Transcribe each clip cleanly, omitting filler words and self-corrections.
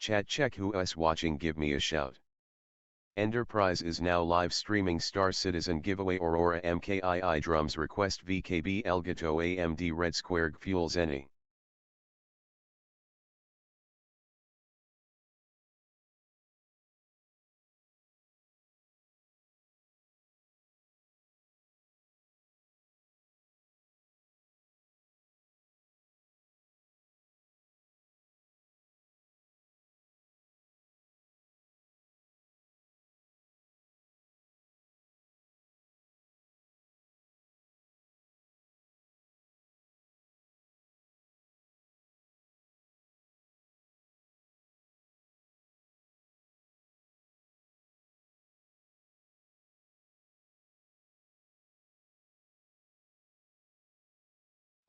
Chat check who's watching, give me a shout. Enterprise is now live streaming Star Citizen giveaway Aurora Mkii drums request VKB Elgato AMD Red Square Fuels any.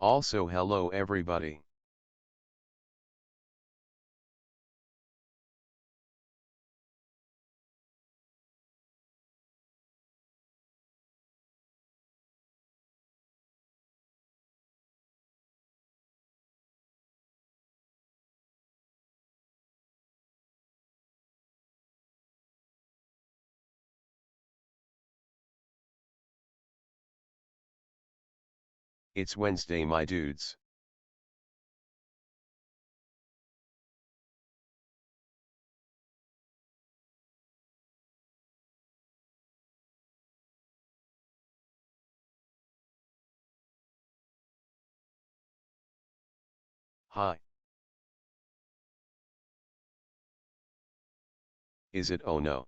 Also hello everybody. It's Wednesday my dudes. Hi. Is it? Oh no.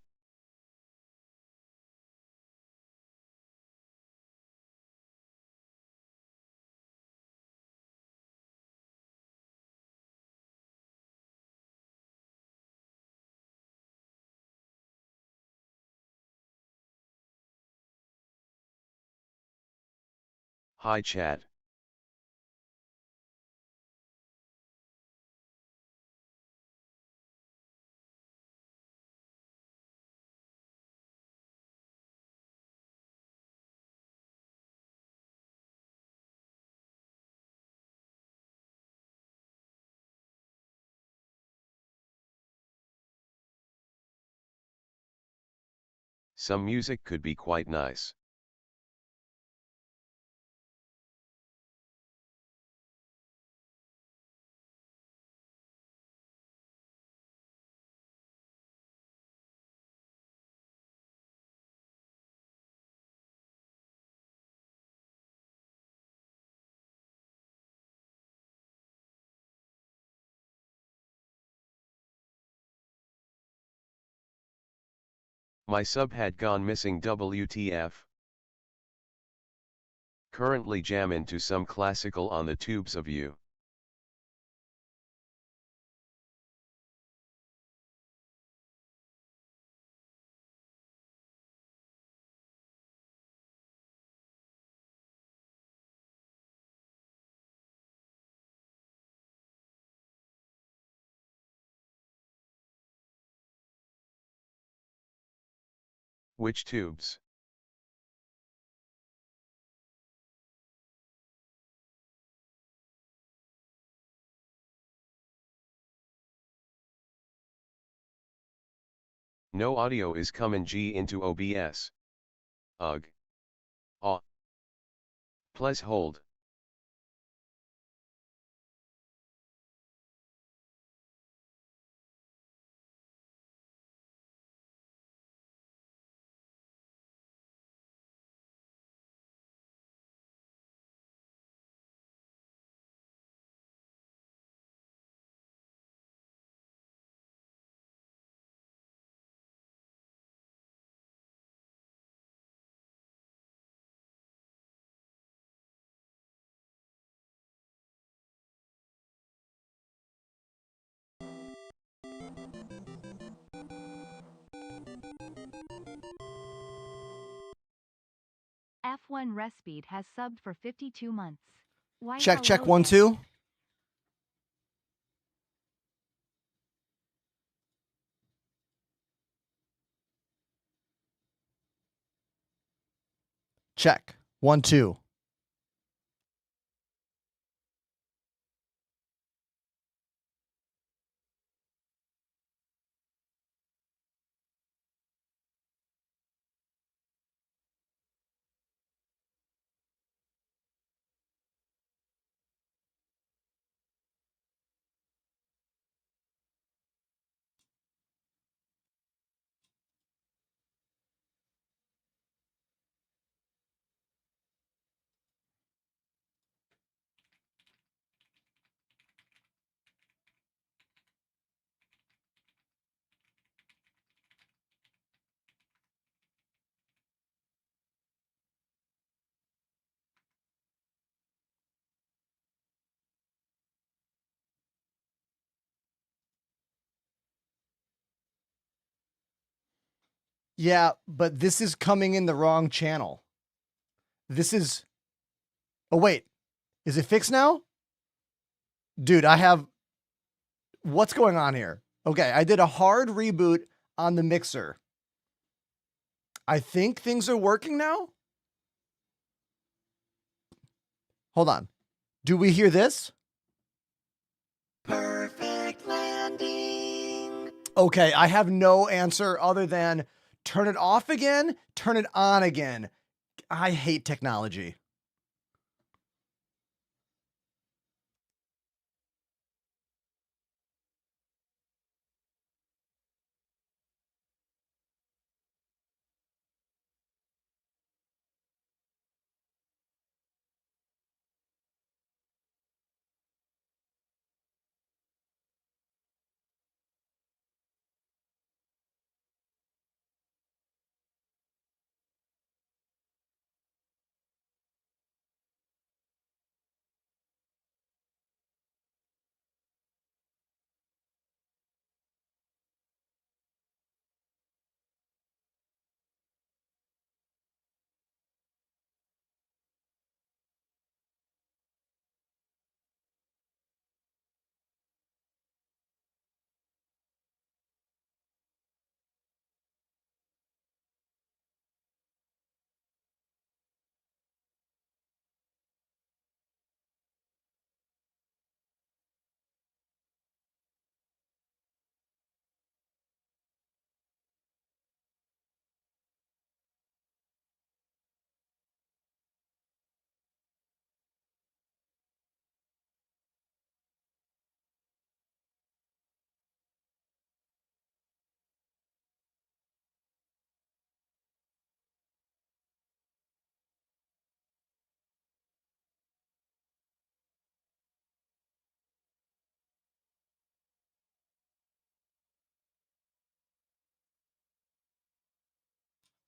Hi chat. Some music could be quite nice. My sub had gone missing, WTF. Currently jam into some classical on the tubes of you. Which tubes? No audio is comin' G into OBS. Ugh. Aw. Please hold. F1 Respeed has subbed for 52 months. Why Check, check, hello 1, there. 2. Check, 1, 2. Yeah, but this is coming in the wrong channel. This is. Oh, wait. Is it fixed now? Dude, I have. What's going on here? Okay, I did a hard reboot on the mixer. I think things are working now. Hold on. Do we hear this? Perfect landing. Okay, I have no answer other than turn it off again, turn it on again. I hate technology.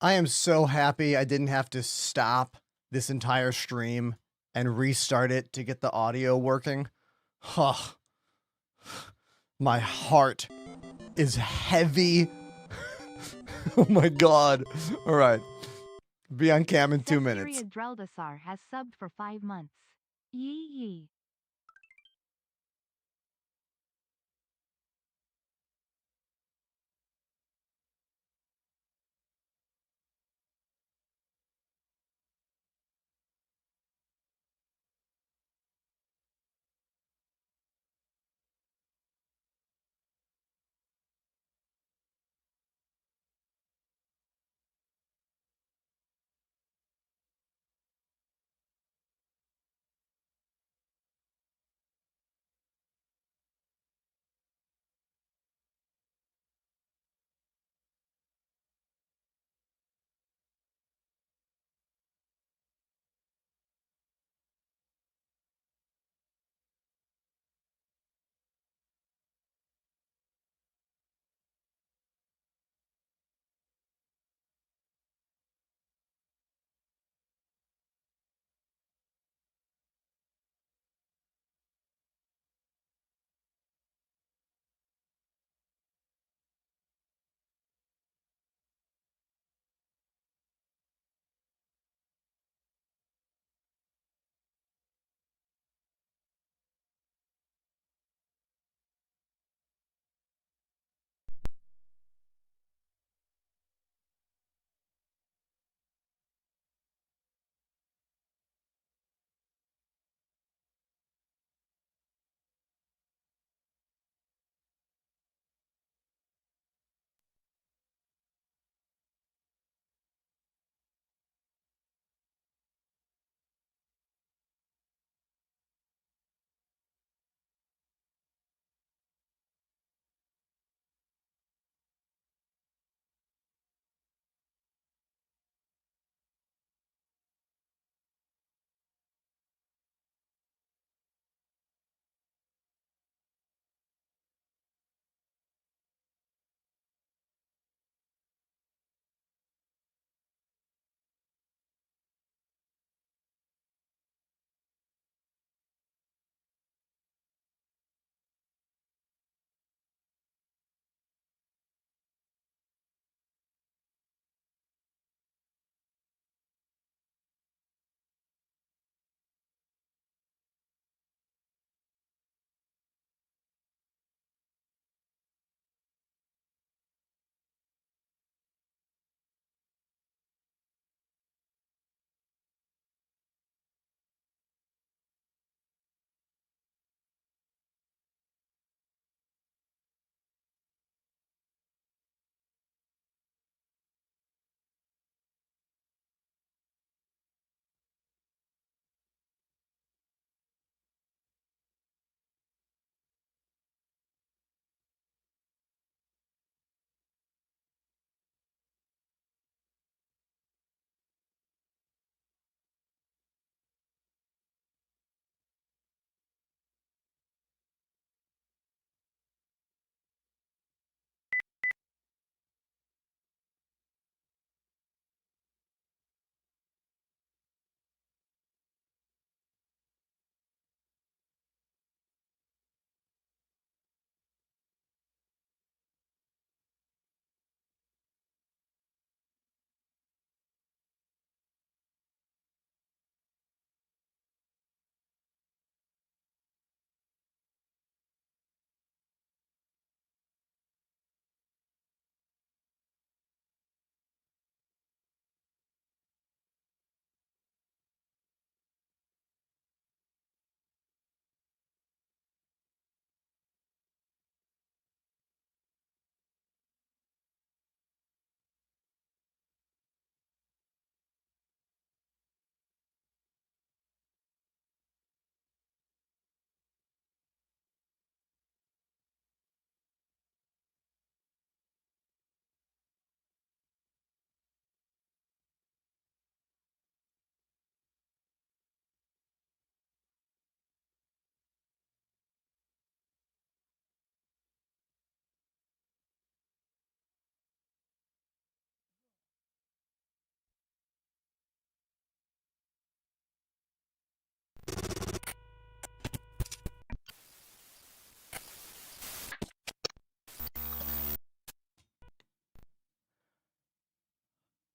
I am so happy I didn't have to stop this entire stream and restart it to get the audio working. Huh. My heart is heavy. Oh my god. All right. Be on cam in 2 minutes. Cesarea Dreldasar has subbed for 5 months. Yee yee.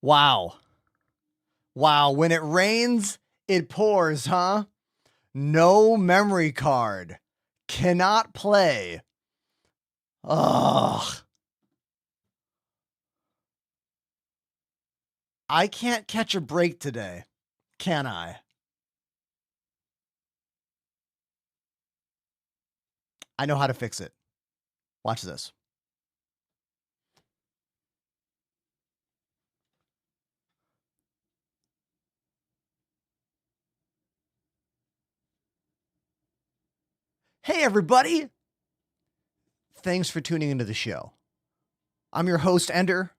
Wow. Wow. When it rains, it pours, huh? No memory card. Cannot play. Ugh. I can't catch a break today, can I? I know how to fix it. Watch this. Hey, everybody. Thanks for tuning into the show. I'm your host, Ender,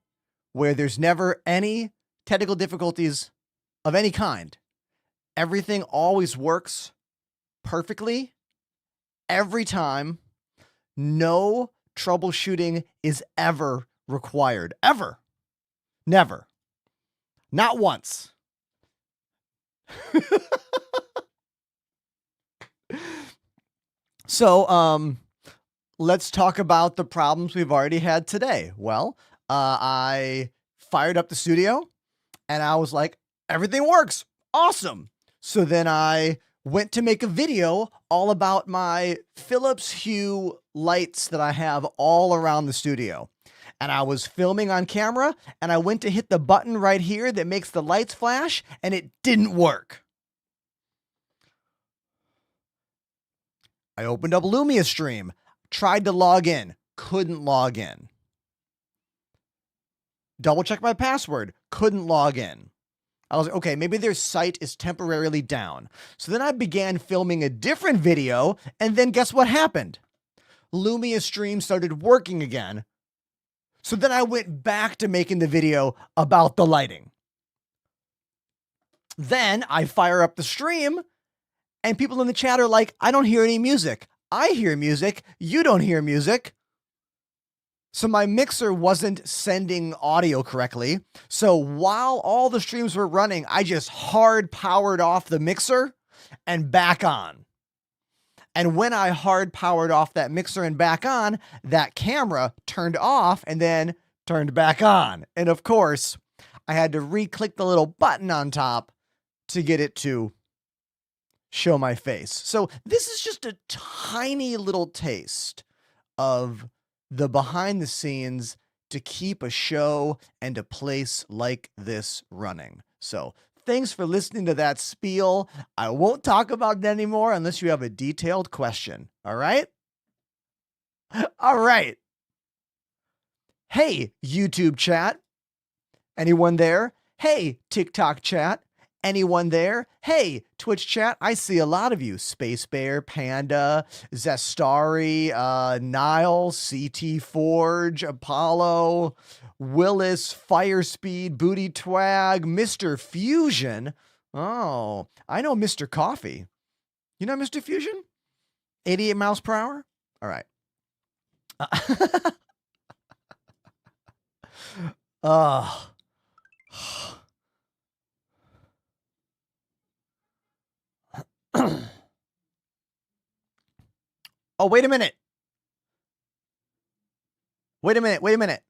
where there's never any technical difficulties of any kind. Everything always works perfectly every time. No troubleshooting is ever required. Ever. Never. Not once. So, let's talk about the problems we've already had today. Well, I fired up the studio and I was like, everything works. Awesome. So then I went to make a video all about my Philips Hue lights that I have all around the studio. And I was filming on camera and I went to hit the button right here that makes the lights flash and it didn't work. I opened up Lumia Stream, tried to log in, couldn't log in. Double check my password, couldn't log in. I was like, okay, maybe their site is temporarily down. So then I began filming a different video, and then guess what happened? Lumia Stream started working again. So then I went back to making the video about the lighting. Then I fire up the stream, and people in the chat are like, I don't hear any music. I hear music. You don't hear music. So my mixer wasn't sending audio correctly. So while all the streams were running, I just hard powered off the mixer and back on. And when I hard powered off that mixer and back on, that camera turned off and then turned back on. And of course, I had to re-click the little button on top to get it to show my face. So this is just a tiny little taste of the behind the scenes to keep a show and a place like this running. So thanks for listening to that spiel. I won't talk about it anymore unless you have a detailed question. All right? All right. Hey, YouTube chat. Anyone there? Hey, TikTok chat. Anyone there? Hey, Twitch chat. I see a lot of you. Space Bear, Panda, Zestari, Nile, CT Forge, Apollo, Willis, Firespeed, Booty Twag, Mr. Fusion. Oh, I know Mr. Coffee. You know Mr. Fusion? 88 miles per hour? All right. Oh, wait a minute. Wait a minute.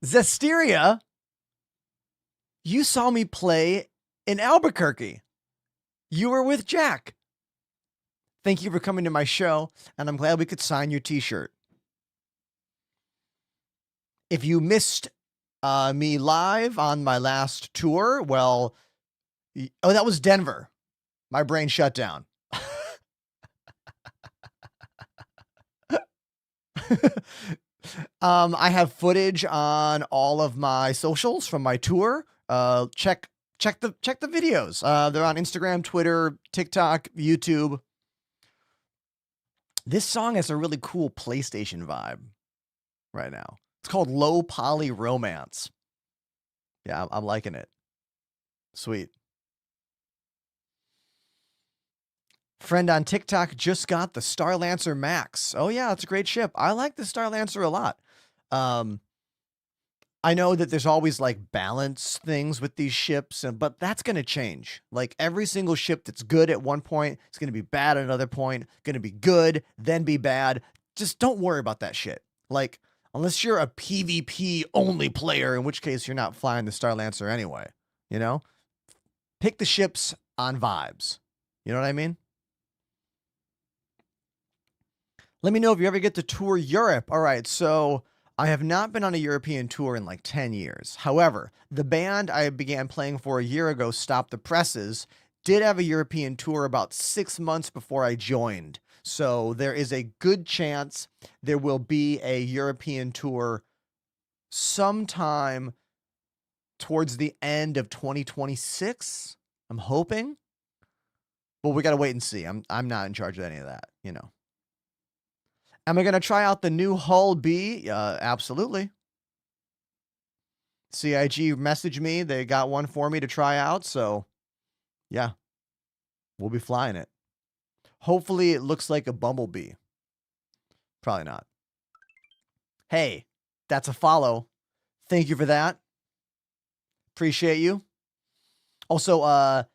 Zestiria, you saw me play in Albuquerque. You were with Jack. Thank you for coming to my show, and I'm glad we could sign your t-shirt. If you missed me live on my last tour, well, oh, that was Denver. My brain shut down. I have footage on all of my socials from my tour. Check the videos. They're on Instagram, Twitter, TikTok, YouTube. This song has a really cool PlayStation vibe right now. It's called Low Poly Romance. Yeah, I'm liking it. Sweet. Friend on TikTok just got the Starlancer Max. Oh yeah, it's a great ship. I like the Starlancer a lot. I know that there's always like balance things with these ships, but that's going to change. Like every single ship that's good at one point, it's going to be bad at another point, going to be good, then be bad. Just don't worry about that shit. Like Unless you're a PvP only player, in which case you're not flying the Star Lancer anyway. You know? Pick the ships on vibes. You know what I mean? Let me know if you ever get to tour Europe. All right, so I have not been on a European tour in like 10 years. However, the band I began playing for a year ago, Stop the Presses, did have a European tour about 6 months before I joined. So there is a good chance there will be a European tour sometime towards the end of 2026. I'm hoping. But we got to wait and see. I'm not in charge of any of that, you know. Am I going to try out the new Hull B? Absolutely. CIG messaged me. They got one for me to try out. So, yeah, we'll be flying it. Hopefully, it looks like a Bumblebee. Probably not. Hey, that's a follow. Thank you for that. Appreciate you. Also,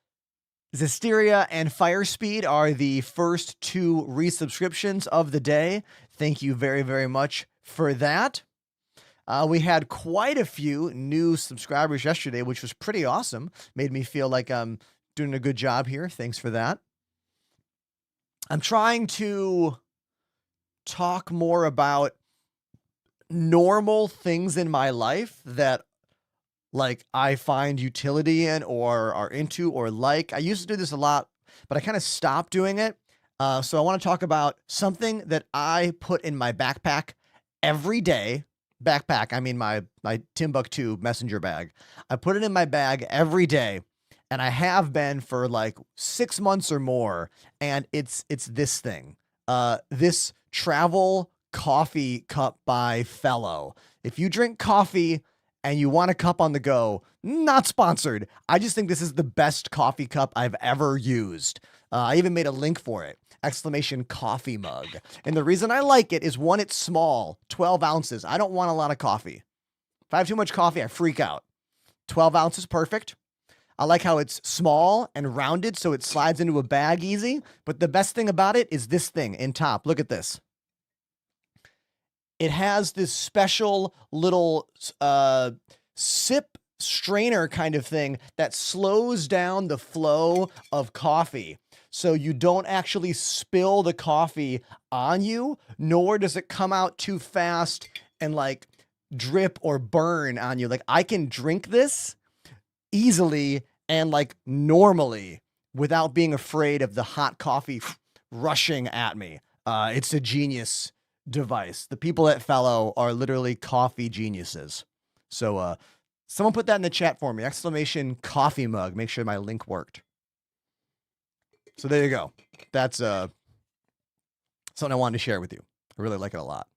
Zisteria and Firespeed are the first 2 resubscriptions of the day. Thank you very, very much for that. We had quite a few new subscribers yesterday, which was pretty awesome. Made me feel like I'm doing a good job here. Thanks for that. I'm trying to talk more about normal things in my life that like I find utility in or are into or like. I used to do this a lot, but I kind of stopped doing it. So I want to talk about something that I put in my backpack every day. Backpack, I mean my Timbuktu messenger bag. I put it in my bag every day, and I have been for like 6 months or more, and it's this thing. This travel coffee cup by Fellow. If you drink coffee and you want a cup on the go, not sponsored. I just think this is the best coffee cup I've ever used. I even made a link for it. Exclamation coffee mug. And the reason I like it is, one, it's small, 12 ounces. I don't want a lot of coffee. If I have too much coffee, I freak out. 12 ounces, perfect. I like how it's small and rounded so it slides into a bag easy. But the best thing about it is this thing in top. Look at this. It has this special little sip strainer kind of thing that slows down the flow of coffee. So you don't actually spill the coffee on you, nor does it come out too fast and like drip or burn on you. Like I can drink this easily and like normally without being afraid of the hot coffee rushing at me. It's a genius device. The people at Fellow are literally coffee geniuses. So someone put that in the chat for me. Exclamation coffee mug. Make sure my link worked. So there you go. That's something I wanted to share with you. I really like it a lot.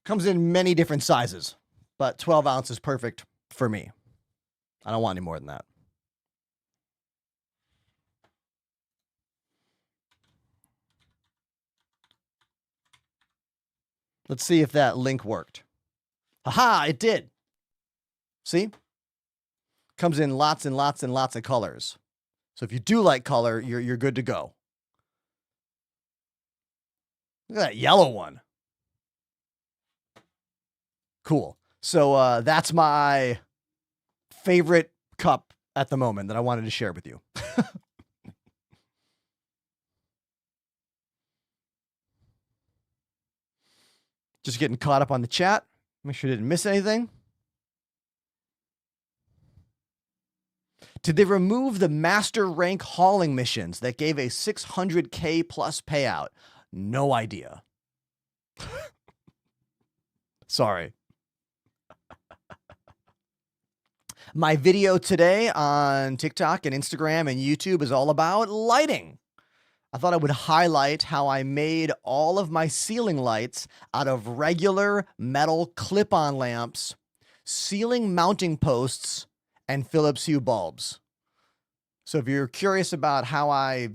Comes in many different sizes, but 12 ounces is perfect for me. I don't want any more than that. Let's see if that link worked. Haha, it did. See? Comes in lots and lots and lots of colors. So if you do like color, you're good to go. Look at that yellow one. Cool. So that's my favorite cup at the moment that I wanted to share with you. Just getting caught up on the chat. Make sure I didn't miss anything. Did they remove the master rank hauling missions that gave a 600K plus payout? No idea. Sorry. My video today on TikTok and Instagram and YouTube is all about lighting. I thought I would highlight how I made all of my ceiling lights out of regular metal clip-on lamps, ceiling mounting posts, and Philips Hue bulbs. So if you're curious about how I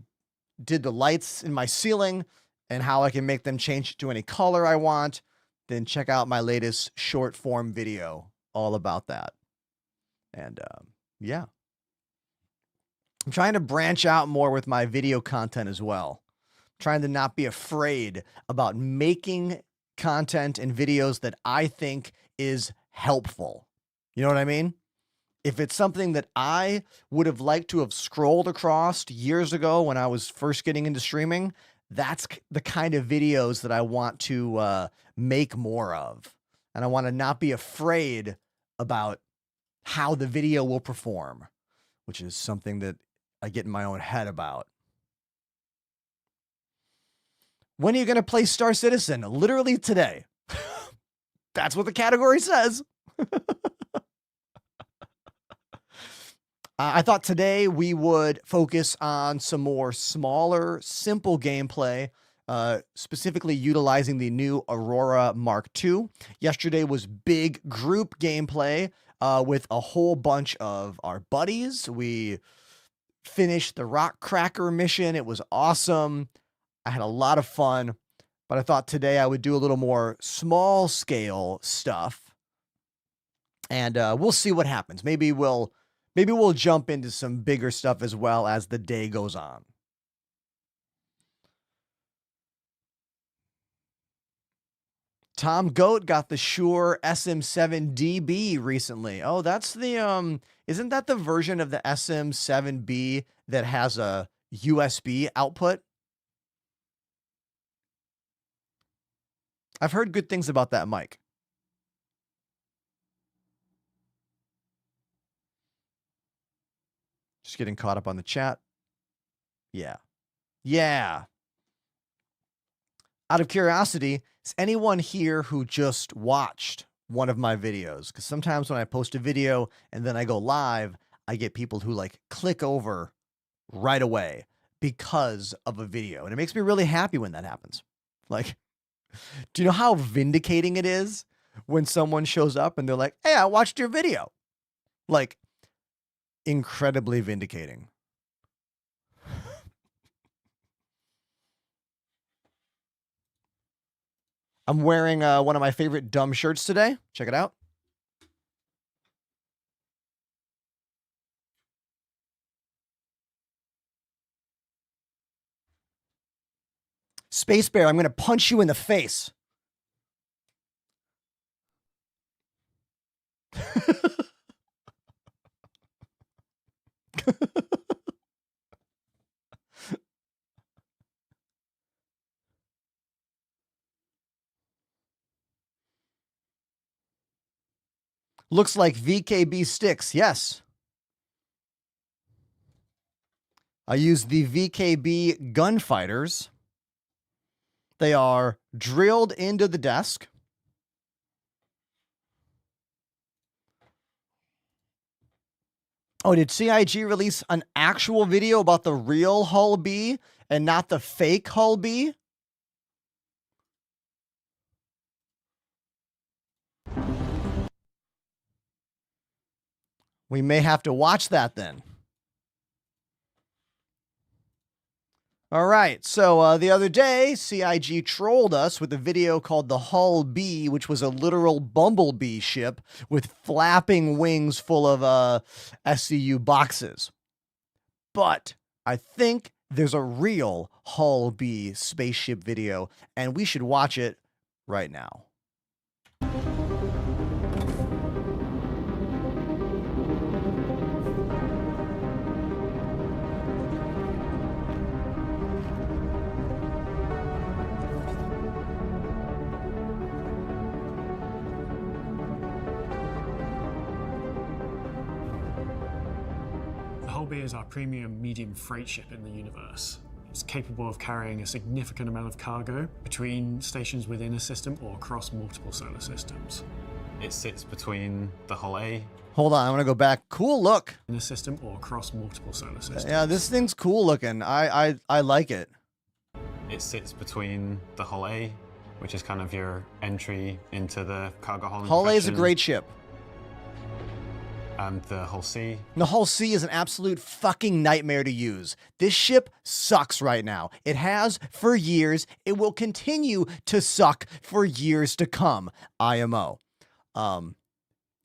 did the lights in my ceiling and how I can make them change to any color I want, then check out my latest short form video all about that. And yeah. I'm trying to branch out more with my video content as well. I'm trying to not be afraid about making content and videos that I think is helpful. You know what I mean? If it's something that I would have liked to have scrolled across years ago when I was first getting into streaming, that's the kind of videos that I want to make more of. And I want to not be afraid about how the video will perform, which is something that I get in my own head about. When are you going to play Star Citizen? Literally today. That's what the category says. I thought today we would focus on some more smaller, simple gameplay, specifically utilizing the new Aurora Mark II. Yesterday was big group gameplay with a whole bunch of our buddies. We finished the Rock Cracker mission. It was awesome. I had a lot of fun, but I thought today I would do a little more small scale stuff, and we'll see what happens. Maybe we'll jump into some bigger stuff as well as the day goes on. Tom Goat got the Shure SM7DB recently. Oh, that's the isn't that the version of the SM7B that has a USB output? I've heard good things about that mic. Just getting caught up on the chat. Yeah. Yeah. Out of curiosity, is anyone here who just watched one of my videos? Because sometimes when I post a video and then I go live, I get people who like click over right away because of a video. And it makes me really happy when that happens. Like, do you know how vindicating it is when someone shows up and they're like, hey, I watched your video? Like, incredibly vindicating. I'm wearing one of my favorite dumb shirts today. Check it out. Space Bear, I'm going to punch you in the face. Looks like VKB sticks. Yes. I use the VKB gunfighters. They are drilled into the desk. Oh, did CIG release an actual video about the real Hull B and not the fake Hull B? We may have to watch that then. All right, so the other day, CIG trolled us with a video called the Hull B, which was a literal bumblebee ship with flapping wings full of SCU boxes. But I think there's a real Hull B spaceship video, and we should watch it right now. The Hull B is our premium medium freight ship in the universe. It's capable of carrying a significant amount of cargo between stations within a system or across multiple solar systems. It sits between the Hull A. Hold on, I want to go back. Cool look. In a system or across multiple solar systems. Yeah, this thing's cool looking. I like it. It sits between the Hull A, which is kind of your entry into the cargo hull. Hull A is a great ship. And the Hull C. The Hull C is an absolute fucking nightmare to use. This ship sucks right now. It has for years. It will continue to suck for years to come. IMO. And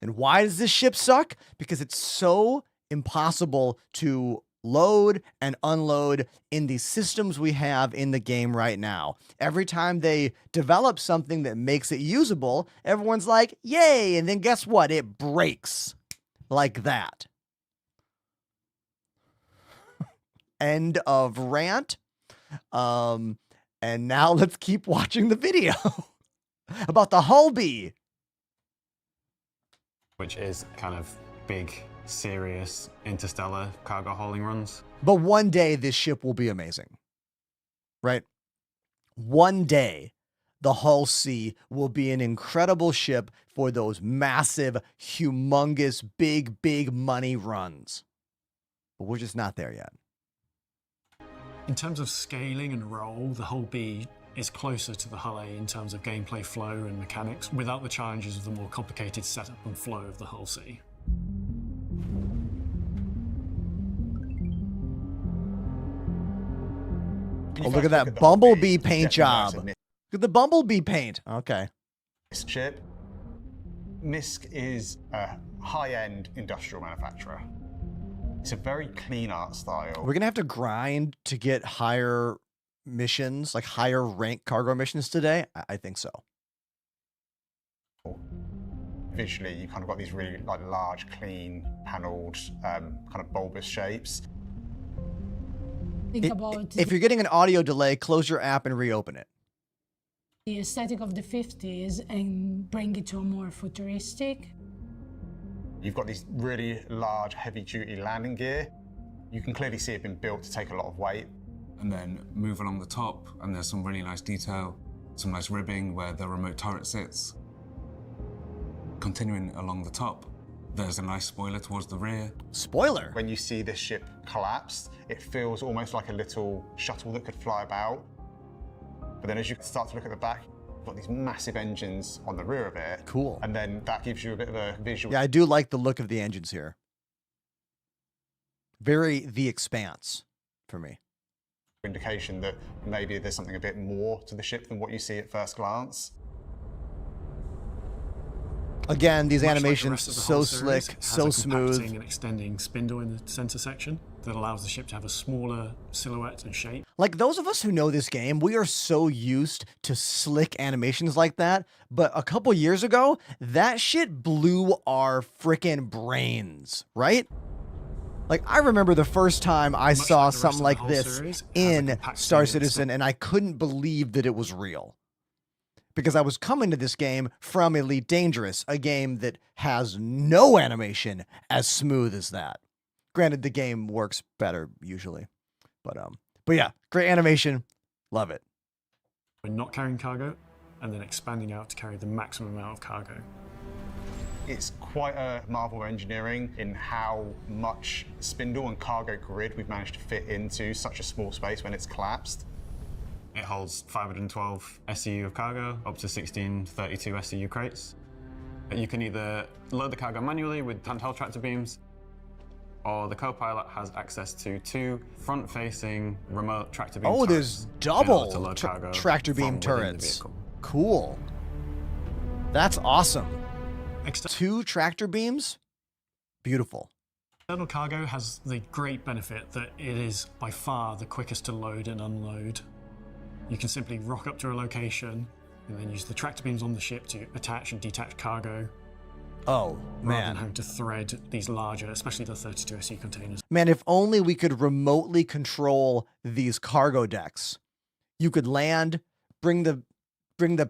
why does this ship suck? Because it's so impossible to load and unload in the systems we have in the game right now. Every time they develop something that makes it usable, everyone's like, yay, and then guess what? It breaks like that. End of rant. And now let's keep watching the video about the Hulby. Which is kind of big, serious interstellar cargo hauling runs. But one day this ship will be amazing, right? One day the Hull C will be an incredible ship for those massive, humongous, big money runs. But we're just not there yet. In terms of scaling and role, the Hull B is closer to the Hull A in terms of gameplay flow and mechanics, without the challenges of the more complicated setup and flow of the Hull C. Oh, look at that Bumblebee paint job. Look at the Bumblebee paint. Okay. This chip, MISC is a high-end industrial manufacturer. It's a very clean art style. We're going to have to grind to get higher missions, like higher rank cargo missions today. I think so. Visually, you kind of got these really like large, clean, paneled, kind of bulbous shapes. Think about If you're getting an audio delay, close your app and reopen it. the aesthetic of the 50s and bring it to a more futuristic. You've got these really large, heavy-duty landing gear. You can clearly see it being built to take a lot of weight. And then move along the top, and there's some really nice detail, some nice ribbing where the remote turret sits. Continuing along the top, there's a nice spoiler towards the rear. Spoiler. When you see this ship collapse, it feels almost like a little shuttle that could fly about. But then as you start to look at the back, you've got these massive engines on the rear of it. Cool. And then that gives you a bit of a visual. Yeah, I do like the look of the engines here. Very The Expanse for me. Indication that maybe there's something a bit more to the ship than what you see at first glance. Again, these Much like the animations rest of the so Hull series, slick, it has so a smooth. compacting and extending spindle in the center section that allows the ship to have a smaller silhouette and shape. Like those of us who know this game, we are so used to slick animations like that. But a couple years ago, that shit blew our freaking brains, right? Like I remember the first time I Much saw like the rest something of the like Hull this series, it has a in compacting Star and Citizen, and I couldn't believe that it was real. Because I was coming to this game from Elite Dangerous, a game that has no animation as smooth as that. Granted, the game works better usually, but yeah, great animation, love it. We're not carrying cargo, and then expanding out to carry the maximum amount of cargo. It's quite a marvel of engineering in how much spindle and cargo grid we've managed to fit into such a small space when it's collapsed. It holds 512 SCU of cargo, up to 1632 SCU crates. You can either load the cargo manually with handheld tractor beams, or the co-pilot has access to 2 front-facing remote tractor beam Oh, turrets there's in order double to load cargo tractor beam from within the turrets. vehicle. Cool. That's awesome. External 2 tractor beams? Beautiful. cargo has the great benefit that it is by far the quickest to load and unload. You can simply rock up to a location and then use the tractor beams on the ship to attach and detach cargo, Oh, rather than man. having to thread these larger, especially the 32 SE containers. Man, if only we could remotely control these cargo decks. You could land, bring the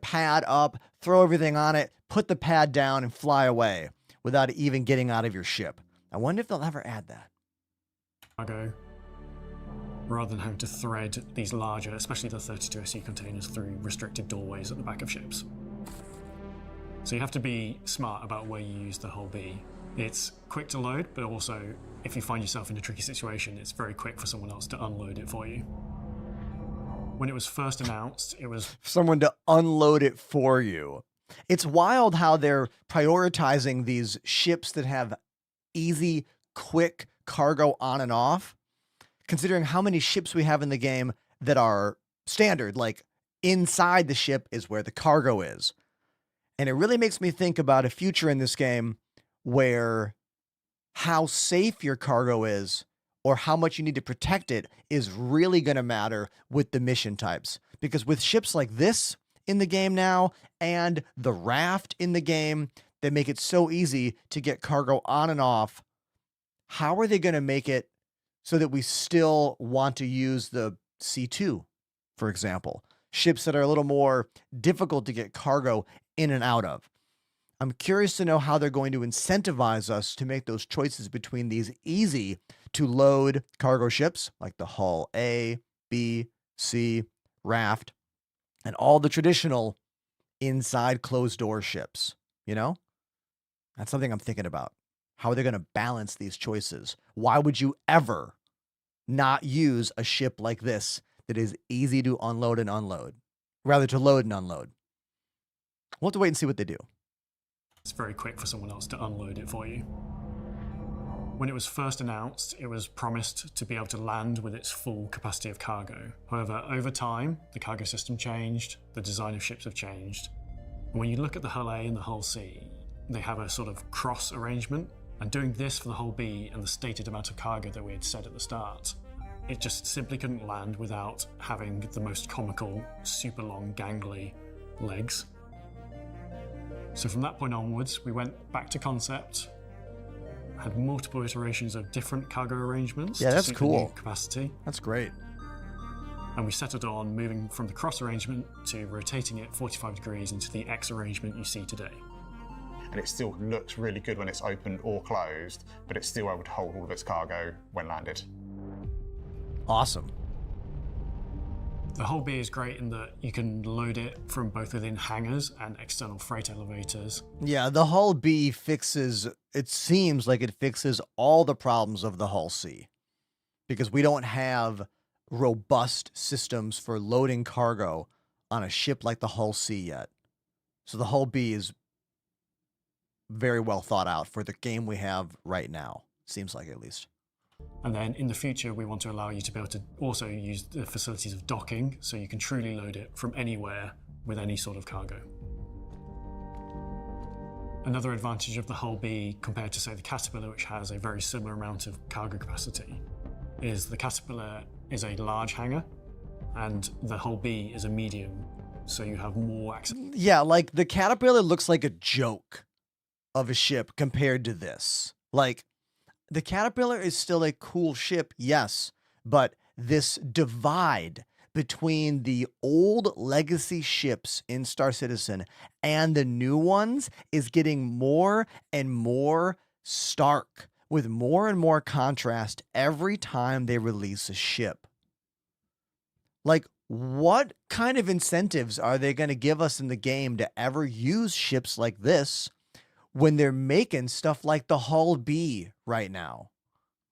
pad up, throw everything on it, put the pad down, and fly away without even getting out of your ship. I wonder if they'll ever add that. Cargo, rather than having to thread these larger, especially the 32 SE containers, through restricted doorways at the back of ships. So you have to be smart about where you use the Hull B. It's quick to load, but also if you find yourself in a tricky situation, it's very quick for someone else to unload it for you. When it was first announced, it was Someone to unload it for you. It's wild how they're prioritizing these ships that have easy, quick cargo on and off, considering how many ships we have in the game that are standard, like inside the ship is where the cargo is. And it really makes me think about a future in this game where how safe your cargo is or how much you need to protect it is really going to matter with the mission types. Because with ships like this in the game now and the raft in the game that make it so easy to get cargo on and off, how are they going to make it so that we still want to use the C2, for example? Ships that are a little more difficult to get cargo in and out of. I'm curious to know how they're going to incentivize us to make those choices between these easy to load cargo ships like the Hull A, B, C, Raft, and all the traditional inside closed door ships. You know, that's something I'm thinking about. How are they going to balance these choices? Why would you ever not use a ship like this that is easy to unload and unload, rather to load and unload? We'll have to wait and see what they do. It's very quick for someone else to unload it for you. When it was first announced, it was promised to be able to land with its full capacity of cargo. However, over time, the cargo system changed, the design of ships have changed. And when you look at the Hull A and the Hull C, they have a sort of cross arrangement. And doing this for the Hull B and the stated amount of cargo that we had said at the start, it just simply couldn't land without having the most comical, super long, gangly legs. So from that point onwards, we went back to concept, had multiple iterations of different cargo arrangements. Yeah, that's to suit cool. the new capacity. That's great. And we settled on moving from the cross arrangement to rotating it 45 degrees into the X arrangement you see today. And it still looks really good when it's opened or closed, but it's still able to hold all of its cargo when landed. Awesome. The Hull B is great in that you can load it from both within hangars and external freight elevators. Yeah, the Hull B fixes, it seems like it fixes all the problems of the Hull C, because we don't have robust systems for loading cargo on a ship like the Hull C yet. So the Hull B is very well thought out for the game we have right now, seems like, at least. And then in the future, we want to allow you to be able to also use the facilities of docking, so you can truly load it from anywhere with any sort of cargo. Another advantage of the Hull B compared to, say, the Caterpillar, which has a very similar amount of cargo capacity, is the Caterpillar is a large hangar and the Hull B is a medium, so you have more access. Yeah, like the Caterpillar looks like a joke of a ship compared to this. Like, the Caterpillar is still a cool ship, yes, but this divide between the old legacy ships in Star Citizen and the new ones is getting more and more stark, with more and more contrast every time they release a ship. Like, what kind of incentives are they going to give us in the game to ever use ships like this when they're making stuff like the Hull B right now?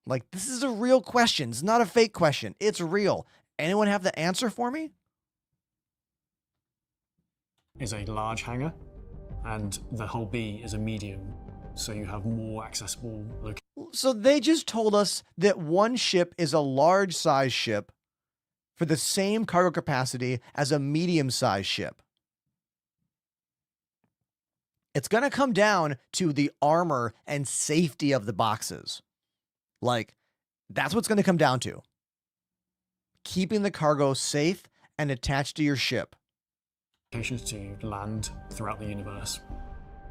Like, this is a real question. It's not a fake question. It's real. Anyone have the answer for me? Is a large hangar and the Hull B is a medium, so you have more accessible locations. So they just told us that one ship is a large size ship for the same cargo capacity as a medium sized ship. It's going to come down to the armor and safety of the boxes. Like, that's what's going to come down to. Keeping the cargo safe and attached to your ship. To land throughout the universe,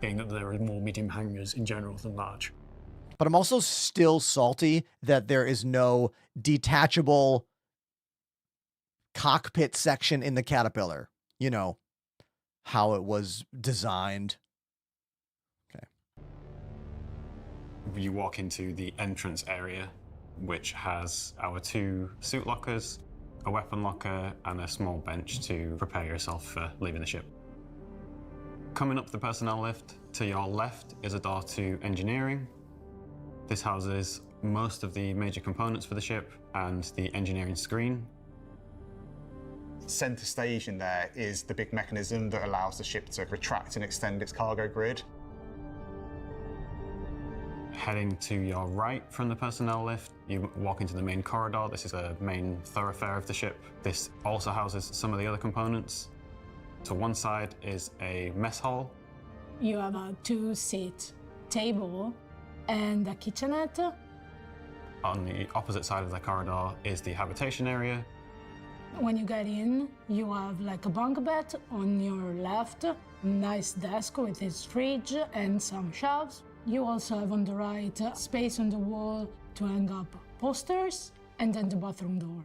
being that there are more medium hangars in general than large. But I'm also still salty that there is no detachable cockpit section in the Caterpillar. You know, how it was designed. You walk into the entrance area, which has our 2 suit lockers, a weapon locker, and a small bench to prepare yourself for leaving the ship. Coming up the personnel lift, to your left is a door to engineering. This houses most of the major components for the ship and the engineering screen. Center stage in there is the big mechanism that allows the ship to retract and extend its cargo grid. Heading to your right from the personnel lift, you walk into the main corridor. This is a main thoroughfare of the ship. This also houses some of the other components. To one side is a mess hall. You have a 2-seat table and a kitchenette. On the opposite side of the corridor is the habitation area. When you get in, you have like a bunk bed on your left, nice desk with its fridge and some shelves. You also have on the right space on the wall to hang up posters, and then the bathroom door.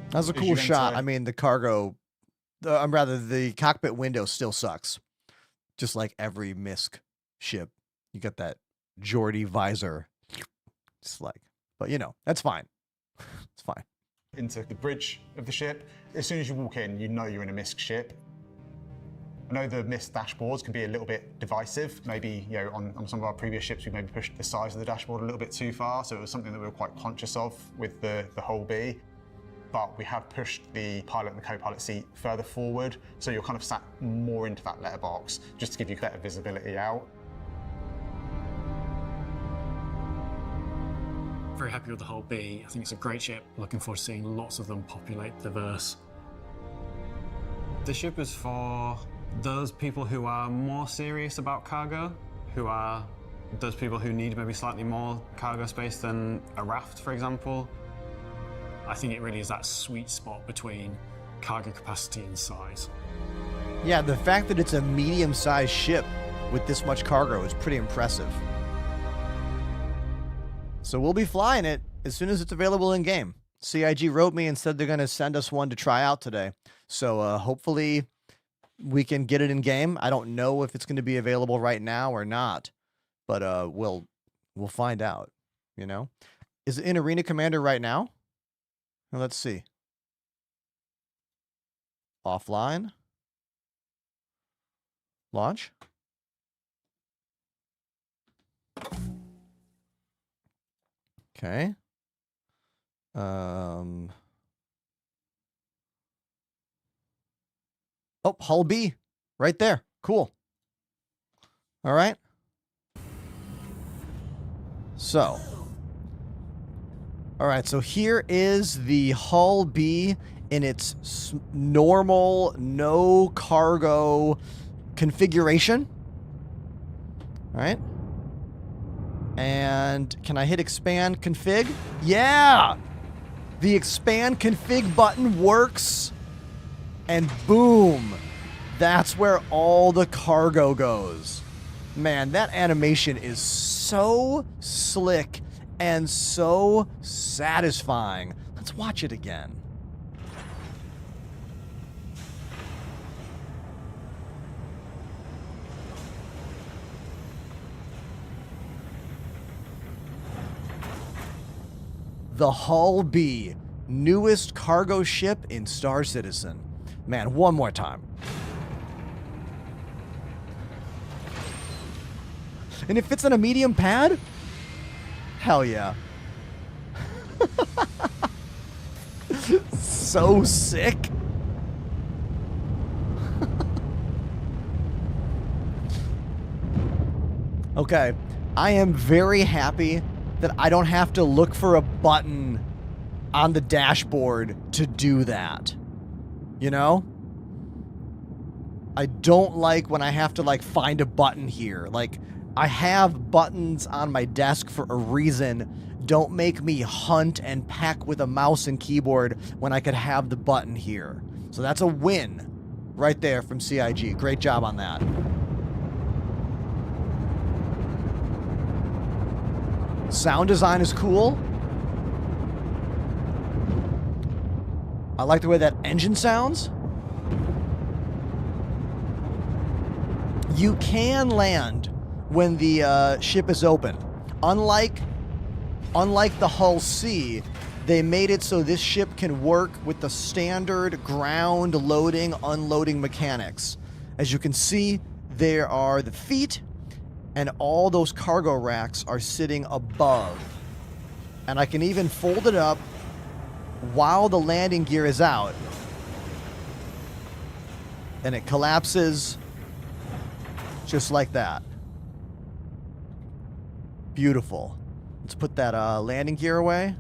That's a cool shot. I mean, the cargo, the cockpit window still sucks. Just like every MISC ship. You got that Geordie visor. It's like, but you know, that's fine. It's fine. Into the bridge of the ship. As soon as you walk in, you know you're in a MISC ship. I know the MISC dashboards can be a little bit divisive. Maybe, you know, on some of our previous ships, we maybe pushed the size of the dashboard a little bit too far. So it was something that we were quite conscious of with the whole B. But we have pushed the pilot and the co-pilot seat further forward. So you're kind of sat more into that letterbox just to give you better visibility out. Very happy with the whole B. I think it's a great ship. Looking forward to seeing lots of them populate the verse. The ship is for those people who are more serious about cargo, who are those people who need maybe slightly more cargo space than a raft, for example. I think it really is that sweet spot between cargo capacity and size. Yeah, the fact that it's a medium-sized ship with this much cargo is pretty impressive. So we'll be flying it as soon as it's available in-game. CIG wrote me and said they're going to send us one to try out today. So hopefully we can get it in-game. I don't know if it's going to be available right now or not, but we'll find out, you know? Is it in Arena Commander right now? Now, let's see. Offline. Launch. Okay. Oh, Hull B. Right there. Cool. All right. So. All right, so here is the Hull B in its normal, no cargo configuration. All right. And can I hit expand config? Yeah! The expand config button works. And boom, that's where all the cargo goes. Man, that animation is so slick and so satisfying. Let's watch it again. The Hull B, newest cargo ship in Star Citizen. Man, one more time. And it fits on a medium pad? Hell yeah. So sick. Okay, I am very happy that I don't have to look for a button on the dashboard to do that. You know? I don't like when I have to like find a button here. Like, I have buttons on my desk for a reason. Don't make me hunt and peck with a mouse and keyboard when I could have the button here. So that's a win right there from CIG. Great job on that. Sound design is cool. I like the way that engine sounds. You can land when the ship is open. Unlike the Hull C, they made it so this ship can work with the standard ground loading, unloading mechanics. As you can see, there are the feet, and all those cargo racks are sitting above. And I can even fold it up while the landing gear is out. And it collapses just like that. Beautiful. Let's put that landing gear away.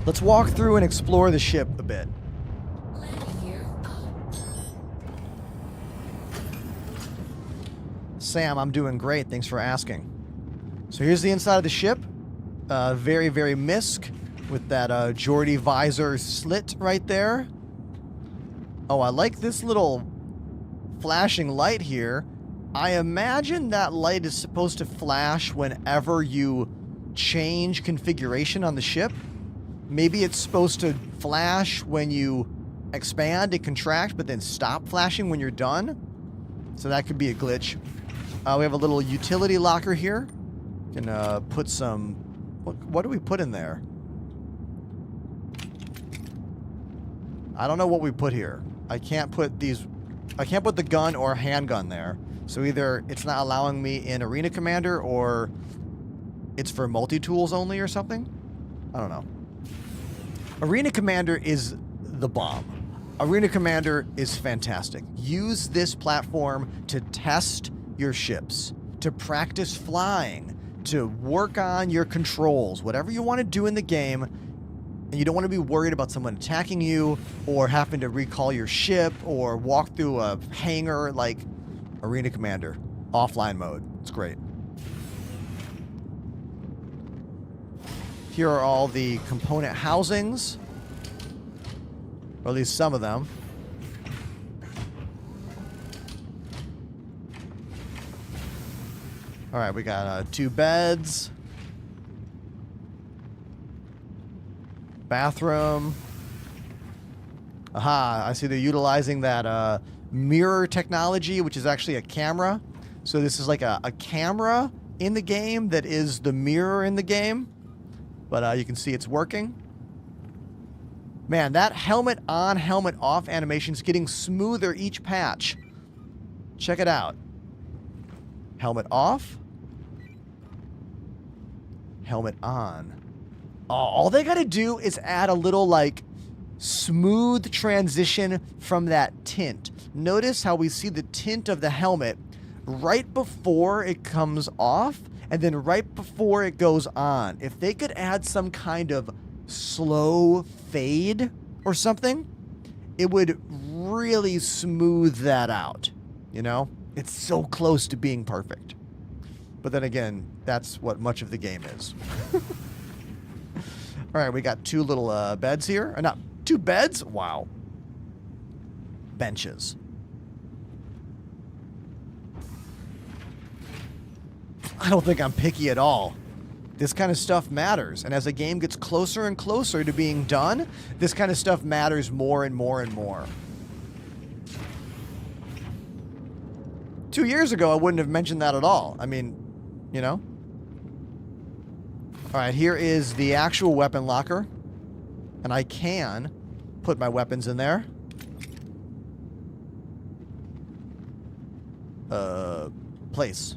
Let's walk through and explore the ship a bit. Sam, I'm doing great. Thanks for asking. So here's the inside of the ship. Very, very misc with that Geordie visor slit right there. Oh, I like this little flashing light here. I imagine that light is supposed to flash whenever you change configuration on the ship. Maybe it's supposed to flash when you expand and contract, but then stop flashing when you're done. So that could be a glitch. We have a little utility locker here. Can put some... What do we put in there? I don't know what we put here. I can't put these... I can't put the gun or handgun there. So either it's not allowing me in Arena Commander or it's for multi-tools only or something. I don't know. Arena Commander is the bomb. Arena Commander is fantastic. Use this platform to test your ships, to practice flying, to work on your controls, whatever you want to do in the game, and you don't want to be worried about someone attacking you or having to recall your ship or walk through a hangar. Like Arena Commander, offline mode. It's great. Here are all the component housings, or at least some of them. All right, we got 2 beds, bathroom. Aha, I see they're utilizing that mirror technology, which is actually a camera. So this is like a camera in the game that is the mirror in the game. But you can see it's working. Man, that helmet on, helmet off animation is getting smoother each patch. Check it out. Helmet off. Helmet on. Oh, all they gotta do is add a little, like, smooth transition from that tint. Notice how we see the tint of the helmet right before it comes off and then right before it goes on. If they could add some kind of slow fade or something, it would really smooth that out, you know? It's so close to being perfect. But then again, that's what much of the game is. All right, we got 2 little beds here. Or not 2 beds? Wow. Benches. I don't think I'm picky at all. This kind of stuff matters. And as the game gets closer and closer to being done, this kind of stuff matters more and more and more. 2 years ago, I wouldn't have mentioned that at all. I mean, you know? All right, here is the actual weapon locker. And I can put my weapons in there. Place.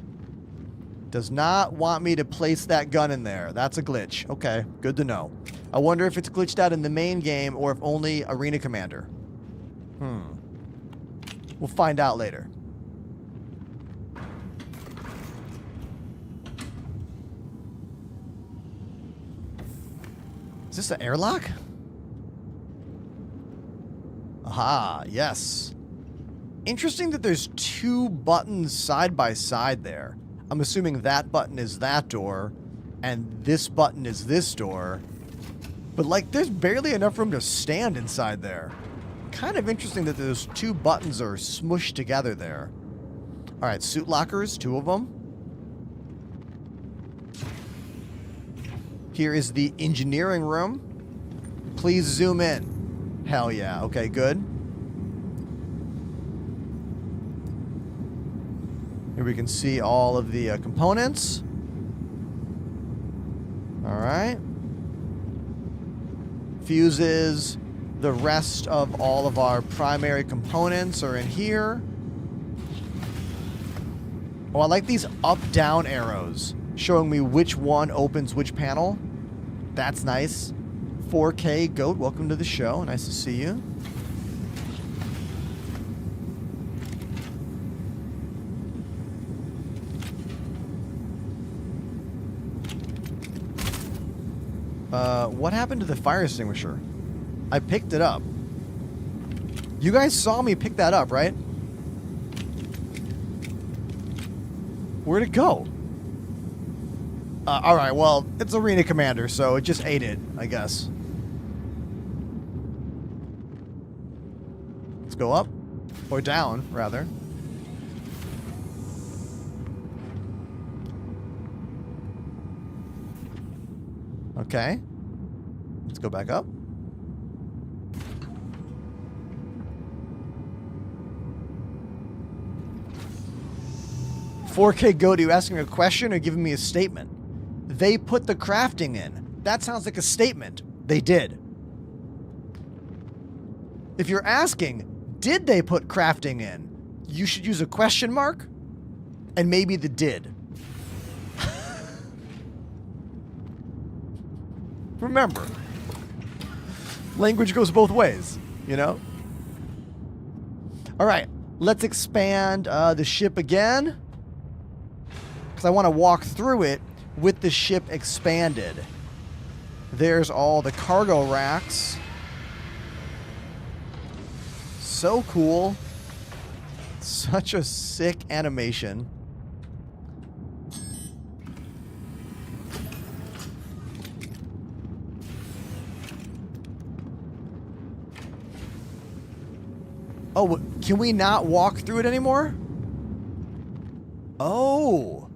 Does not want me to place that gun in there. That's a glitch. Okay, good to know. I wonder if it's glitched out in the main game or if only Arena Commander. We'll find out later. Is this an airlock? Aha, yes. Interesting that there's 2 buttons side by side there. I'm assuming that button is that door, and this button is this door. But, like, there's barely enough room to stand inside there. Kind of interesting that those 2 buttons are smushed together there. All right, suit lockers, 2 of them. Here is the engineering room. Please zoom in. Hell yeah. Okay, good. Here we can see all of the components. All right. Fuses. The rest of all of our primary components are in here. Oh, I like these up-down arrows showing me which one opens which panel. That's nice. 4K Goat, welcome to the show. Nice to see you. What happened to the fire extinguisher? I picked it up. You guys saw me pick that up, right? Where'd it go? All right, well, it's Arena Commander, so it just ate it, I guess. Let's go up. Or down, rather. Okay. Let's go back up. "4K Go, you asking a question or giving me a statement?" They put the crafting in. That sounds like a statement. They did. If you're asking, did they put crafting in? You should use a question mark and maybe the did. Remember, language goes both ways, you know? All right, let's expand the ship again, because I want to walk through it with the ship expanded. There's all the cargo racks. So cool. Such a sick animation. Oh, can we not walk through it anymore? Oh,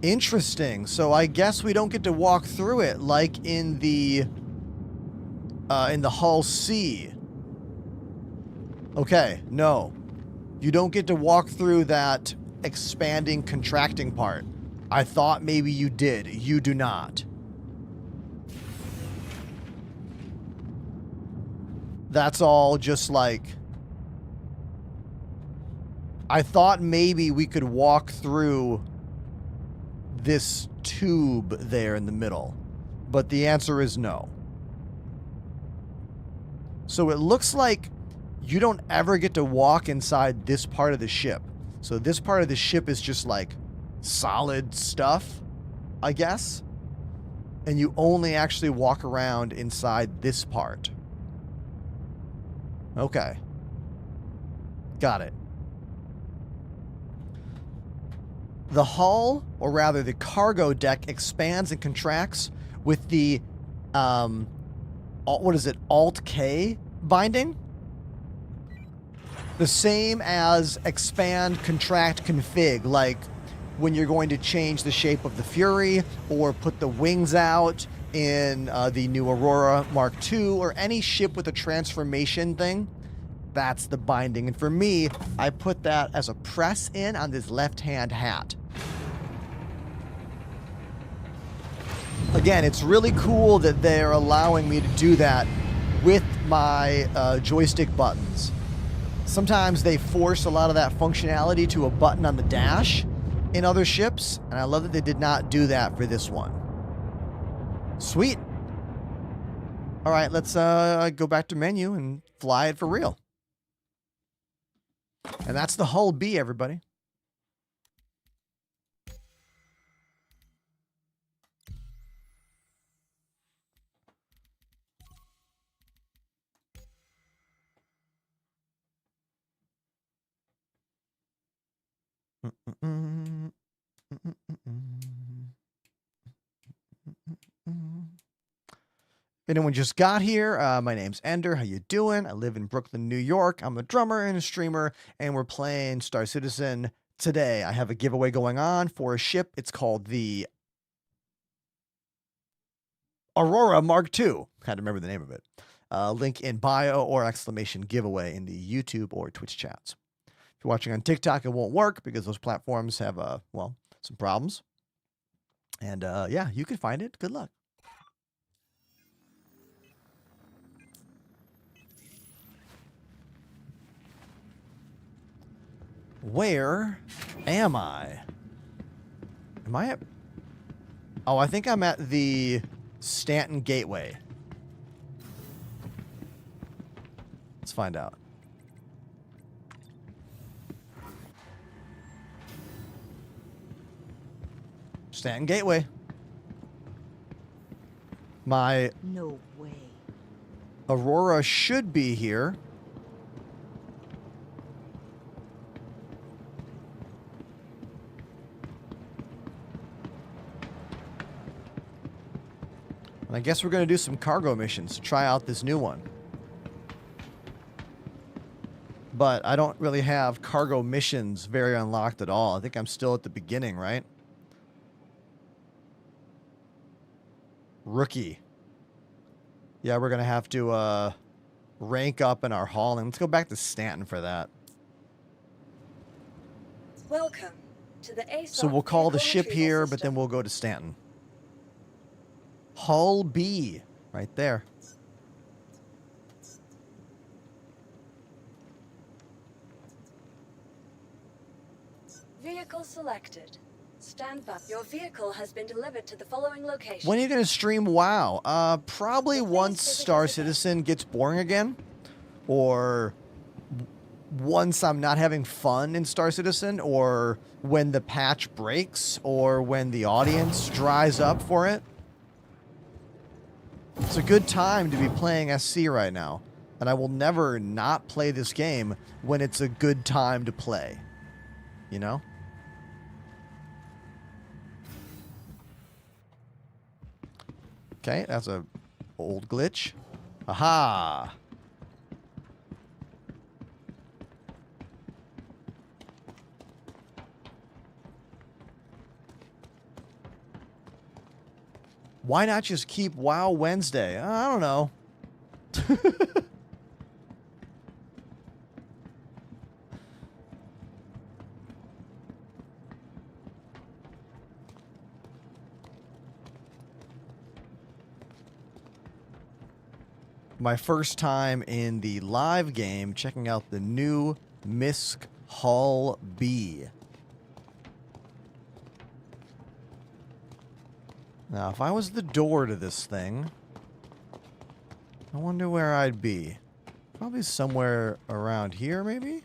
interesting. So I guess we don't get to walk through it like in the Hull C. Okay, no. You don't get to walk through that expanding, contracting part. I thought maybe you did. You do not. That's all just like... I thought maybe we could walk through this tube there in the middle, but the answer is no. So it looks like you don't ever get to walk inside this part of the ship. So this part of the ship is just like solid stuff, I guess. And you only actually walk around inside this part. Okay. Got it. The hull, or rather the cargo deck, expands and contracts with the, what is it, Alt-K binding? The same as expand, contract, config, like when you're going to change the shape of the Fury or put the wings out in the new Aurora Mark II or any ship with a transformation thing. That's the binding. And for me, I put that as a press in on this left-hand hat. Again, it's really cool that they're allowing me to do that with my joystick buttons. Sometimes they force a lot of that functionality to a button on the dash in other ships, and I love that they did not do that for this one. Sweet. All right, let's go back to menu and fly it for real. And that's the Hull B, everybody. If anyone just got here, my name's Ender. How you doing? I live in Brooklyn, New York. I'm a drummer and a streamer, and we're playing Star Citizen today. I have a giveaway going on for a ship. It's called the Aurora Mark II. Had to remember the name of it. Link in bio or exclamation giveaway in the YouTube or Twitch chats. If you're watching on TikTok, it won't work because those platforms have, well, some problems. And yeah, you can find it. Good luck. Where am I? Am I at... Oh, I think I'm at the Stanton Gateway. Let's find out. Stanton Gateway. My... No way. Aurora should be here. And I guess we're going to do some cargo missions to try out this new one. But I don't really have cargo missions very unlocked at all. I think I'm still at the beginning, right? Rookie. Yeah, we're going to have to rank up in our hauling. Let's go back to Stanton for that. Welcome to the ASOC. So we'll call the vehicle ship retrieval here, system. but then we'll go to Stanton. Hull B, right there. Vehicle selected. Stand by. Your vehicle has been delivered to the following location. When are you going to stream WoW? Probably Please once visit Star the- Citizen gets boring again. Or once I'm not having fun in Star Citizen. Or when the patch breaks. Or when the audience dries up for it. It's a good time to be playing SC right now. And I will never not play this game when it's a good time to play. You know? Okay, that's a old glitch. Aha! Why not just keep WoW Wednesday? I don't know. My first time in the live game, checking out the new Misk Hull B. Now, if I was the door to this thing, I wonder where I'd be. Probably somewhere around here, maybe?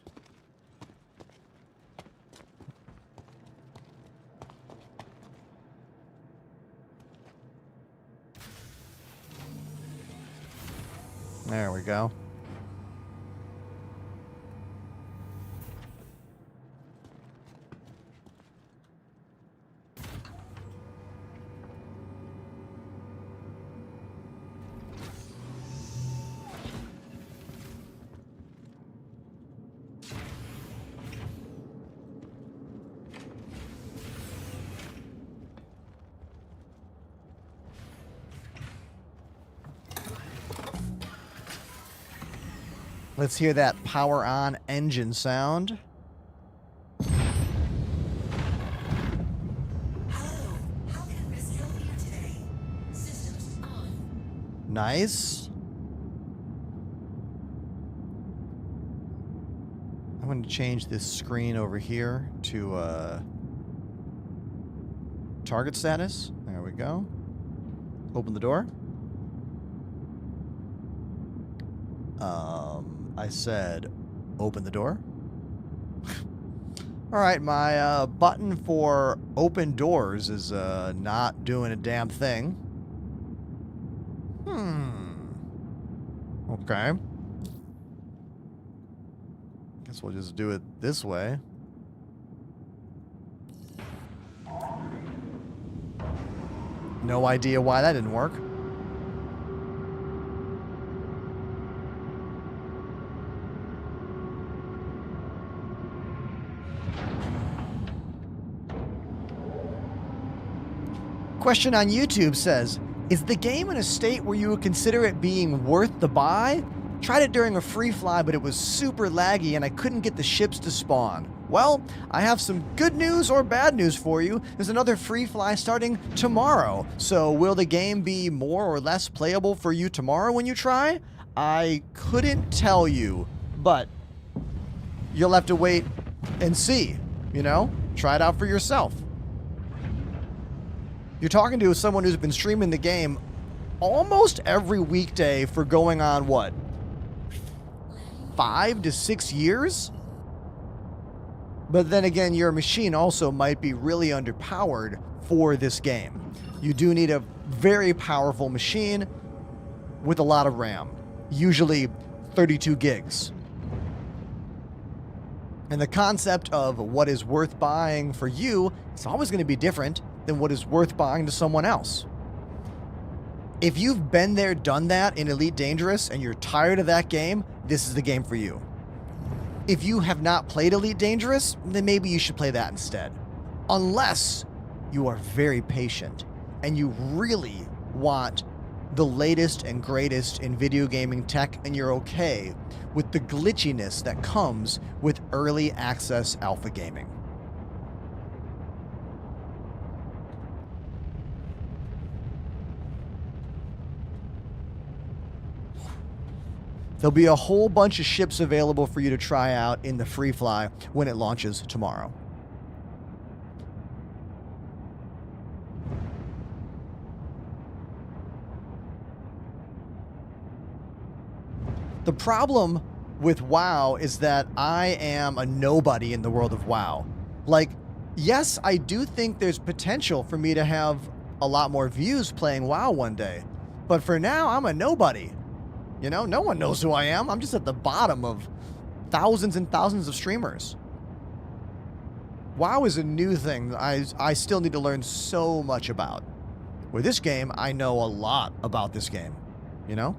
There we go. Let's hear that power on engine sound. Hello. How can Miss help you today? Systems on. Nice. I'm going to change this screen over here to target status. There we go. Open the door. I said, open the door. All right, my button for open doors is not doing a damn thing. Okay. Guess we'll just do it this way. No idea why that didn't work. Question on YouTube says, is the game in a state where you would consider it being worth the buy? Tried it during a free fly, but it was super laggy and I couldn't get the ships to spawn. Well, I have some good news or bad news for you. There's another free fly starting tomorrow. So will the game be more or less playable for you tomorrow when you try? I couldn't tell you, but you'll have to wait and see, you know? Try it out for yourself. You're talking to someone who's been streaming the game almost every weekday for going on, what, 5 to 6 years? But then again, your machine also might be really underpowered for this game. You do need a very powerful machine with a lot of RAM, usually 32 gigs. And the concept of what is worth buying for you is always going to be different than what is worth buying to someone else. If you've been there, done that in Elite Dangerous and you're tired of that game, this is the game for you. If you have not played Elite Dangerous, then maybe you should play that instead. Unless you are very patient and you really want the latest and greatest in video gaming tech and you're okay with the glitchiness that comes with early access alpha gaming. There'll be a whole bunch of ships available for you to try out in the free fly when it launches tomorrow. The problem with WoW is that I am a nobody in the world of WoW. Like, yes, I do think there's potential for me to have a lot more views playing WoW one day. But for now, I'm a nobody. You know, no one knows who I am. I'm just at the bottom of thousands and thousands of streamers. WoW is a new thing I still need to learn so much about. With this game, I know a lot about this game, you know?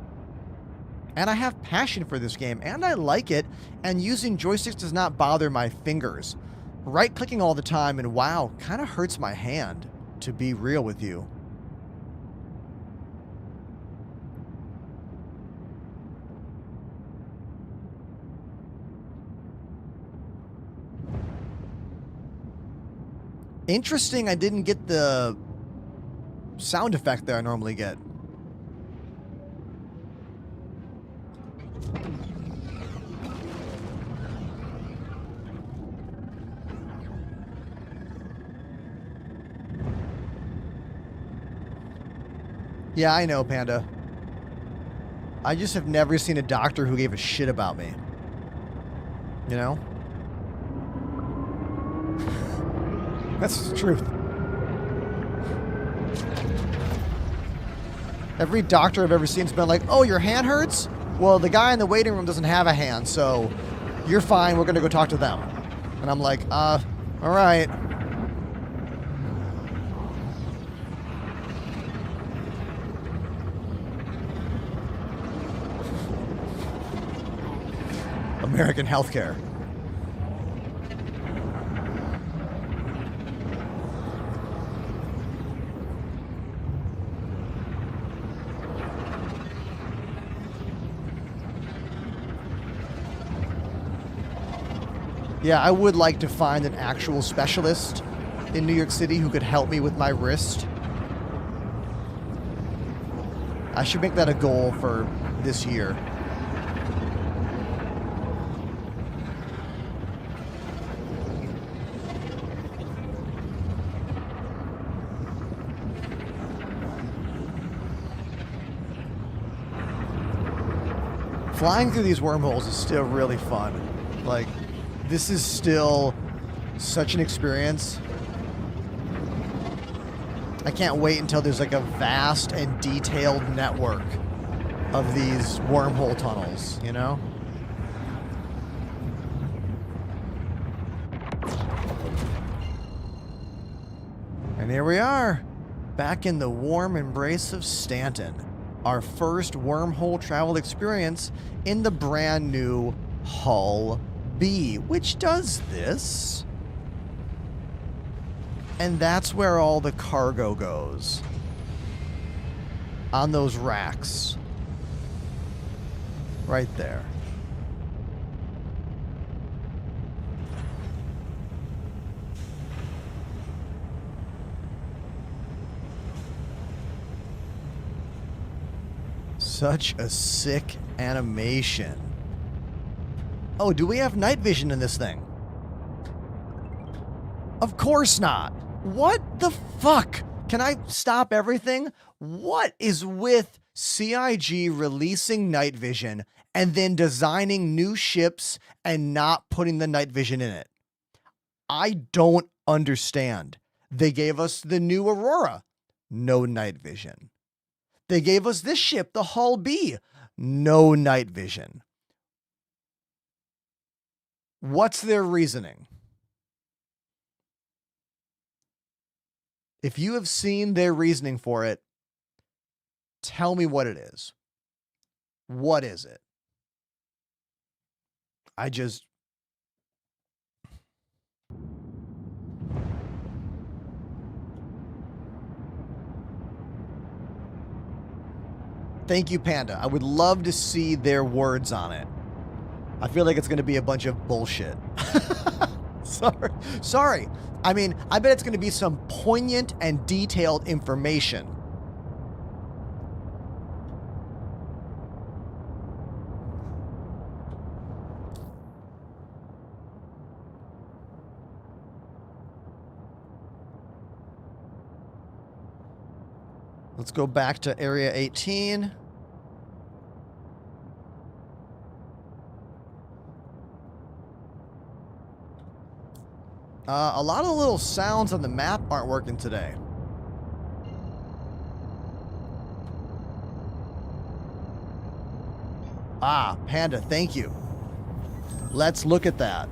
And I have passion for this game, and I like it, and using joysticks does not bother my fingers. Right-clicking all the time in WoW kind of hurts my hand, to be real with you. Interesting, I didn't get the sound effect that I normally get. Yeah, I know, Panda. I just have never seen a doctor who gave a shit about me. You know? That's the truth. Every doctor I've ever seen has been like, oh, your hand hurts? Well, the guy in the waiting room doesn't have a hand, so you're fine. We're going to go talk to them. And I'm like, all right. American healthcare. Yeah, I would like to find an actual specialist in New York City who could help me with my wrist. I should make that a goal for this year. Flying through these wormholes is still really fun. Like, this is still such an experience. I can't wait until there's like a vast and detailed network of these wormhole tunnels, you know? And here we are, back in the warm embrace of Stanton. Our first wormhole travel experience in the brand new Hull B, which does this. And that's where all the cargo goes. On those racks. Right there. Such a sick animation. Oh, do we have night vision in this thing? Of course not. What the fuck? Can I stop everything? What is with CIG releasing night vision and then designing new ships and not putting the night vision in it? I don't understand. They gave us the new Aurora. No night vision. They gave us this ship, the Hull B. No night vision. What's their reasoning? If you have seen their reasoning for it, Tell me what it is. What is it? I just... Thank you, Panda. I would love to see their words on it. I feel like it's going to be a bunch of bullshit. Sorry. I mean, I bet it's going to be some poignant and detailed information. Let's go back to Area 18. A lot of the little sounds on the map aren't working today. Ah, Panda, thank you. Let's look at that.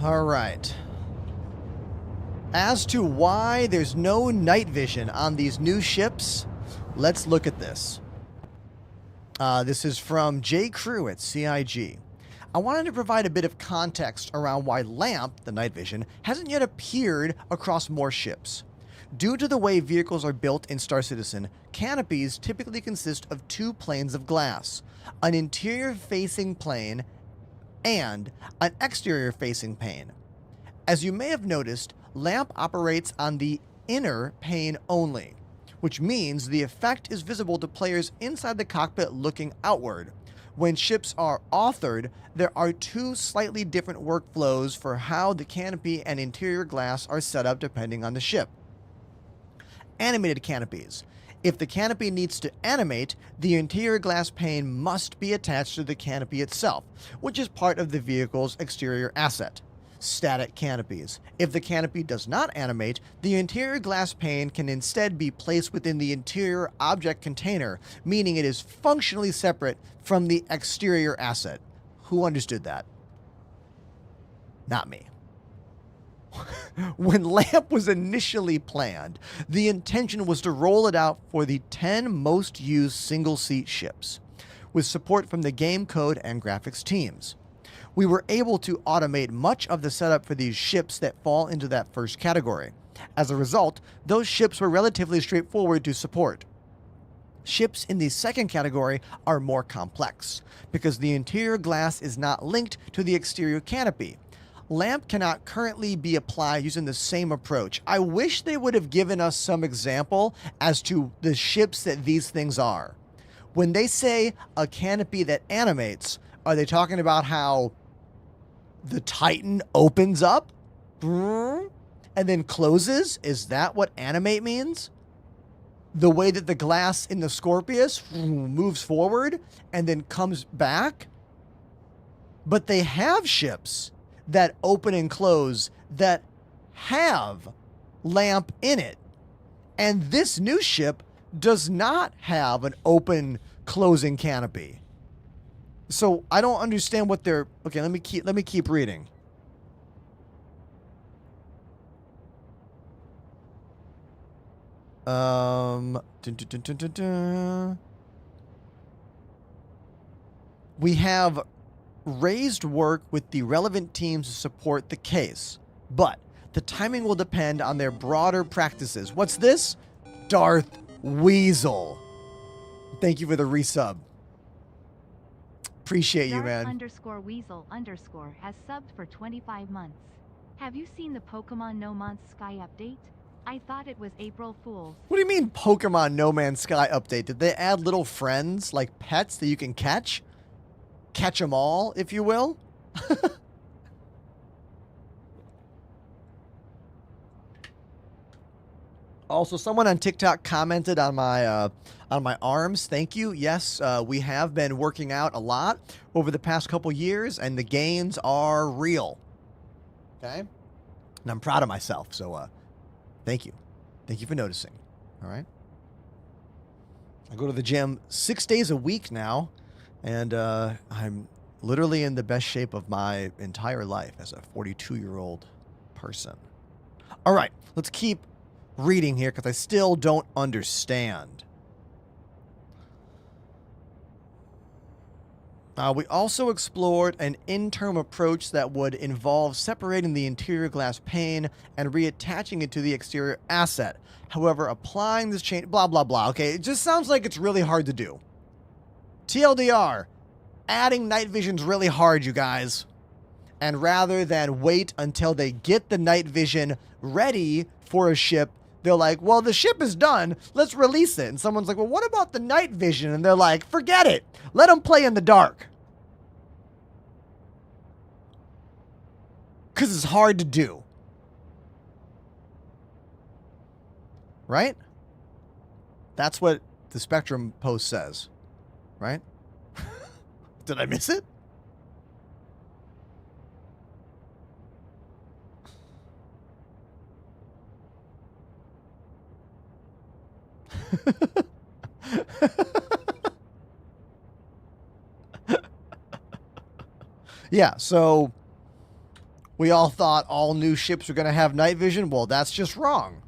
All right. As to why there's no night vision on these new ships, let's look at this. This is from J. Crew at CIG. I wanted to provide a bit of context around why LAMP, the night vision, hasn't yet appeared across more ships. Due to the way vehicles are built in Star Citizen, canopies typically consist of two planes of glass, an interior-facing plane and an exterior-facing pane. As you may have noticed, LAMP operates on the inner pane only, which means the effect is visible to players inside the cockpit looking outward. When ships are authored, there are two slightly different workflows for how the canopy and interior glass are set up depending on the ship. Animated canopies. If the canopy needs to animate, the interior glass pane must be attached to the canopy itself, which is part of the vehicle's exterior asset. Static canopies. If the canopy does not animate, the interior glass pane can instead be placed within the interior object container, meaning it is functionally separate from the exterior asset. Who understood that? Not me. When LAMP was initially planned, the intention was to roll it out for the 10 most used single-seat ships, with support from the game code and graphics teams. We were able to automate much of the setup for these ships that fall into that first category. As a result, those ships were relatively straightforward to support. Ships in the second category are more complex, because the interior glass is not linked to the exterior canopy. LAMP cannot currently be applied using the same approach. I wish they would have given us some example as to the ships that these things are. When they say a canopy that animates, are they talking about how the Titan opens up and then closes? Is that what animate means? The way that the glass in the Scorpius moves forward and then comes back? But they have ships that open and close that have LAMP in it. And this new ship does not have an open closing canopy. So I don't understand what they're... Okay, let me keep reading. We have raised work with the relevant teams to support the case, but the timing will depend on their broader practices. What's this? Darth Weasel. Thank you for the resub. Appreciate you, man. Darth_Weasel_ has subbed for 25 months. Have you seen the Pokemon No Man's Sky update? I thought it was April Fool's. What do you mean Pokemon No Man's Sky update? Did they add little friends, like pets that you can catch? Catch them all, if you will? Also, someone on TikTok commented on my arms. Thank you. Yes, we have been working out a lot over the past couple years, and the gains are real. Okay? And I'm proud of myself, so thank you. Thank you for noticing. All right? I go to the gym 6 days a week now, and I'm Literally in the best shape of my entire life as a 42-year-old person. All right, let's keep reading here because I still don't understand. We also explored an interim approach that would involve separating the interior glass pane and reattaching it to the exterior asset. However, applying this change, blah, blah, blah. Okay, it just sounds like it's really hard to do. TLDR, adding night vision's really hard, you guys. And rather than wait until they get the night vision ready for a ship, they're like, well, the ship is done. Let's release it. And someone's like, well, what about the night vision? And they're like, forget it. Let them play in the dark. Because it's hard to do. Right? That's what the Spectrum post says. Right? Did I miss it? Yeah, so we all thought all new ships were going to have night vision. Well, that's just wrong.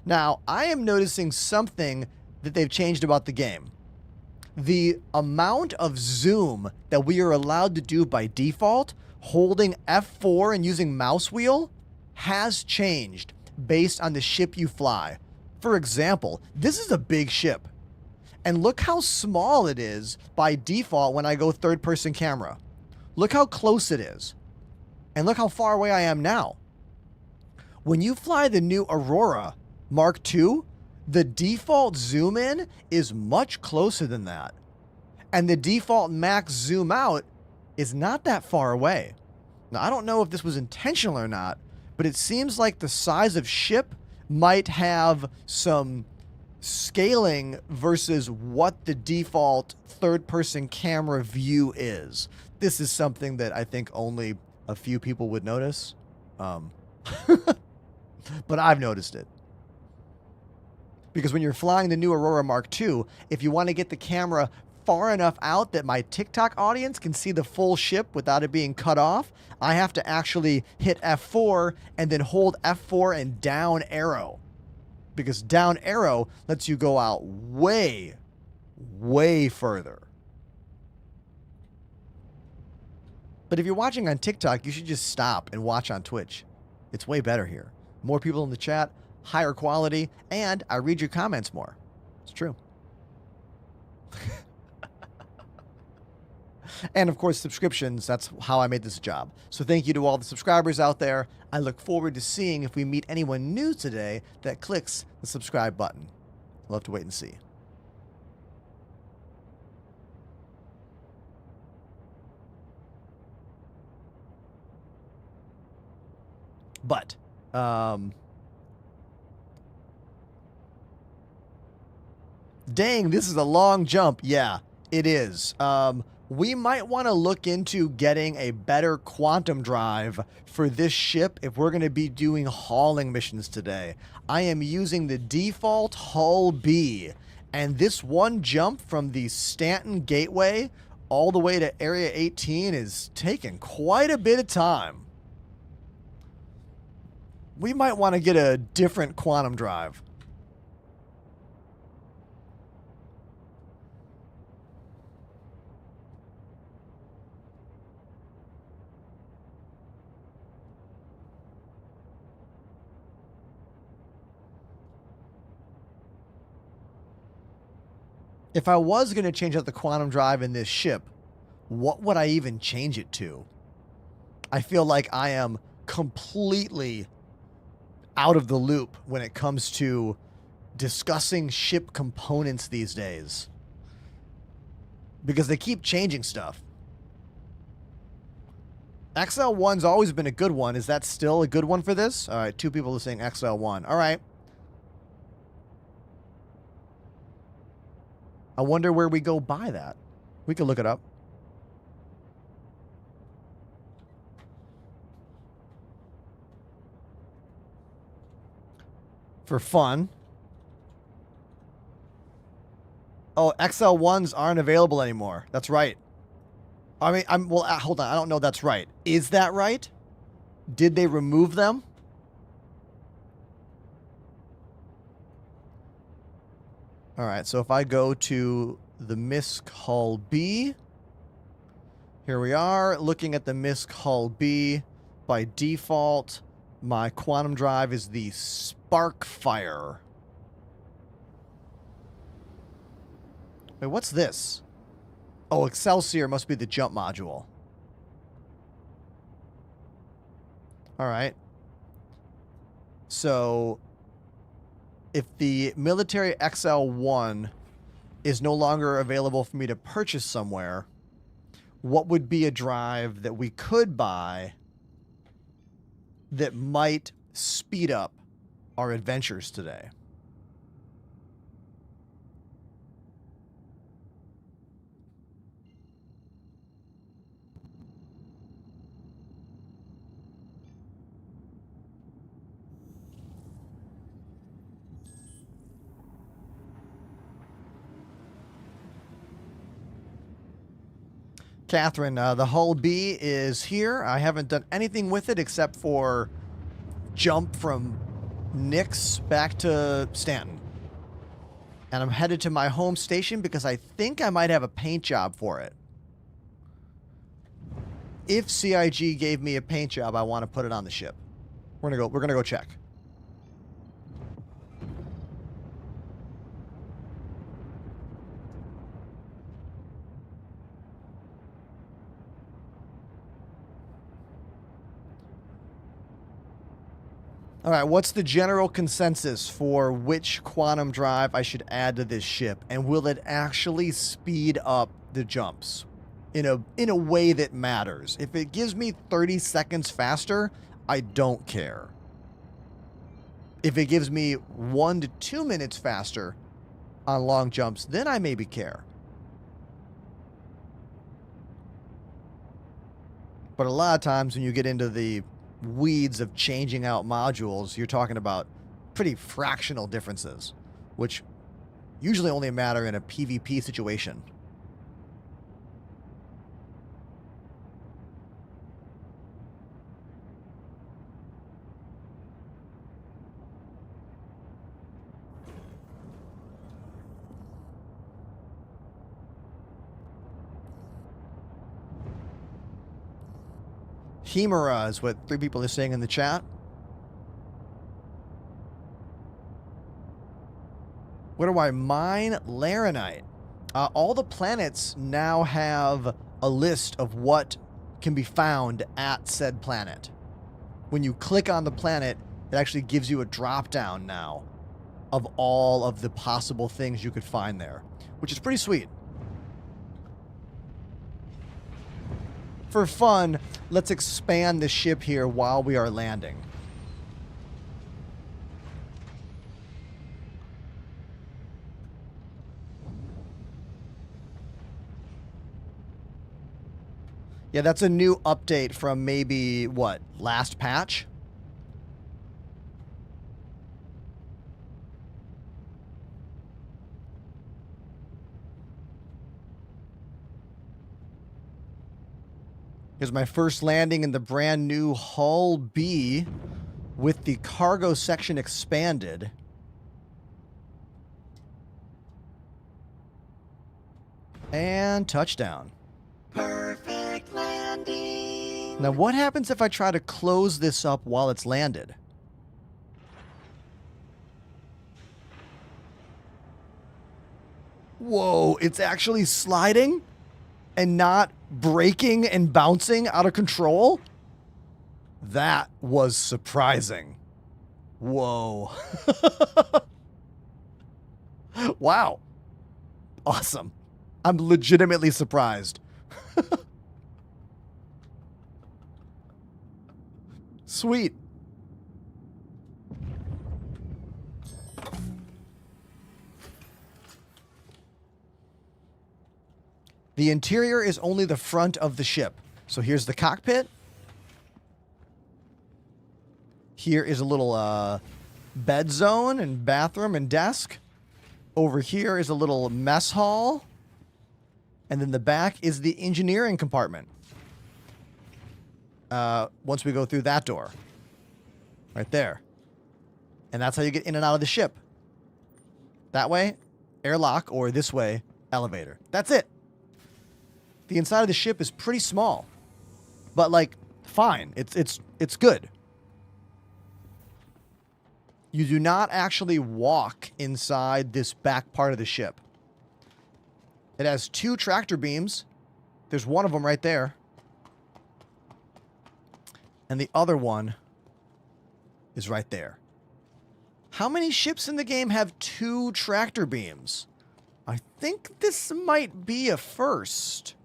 Now, I am noticing something that they've changed about the game. The amount of zoom that we are allowed to do by default, holding F4 and using mouse wheel, has changed based on the ship you fly. For example, this is a big ship. And look how small it is by default when I go third-person camera. Look how close it is. And look how far away I am now. When you fly the new Aurora Mark II, the default zoom in is much closer than that. And the default max zoom out is not that far away. Now, I don't know if this was intentional or not, but it seems like the size of ship might have some scaling versus what the default third-person camera view is. This is something that I think only a few people would notice. But I've noticed it. Because when you're flying the new Aurora Mark II, if you want to get the camera far enough out that my TikTok audience can see the full ship without it being cut off, I have to actually hit F4 and then hold F4 and down arrow. Because down arrow lets you go out way, way further. But if you're watching on TikTok, you should just stop and watch on Twitch. It's way better here. More people in the chat, higher quality, and I read your comments more. It's true. And of course, subscriptions, that's how I made this job. So thank you to all the subscribers out there. I look forward to seeing if we meet anyone new today that clicks the subscribe button. We'll have to wait and see. But, dang, this is a long jump. Yeah, it is. We might want to look into getting a better quantum drive for this ship if we're going to be doing hauling missions today. I am using the default Hull B, and this one jump from the Stanton Gateway all the way to Area 18 is taking quite a bit of time. We might want to get a different quantum drive. If I was going to change out the quantum drive in this ship, what would I even change it to? I feel like I am completely out of the loop when it comes to discussing ship components these days. Because they keep changing stuff. XL1's always been a good one. Is that still a good one for this? All right, 2 people are saying XL1. All right. I wonder where we go buy that. We could look it up. For fun. Oh, XL1s aren't available anymore. That's right. I mean, hold on. I don't know that's right. Is that right? Did they remove them? All right, so if I go to the MISC Hull B, here we are, looking at the MISC Hull B. By default, my quantum drive is the Sparkfire. Wait, what's this? Oh, Excelsior must be the jump module. All right. So, if the military XL1 is no longer available for me to purchase somewhere, what would be a drive that we could buy that might speed up our adventures today? Catherine, the Hull B is here. I haven't done anything with it except for jump from Nix back to Stanton. And I'm headed to my home station because I think I might have a paint job for it. If CIG gave me a paint job, I want to put it on the ship. We're gonna go check. All right, what's the general consensus for which quantum drive I should add to this ship? And will it actually speed up the jumps in a way that matters? If it gives me 30 seconds faster, I don't care. If it gives me 1 to 2 minutes faster on long jumps, then I maybe care. But a lot of times when you get into the weeds of changing out modules, you're talking about pretty fractional differences, which usually only matter in a PvP situation. Hemera is what 3 people are saying in the chat. Where do I mine Laranite? All the planets now have a list of what can be found at said planet. When you click on the planet, it actually gives you a drop down now of all of the possible things you could find there, which is pretty sweet. For fun, let's expand the ship here while we are landing. Yeah, that's a new update from maybe, what, last patch? Here's my first landing in the brand new Hull B with the cargo section expanded. And touchdown. Perfect landing. Now, what happens if I try to close this up while it's landed? Whoa, it's actually sliding and not breaking and bouncing out of control? That was surprising. Whoa. Wow. Awesome. I'm legitimately surprised. Sweet. The interior is only the front of the ship. So here's the cockpit. Here is a little bed zone and bathroom and desk. Over here is a little mess hall. And then the back is the engineering compartment. Once we go through that door. Right there. And that's how you get in and out of the ship. That way, airlock, or this way, elevator. That's it. The inside of the ship is pretty small. But, like, fine. It's good. You do not actually walk inside this back part of the ship. It has 2 tractor beams. There's one of them right there. And the other one is right there. How many ships in the game have 2 tractor beams? I think this might be a first.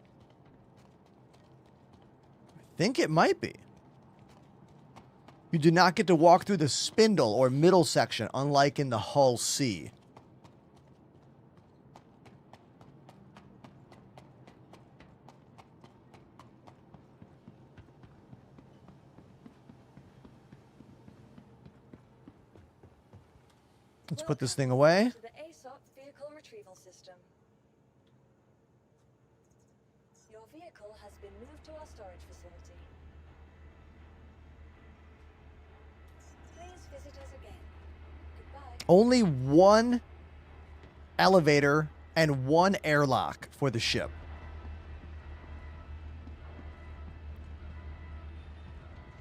I think it might be. You do not get to walk through the spindle or middle section, unlike in the Hull C. Let's put this thing away. To the ASOP vehicle retrieval system. Your vehicle has been moved to our storage facility. Please visit us again. Goodbye. Only 1 elevator and 1 airlock for the ship.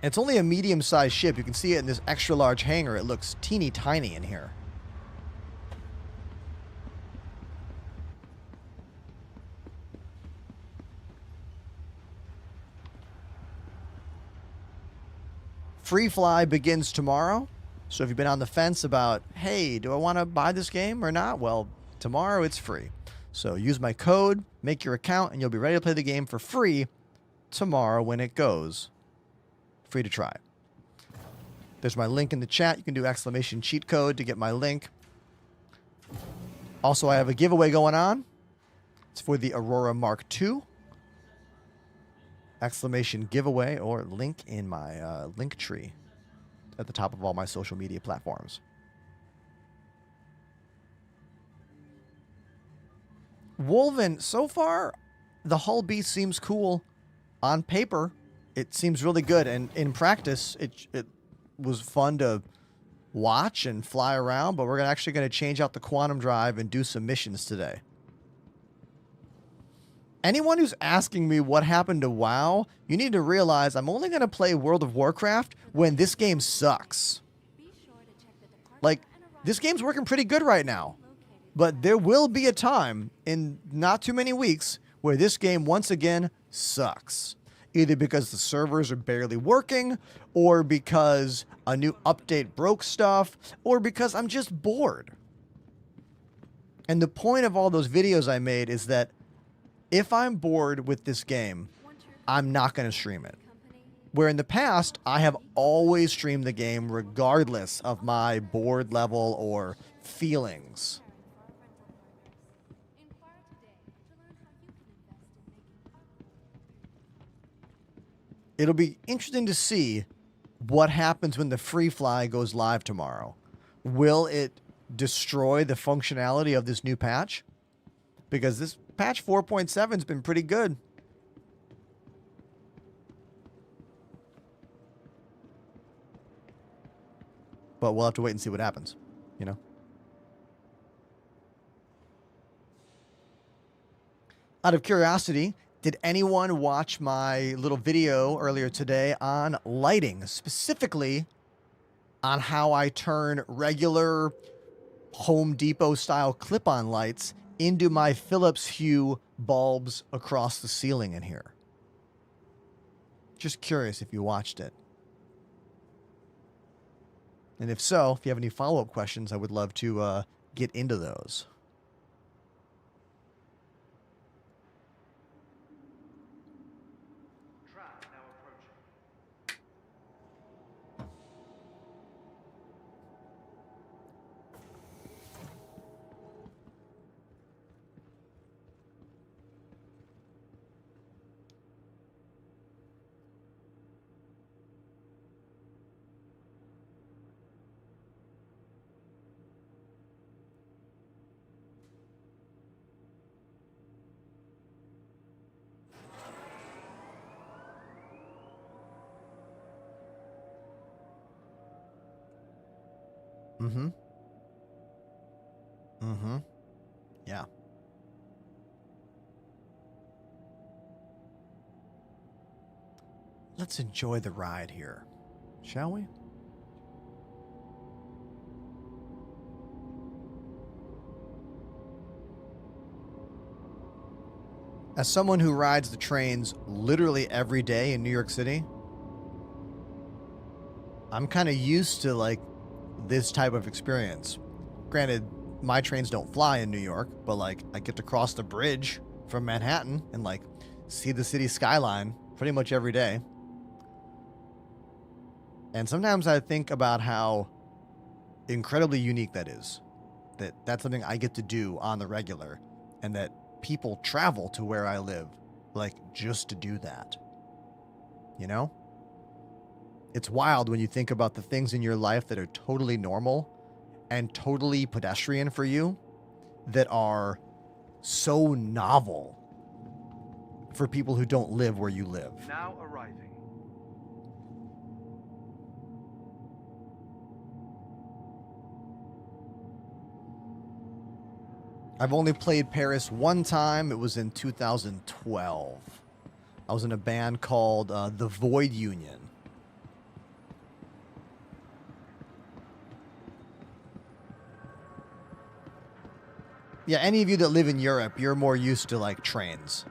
It's only a medium-sized ship. You can see it in this extra large hangar. It looks teeny tiny in here. Free Fly begins tomorrow. So if you've been on the fence about, hey, do I want to buy this game or not? Well, tomorrow it's free. So use my code, make your account, and you'll be ready to play the game for free tomorrow when it goes free to try. There's my link in the chat. You can do exclamation cheat code to get my link. Also, I have a giveaway going on. It's for the Aurora Mark II. Exclamation giveaway or link in my link tree at the top of all my social media platforms. Wolven, so far, the Hull B seems cool. On paper, it seems really good. And in practice, it was fun to watch and fly around. But we're actually going to change out the quantum drive and do some missions today. Anyone who's asking me what happened to WoW, you need to realize I'm only going to play World of Warcraft when this game sucks. Like, this game's working pretty good right now. But there will be a time in not too many weeks where this game once again sucks. Either because the servers are barely working, or because a new update broke stuff, or because I'm just bored. And the point of all those videos I made is that if I'm bored with this game, I'm not going to stream it. Where in the past, I have always streamed the game regardless of my bored level or feelings. It'll be interesting to see what happens when the Free Fly goes live tomorrow. Will it destroy the functionality of this new patch? Because this patch 4.7 has been pretty good. But we'll have to wait and see what happens, you know? Out of curiosity, did anyone watch my little video earlier today on lighting, specifically on how I turn regular Home Depot style clip-on lights into my Philips Hue bulbs across the ceiling in here? Just curious if you watched it. And if so, if you have any follow-up questions, I would love to get into those. Mm-hmm. Mm-hmm. Yeah. Let's enjoy the ride here, shall we? As someone who rides the trains literally every day in New York City, I'm kind of used to like this type of experience. Granted, my trains don't fly in New York, but like I get to cross the bridge from Manhattan and like see the city skyline pretty much every day. And sometimes I think about how incredibly unique that is. That's something I get to do on the regular, and that people travel to where I live, like just to do that. You know? It's wild when you think about the things in your life that are totally normal and totally pedestrian for you that are so novel for people who don't live where you live. Now arriving. I've only played Paris one time. It was in 2012. I was in a band called The Void Union. Yeah, any of you that live in Europe, you're more used to like trains.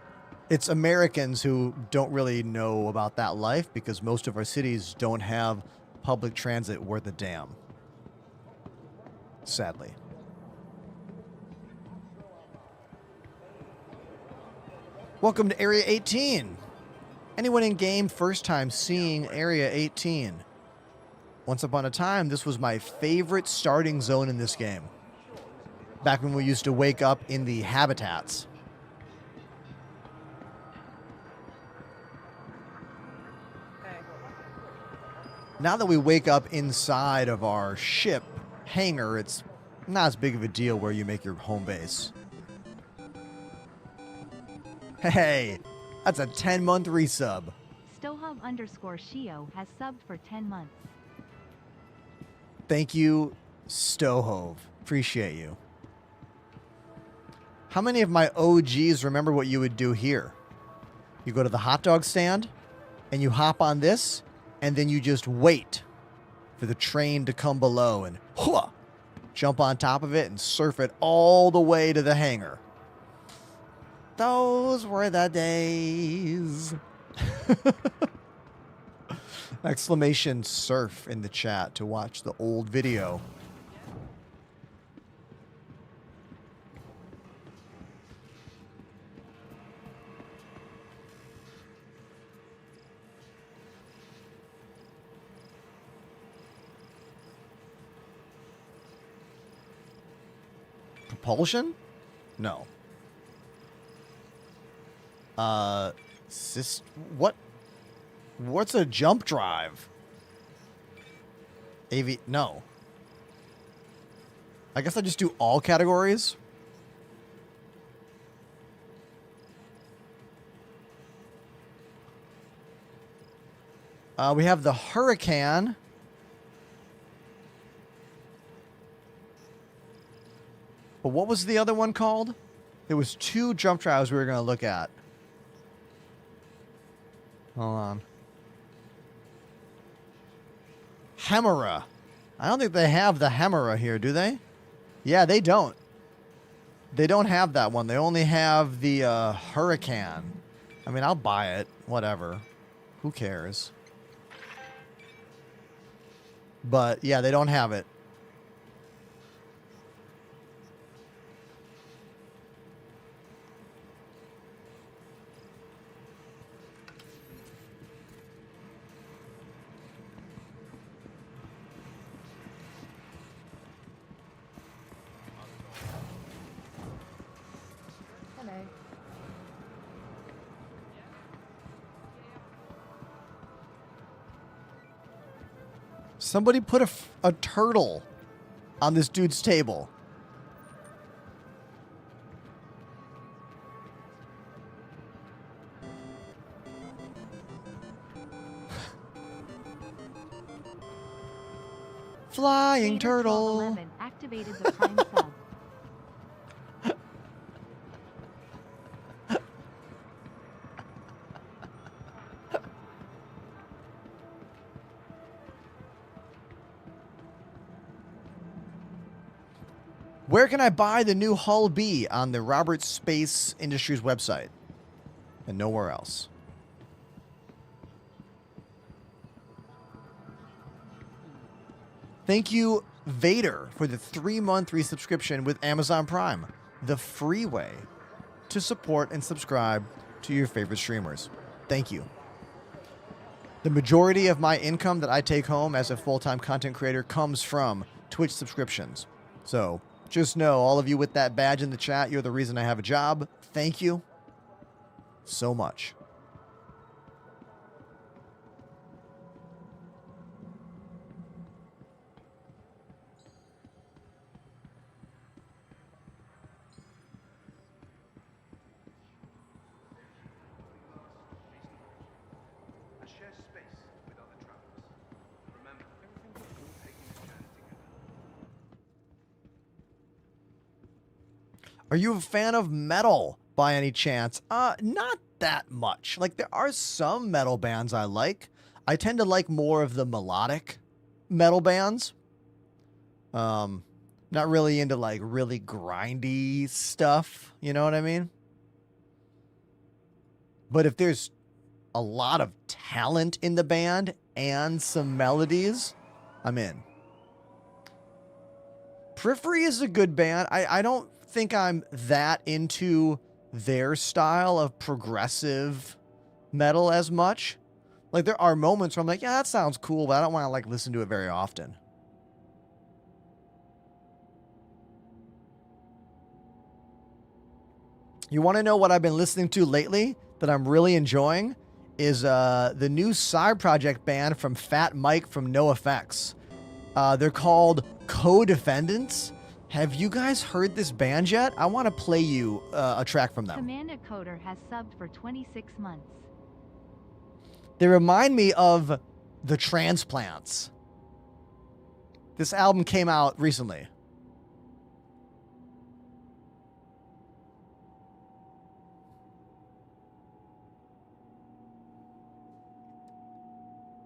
It's Americans who don't really know about that life because most of our cities don't have public transit worth a damn. Sadly. Welcome to Area 18. Anyone in game first time seeing Area 18? Once upon a time, this was my favorite starting zone in this game. Back when we used to wake up in the habitats. Now that we wake up inside of our ship hangar, it's not as big of a deal where you make your home base. Hey, that's a 10-month resub. Stohov_Shio has subbed for 10 months. Thank you, Stohov. Appreciate you. How many of my OGs remember what you would do here? You go to the hot dog stand, and you hop on this, and then you just wait for the train to come below and jump on top of it and surf it all the way to the hangar. Those were the days. Exclamation surf in the chat to watch the old video. Propulsion? No. What's a jump drive? No. I guess I just do all categories. We have the Hurricane. But what was the other one called? There was 2 jump drives we were going to look at. Hold on. Hemera. I don't think they have the Hemera here, do they? Yeah, they don't. They don't have that one. They only have the Hurricane. I mean, I'll buy it. Whatever. Who cares? But, yeah, they don't have it. Somebody put a turtle on this dude's table. Flying Gator turtle. 1211 activated the Prime sub. Where can I buy the new Hull B? On the Robert Space Industries website. And nowhere else. Thank you, Vader, for the 3-month resubscription with Amazon Prime. The free way to support and subscribe to your favorite streamers. Thank you. The majority of my income that I take home as a full-time content creator comes from Twitch subscriptions. So just know, all of you with that badge in the chat, you're the reason I have a job. Thank you so much. Are you a fan of metal by any chance? Not that much. Like, there are some metal bands I like. I tend to like more of the melodic metal bands. Not really into like really grindy stuff, you know what I mean? But if there's a lot of talent in the band and some melodies, I'm in. Periphery is a good band. I don't think I'm that into their style of progressive metal as much. Like, there are moments where I'm like, yeah, that sounds cool, but I don't want to like listen to it very often. You want to know what I've been listening to lately that I'm really enjoying is the new side project band from Fat Mike from NoFX. They're called Co-Defendants. Have you guys heard this band yet? I want to play you a track from them. Commander Coder has subbed for 26 months. They remind me of The Transplants. This album came out recently.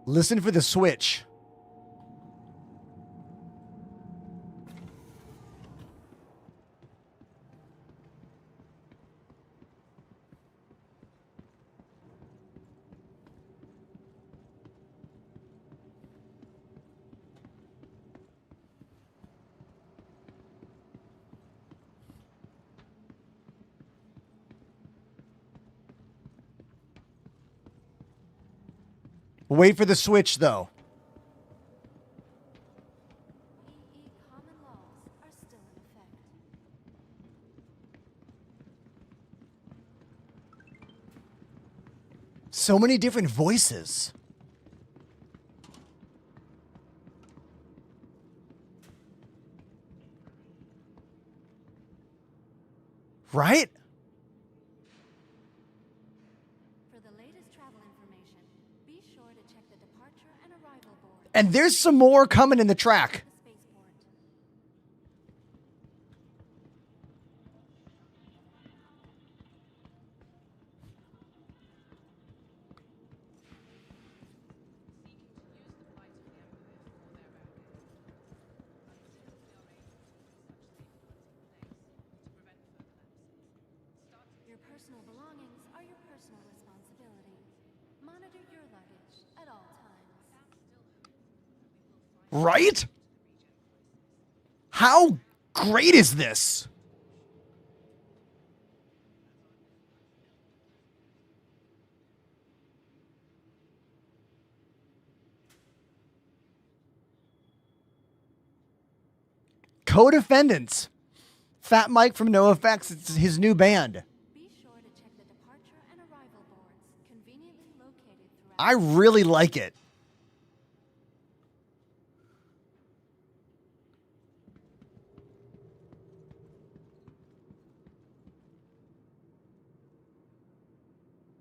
Listen for the switch. Wait for the switch, though. common laws are still in effect. So many different voices. Right? For the latest travel information, be sure to check the departure and arrival board. And there's some more coming in the track. The spaceport. Your personal belongings are your personal responsibility. Monitor your luggage at all times. Right? How great is this? Co-Defendants. Fat Mike from NoFX. It's his new band. Be sure to check the departure and arrival boards, conveniently located throughout. I really like it.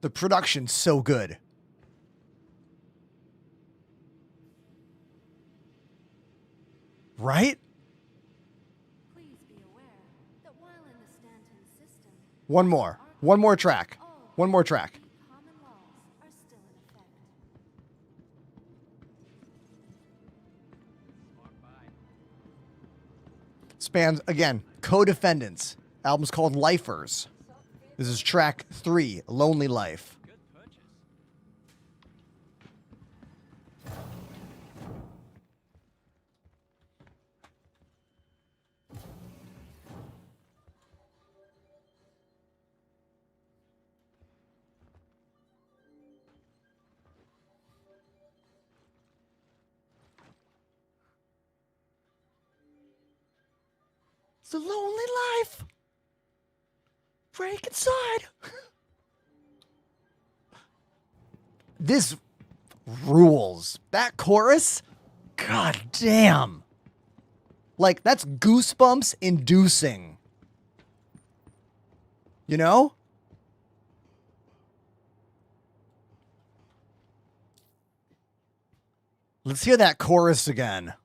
The production's so good. Right? Please be aware that while in the Stanton system, One more. One more track. One more track. common laws are still in effect. Spans, again, Co-Defendants. Album's called Lifers. This is track 3, Lonely Life. It's a lonely life. Break inside. This rules. That chorus, god damn. Like, that's goosebumps inducing. You know? Let's hear that chorus again.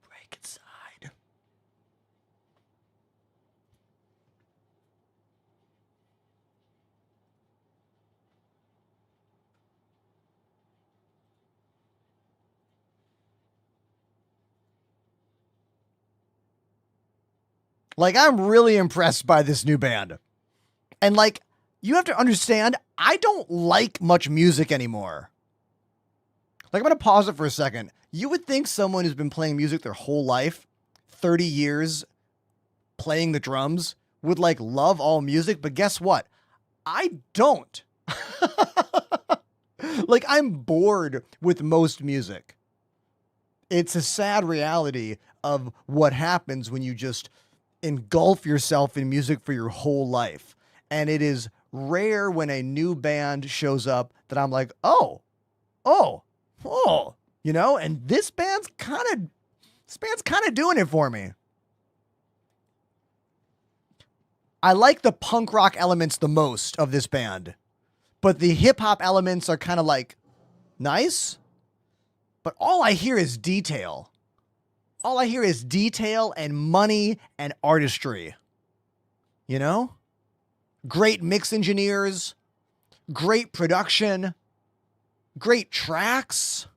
Break inside. Like, I'm really impressed by this new band. And, like, you have to understand, I don't like much music anymore. Like, I'm going to pause it for a second. You would think someone who's been playing music their whole life, 30 years playing the drums, would, like, love all music. But guess what? I don't. Like, I'm bored with most music. It's a sad reality of what happens when you just engulf yourself in music for your whole life. And it is rare when a new band shows up that I'm like, oh, you know, and this band's kind of doing it for me. I like the punk rock elements the most of this band, but the hip hop elements are kind of like nice, but all I hear is detail. All I hear is detail and money and artistry, you know? Great mix engineers, great production, great tracks.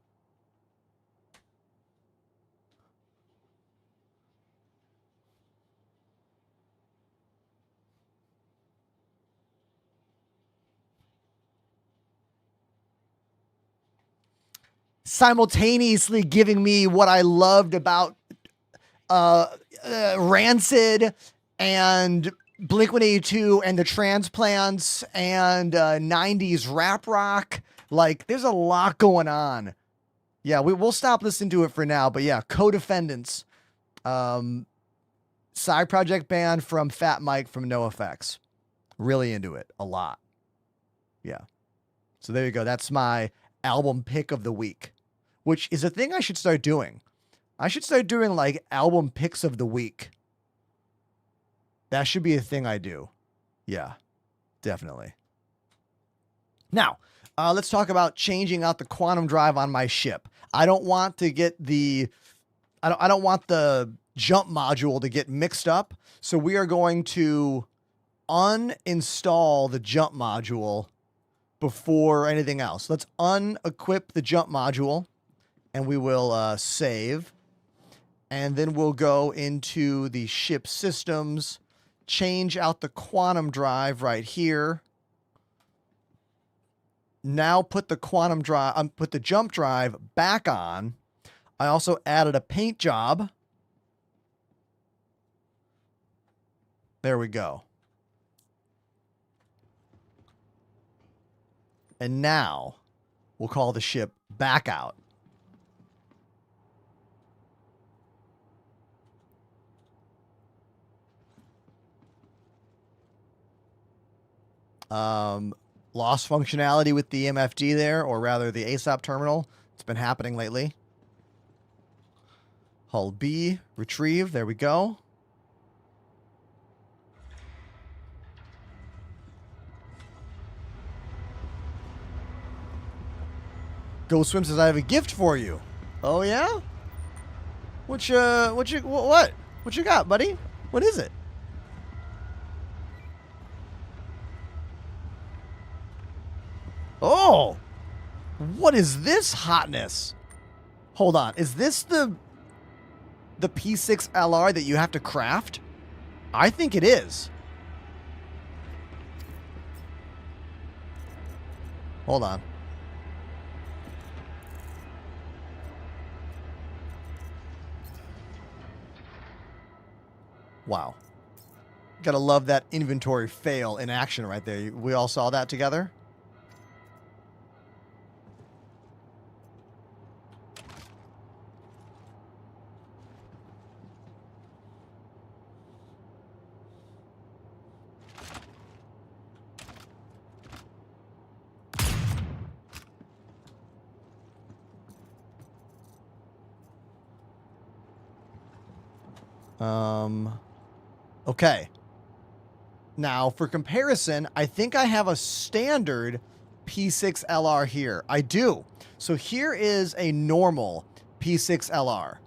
Simultaneously giving me what I loved about Rancid and Blink-182 and the Transplants and 90s rap rock. Like, there's a lot going on. Yeah, we'll stop listening to it for now. But yeah, Co-Defendants. Side project band from Fat Mike from NoFX. Really into it. A lot. Yeah. So there you go. That's my album pick of the week, which is a thing I should start doing. I should start doing, like, album picks of the week. That should be a thing I do. Yeah, definitely. Now, let's talk about changing out the quantum drive on my ship. I don't want to get I don't want the jump module to get mixed up. So we are going to uninstall the jump module before anything else. Let's unequip the jump module and we will save. And then we'll go into the ship systems, change out the quantum drive right here. Now put the quantum drive, put the jump drive back on. I also added a paint job. There we go. And now we'll call the ship back out. Lost functionality with the MFD there, or rather the ASAP terminal. It's been happening lately. Hull B, retrieve, there we go. Go Swim says I have a gift for you. Oh yeah? What you got, buddy? What is it? Oh! What is this hotness? Hold on. Is this the P6 LR that you have to craft? I think it is. Hold on. Wow. Gotta love that inventory fail in action right there. We all saw that together? Okay. Now, for comparison, I think I have a standard P6 LR here. I do. So here is a normal P6 LR.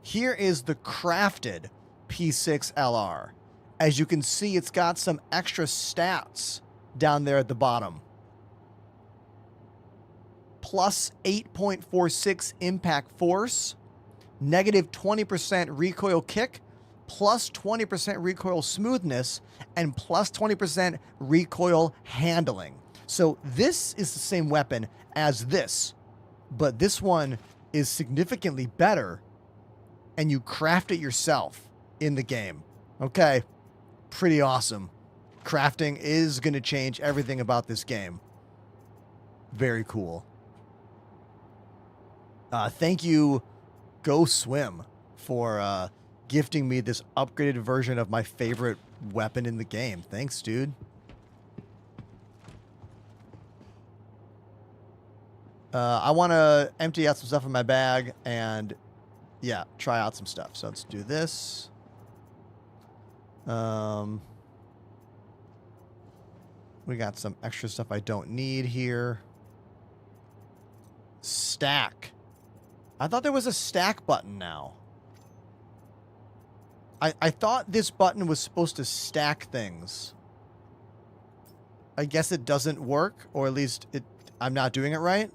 Here is the crafted P6 LR. As you can see, it's got some extra stats down there at the bottom. Plus 8.46 impact force, negative 20% recoil kick, plus 20% recoil smoothness, and plus 20% recoil handling. So this is the same weapon as this, but this one is significantly better, and you craft it yourself in the game. Okay, pretty awesome. Crafting is going to change everything about this game. Very cool. Thank you, Go Swim, for gifting me this upgraded version of my favorite weapon in the game. Thanks, dude. I want to empty out some stuff in my bag and, yeah, try out some stuff. So let's do this. We got some extra stuff I don't need here. Stack. I thought there was a stack button now. I thought this button was supposed to stack things. I guess it doesn't work, or at least I'm not doing it right.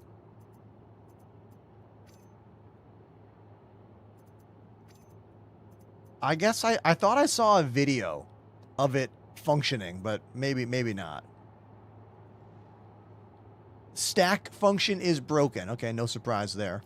I guess I thought I saw a video of it functioning, but maybe not. Stack function is broken. Okay, no surprise there.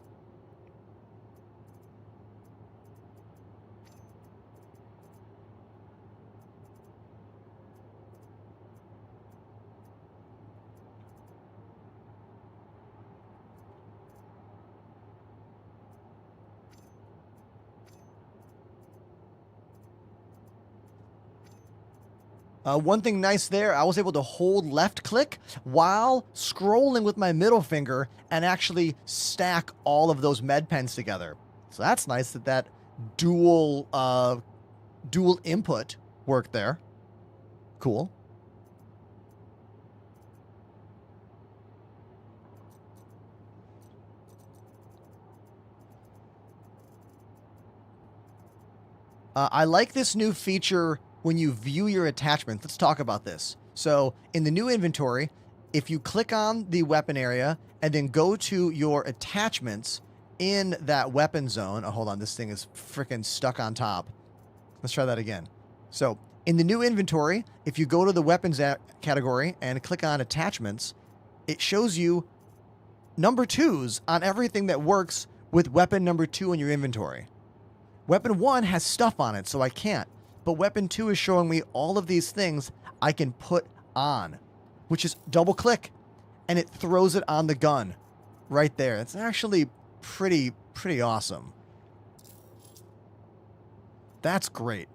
One thing nice there, I was able to hold left click while scrolling with my middle finger and actually stack all of those med pens together. So that's nice that dual input worked there. Cool. I like this new feature when you view your attachments. Let's talk about this. So in the new inventory, if you click on the weapon area and then go to your attachments in that weapon zone. Oh, hold on. This thing is freaking stuck on top. Let's try that again. So in the new inventory, if you go to the weapons category and click on attachments, it shows you number 2s on everything that works with weapon number 2 in your inventory. Weapon 1 has stuff on it, so I can't. But weapon 2 is showing me all of these things I can put on, which is double click, and it throws it on the gun right there. It's actually pretty awesome. That's great.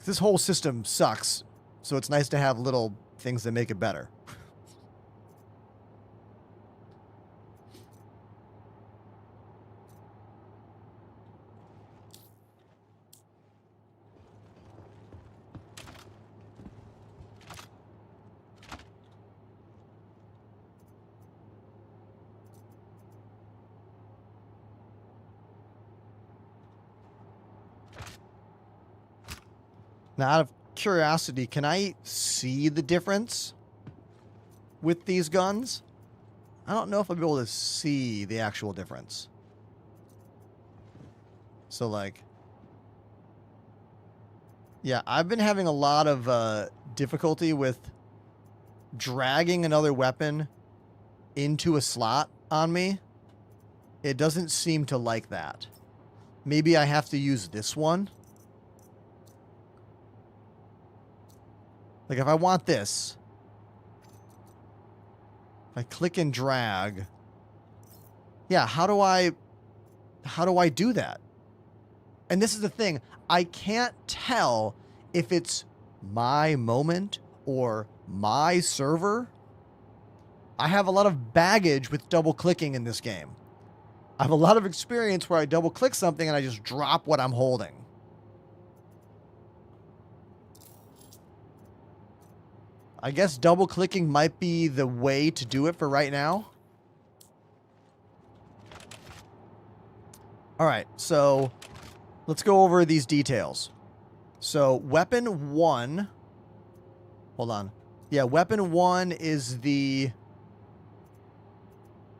This whole system sucks, so it's nice to have little things that make it better. Now, out of curiosity, can I see the difference with these guns? I don't know if I'll be able to see the actual difference. So, like... Yeah, I've been having a lot of difficulty with dragging another weapon into a slot on me. It doesn't seem to like that. Maybe I have to use this one. Like, if I want this... If I click and drag... Yeah, how do I do that? And this is the thing. I can't tell if it's my moment or my server. I have a lot of baggage with double clicking in this game. I have a lot of experience where I double click something and I just drop what I'm holding. I guess double clicking might be the way to do it for right now. All right, so let's go over these details. So weapon 1, hold on. Yeah, weapon 1 is the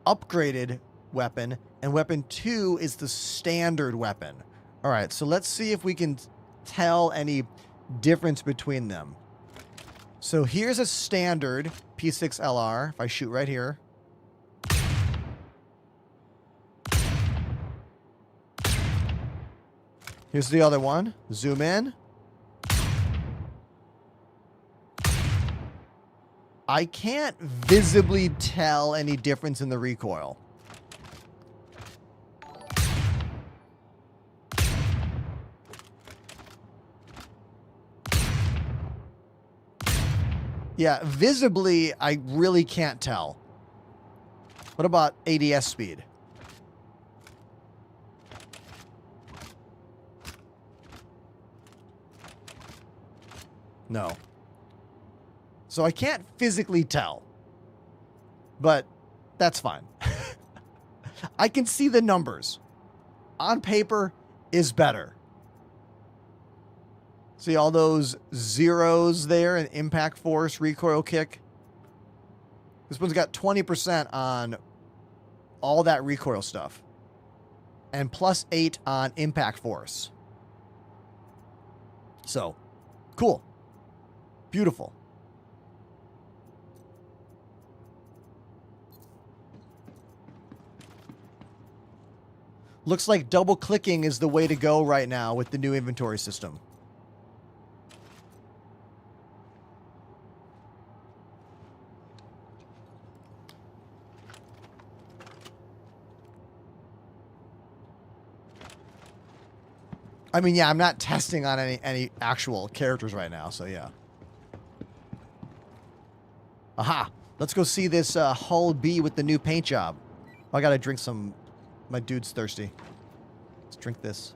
upgraded weapon, and weapon 2 is the standard weapon. All right, so let's see if we can tell any difference between them. So here's a standard P6LR. If I shoot right here. Here's the other one. Zoom in. I can't visibly tell any difference in the recoil. Yeah, visibly, I really can't tell. What about ADS speed? No. So I can't physically tell. But that's fine. I can see the numbers. On paper is better. See all those zeros there in impact force, recoil kick? This one's got 20% on all that recoil stuff. And plus 8 on impact force. So, cool. Beautiful. Looks like double clicking is the way to go right now with the new inventory system. I mean, yeah, I'm not testing on any actual characters right now, so yeah. Aha! Let's go see this Hull B with the new paint job. Oh, I gotta drink some... My dude's thirsty. Let's drink this.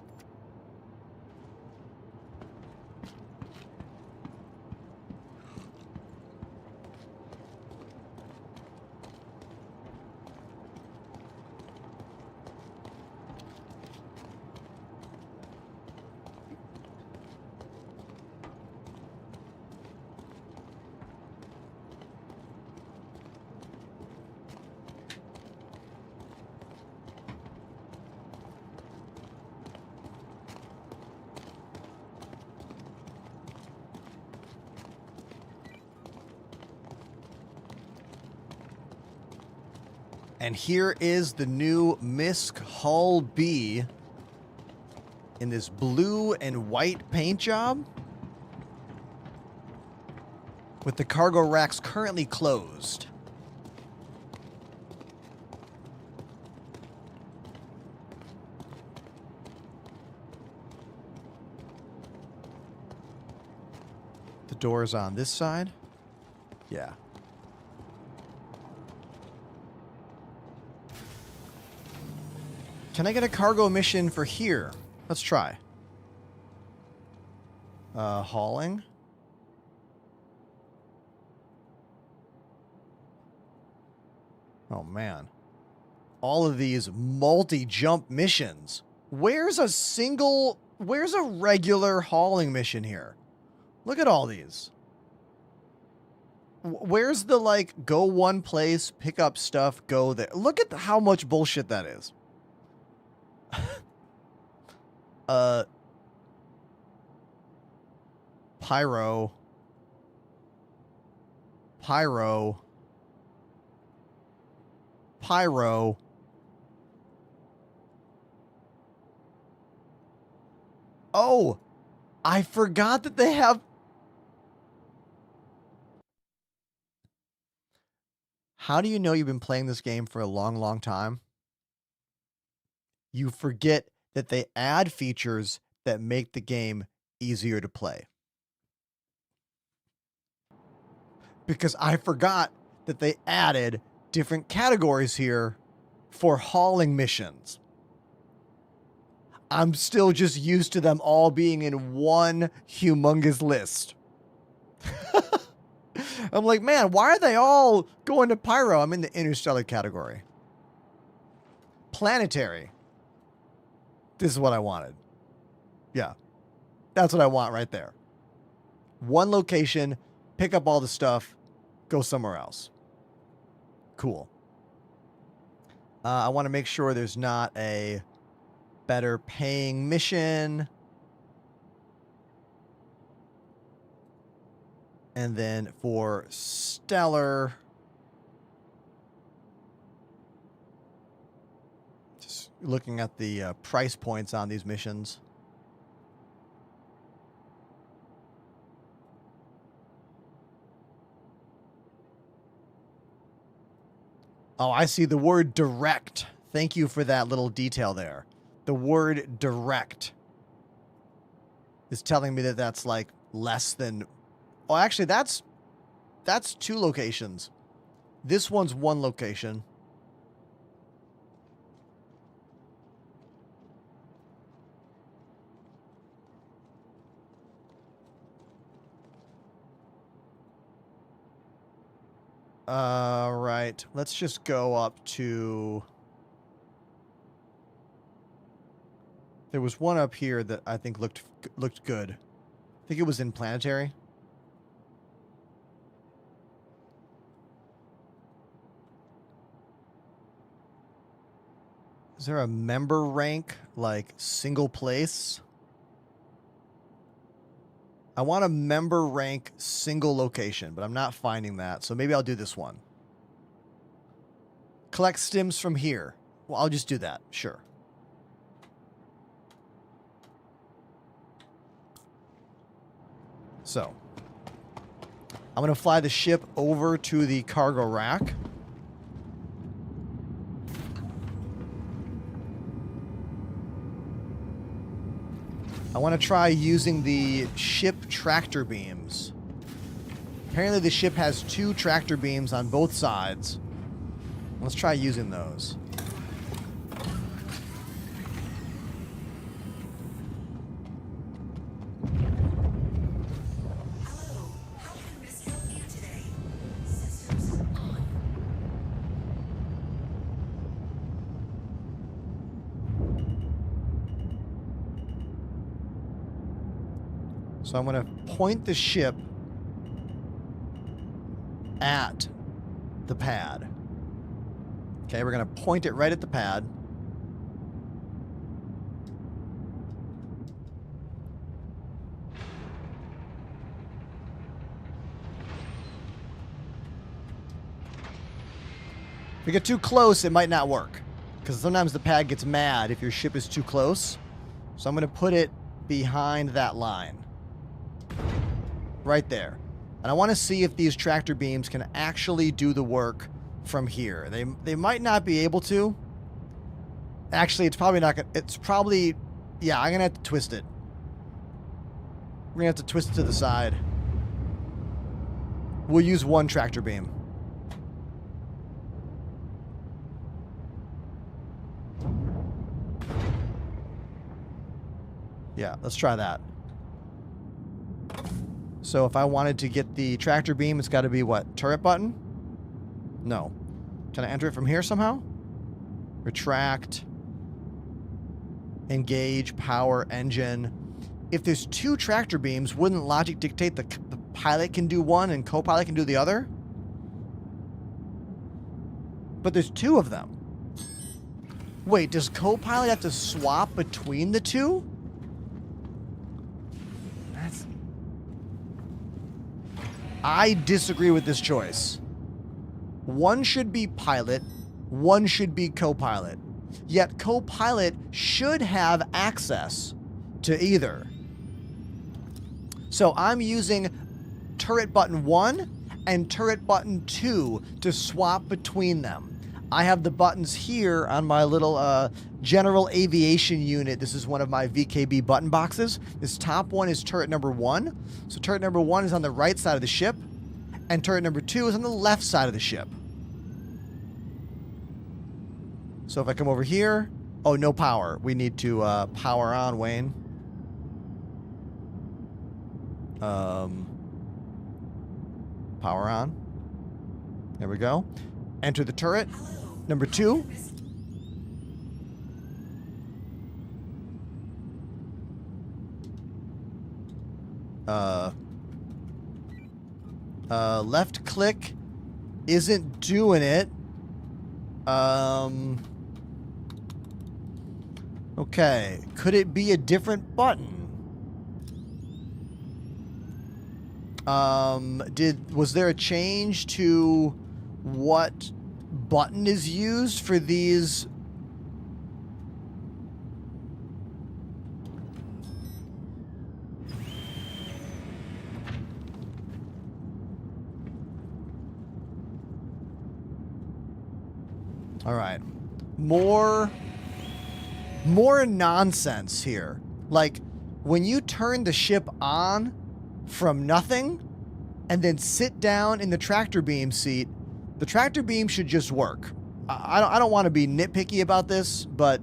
And here is the new MISC Hull B in this blue and white paint job with the cargo racks currently closed. The doors on this side. Yeah. Can I get a cargo mission for here? Let's try. Hauling. Oh, man. All of these multi-jump missions. Where's a regular hauling mission here? Look at all these. Where's the, like, go one place, pick up stuff, go there? Look at how much bullshit that is. Pyro. Pyro. Pyro. Oh, I forgot that they have... How do you know you've been playing this game for a long, long time? You forget that they add features that make the game easier to play. Because I forgot that they added different categories here for hauling missions. I'm still just used to them all being in one humongous list. I'm like, man, why are they all going to Pyro? I'm in the interstellar category. Planetary. This is what I wanted. Yeah. That's what I want right there. One location, pick up all the stuff, go somewhere else. Cool. I want to make sure there's not a better paying mission. And then for Stellar, just looking at the price points on these missions. Oh, I see the word direct. Thank you for that little detail there. The word direct is telling me that that's like less than... Oh, actually, that's 2 locations. This one's 1 location. Right. Let's just go up to... There was one up here that I think looked good. I think it was in Planetary. Is there a member rank, like single place? I want a member rank single location, but I'm not finding that. So maybe I'll do this one. Collect stims from here. Well, I'll just do that. Sure. So I'm going to fly the ship over to the cargo rack. I want to try using the ship tractor beams. Apparently the ship has 2 tractor beams on both sides. Let's try using those. So I'm going to point the ship at the pad. Okay, we're going to point it right at the pad. If we get too close, it might not work. Because sometimes the pad gets mad if your ship is too close. So I'm going to put it behind that line. Right there. And I want to see if these tractor beams can actually do the work from here. They might not be able to. Actually, it's probably not going to... It's probably... Yeah, I'm going to have to twist it. We're going to have to twist it to the side. We'll use 1 tractor beam. Yeah, let's try that. So if I wanted to get the tractor beam, it's got to be what? Turret button? No. Can I enter it from here somehow? Retract. Engage, power, engine. if there's 2 tractor beams, wouldn't logic dictate the pilot can do one and co-pilot can do the other? But there's 2 of them. Wait, does co-pilot have to swap between the 2? I disagree with this choice. One should be pilot, one should be co-pilot. Yet co-pilot should have access to either. So I'm using turret button 1 and turret button 2 to swap between them. I have the buttons here on my little general aviation unit. This is one of my VKB button boxes. This top one is turret number 1. So turret number 1 is on the right side of the ship, and turret number 2 is on the left side of the ship. So if I come over here, oh, no power. We need to power on, Wayne. Power on. There we go. Enter the turret. Number 2. Left click isn't doing it. Okay. Could it be a different button? Was there a change to what button is used for these? All right. More nonsense here. Like, when you turn the ship on from nothing and then sit down in the tractor beam seat, the tractor beam should just work. I don't want to be nitpicky about this, but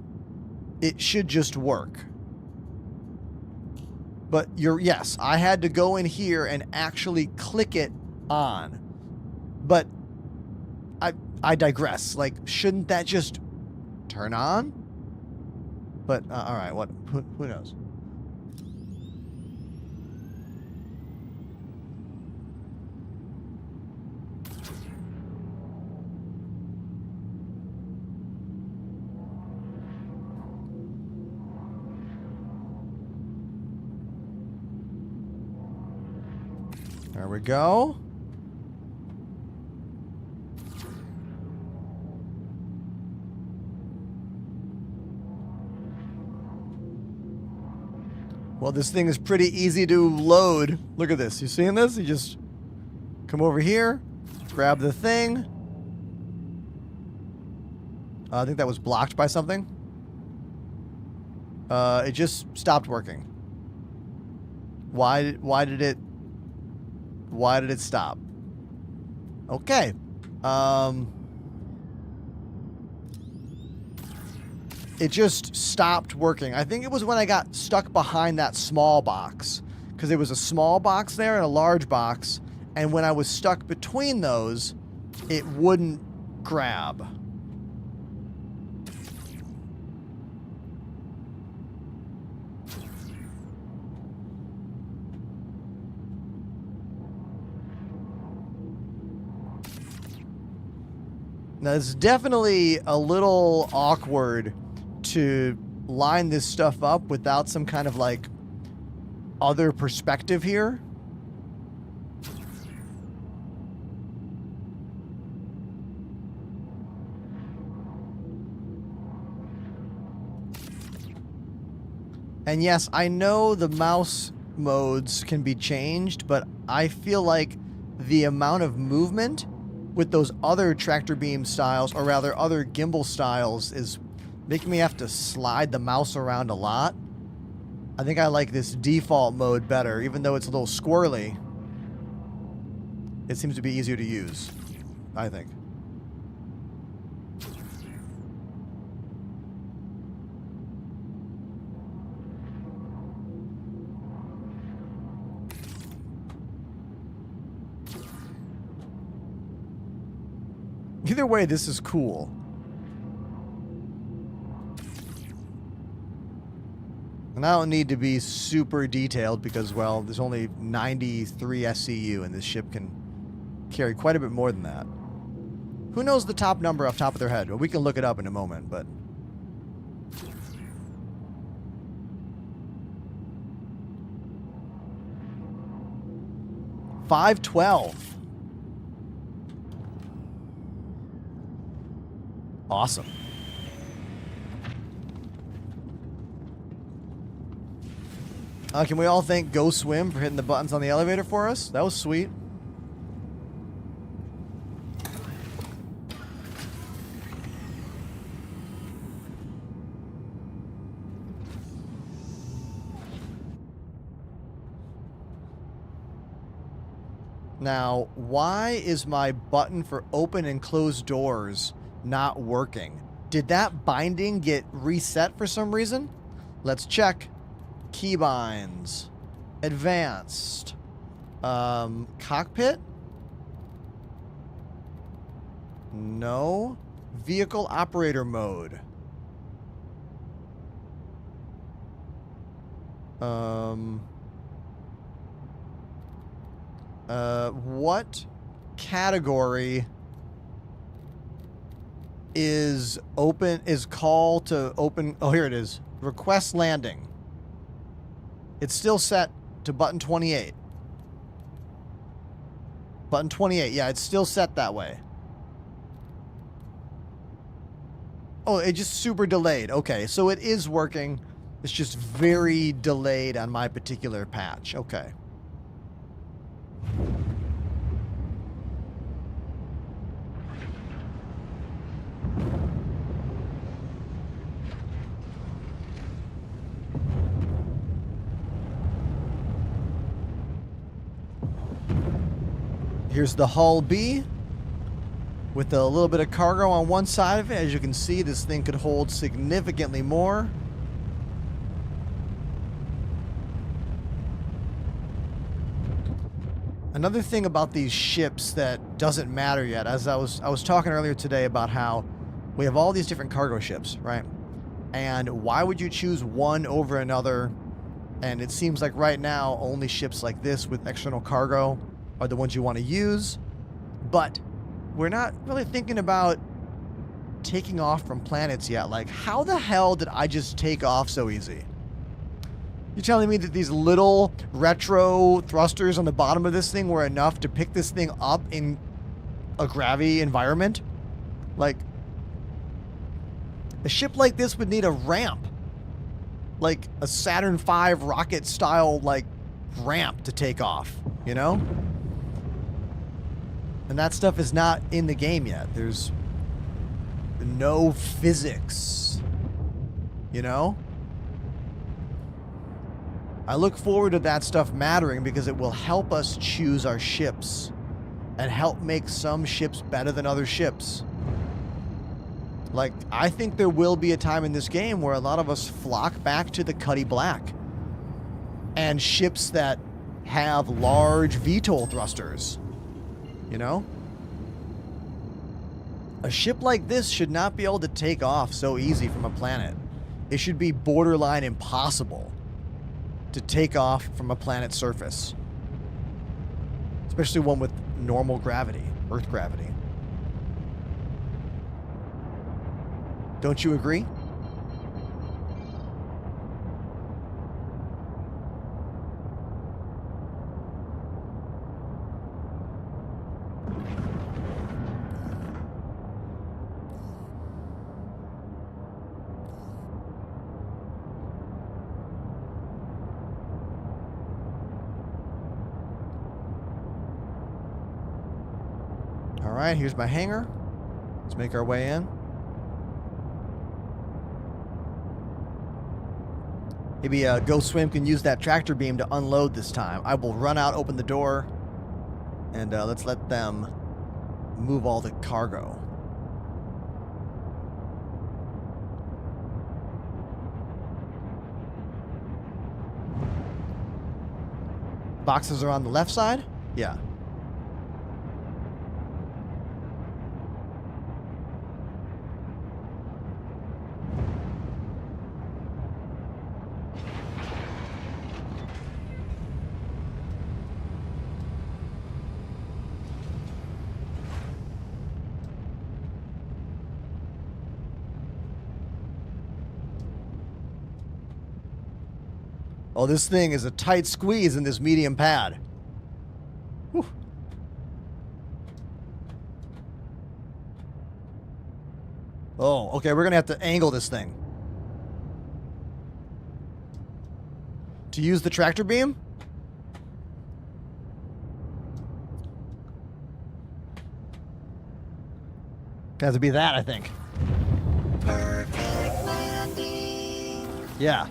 it should just work. But yes, I had to go in here and actually click it on. But I digress. Like, shouldn't that just turn on? But, all right, who knows? There we go. Well, this thing is pretty easy to load. Look at this. You seeing this? You just come over here, grab the thing. I think that was blocked by something. It just stopped working. Why did it stop? Okay. It just stopped working. I think it was when I got stuck behind that small box, because there was a small box there and a large box, and when I was stuck between those, it wouldn't grab. Now, it's definitely a little awkward to line this stuff up without some kind of, like, other perspective here. And yes, I know the mouse modes can be changed, but I feel like the amount of movement with those other tractor beam styles, or rather other gimbal styles, is making me have to slide the mouse around a lot. I think I like this default mode better, even though it's a little squirrely. It seems to be easier to use, I think. Either way, this is cool. And I don't need to be super detailed because, well, there's only 93 SCU and this ship can carry quite a bit more than that. Who knows the top number off the top of their head? Well, we can look it up in a moment, but... $512. Awesome. Can we all thank Go Swim for hitting the buttons on the elevator for us? That was sweet. Now, why is my button for open and close doors not working? Did that binding get reset for some reason? Let's check. Keybinds. Advanced. Cockpit? No. Vehicle operator mode. What category is open, is call to open? Oh, here it is. Request landing. It's still set to button 28. Button 28. Yeah, it's still set that way. Oh, it just super delayed. Okay, so it is working. It's just very delayed on my particular patch. Okay. Here's the hull B with a little bit of cargo on one side of it. As you can see, this thing could hold significantly more. Another thing about these ships that doesn't matter yet, as I was talking earlier today about how we have all these different cargo ships, right? And why would you choose one over another? And it seems like right now only ships like this with external cargo are the ones you want to use, but we're not really thinking about taking off from planets yet. Like, how the hell did I just take off so easy? You're telling me that these little retro thrusters on the bottom of this thing were enough to pick this thing up in a gravity environment? Like, a ship like this would need a ramp. Like a Saturn V rocket style, like, ramp to take off, you know? And that stuff is not in the game yet. There's no physics, you know? I look forward to that stuff mattering because it will help us choose our ships and help make some ships better than other ships. Like, I think there will be a time in this game where a lot of us flock back to the Cuddy Black and ships that have large VTOL thrusters. You know? A ship like this should not be able to take off so easy from a planet. It should be borderline impossible to take off from a planet's surface. Especially one with normal gravity, Earth gravity. Don't you agree? All right, here's my hangar. Let's make our way in. Maybe Go Swim can use that tractor beam to unload this time. I will run out, open the door, and let's let them move all the cargo. Boxes are on the left side? Yeah. Oh, this thing is a tight squeeze in this medium pad. Whew. Oh, okay, we're gonna have to angle this thing. To use the tractor beam? Gonna have to be that, I think. Perfect landing. Yeah.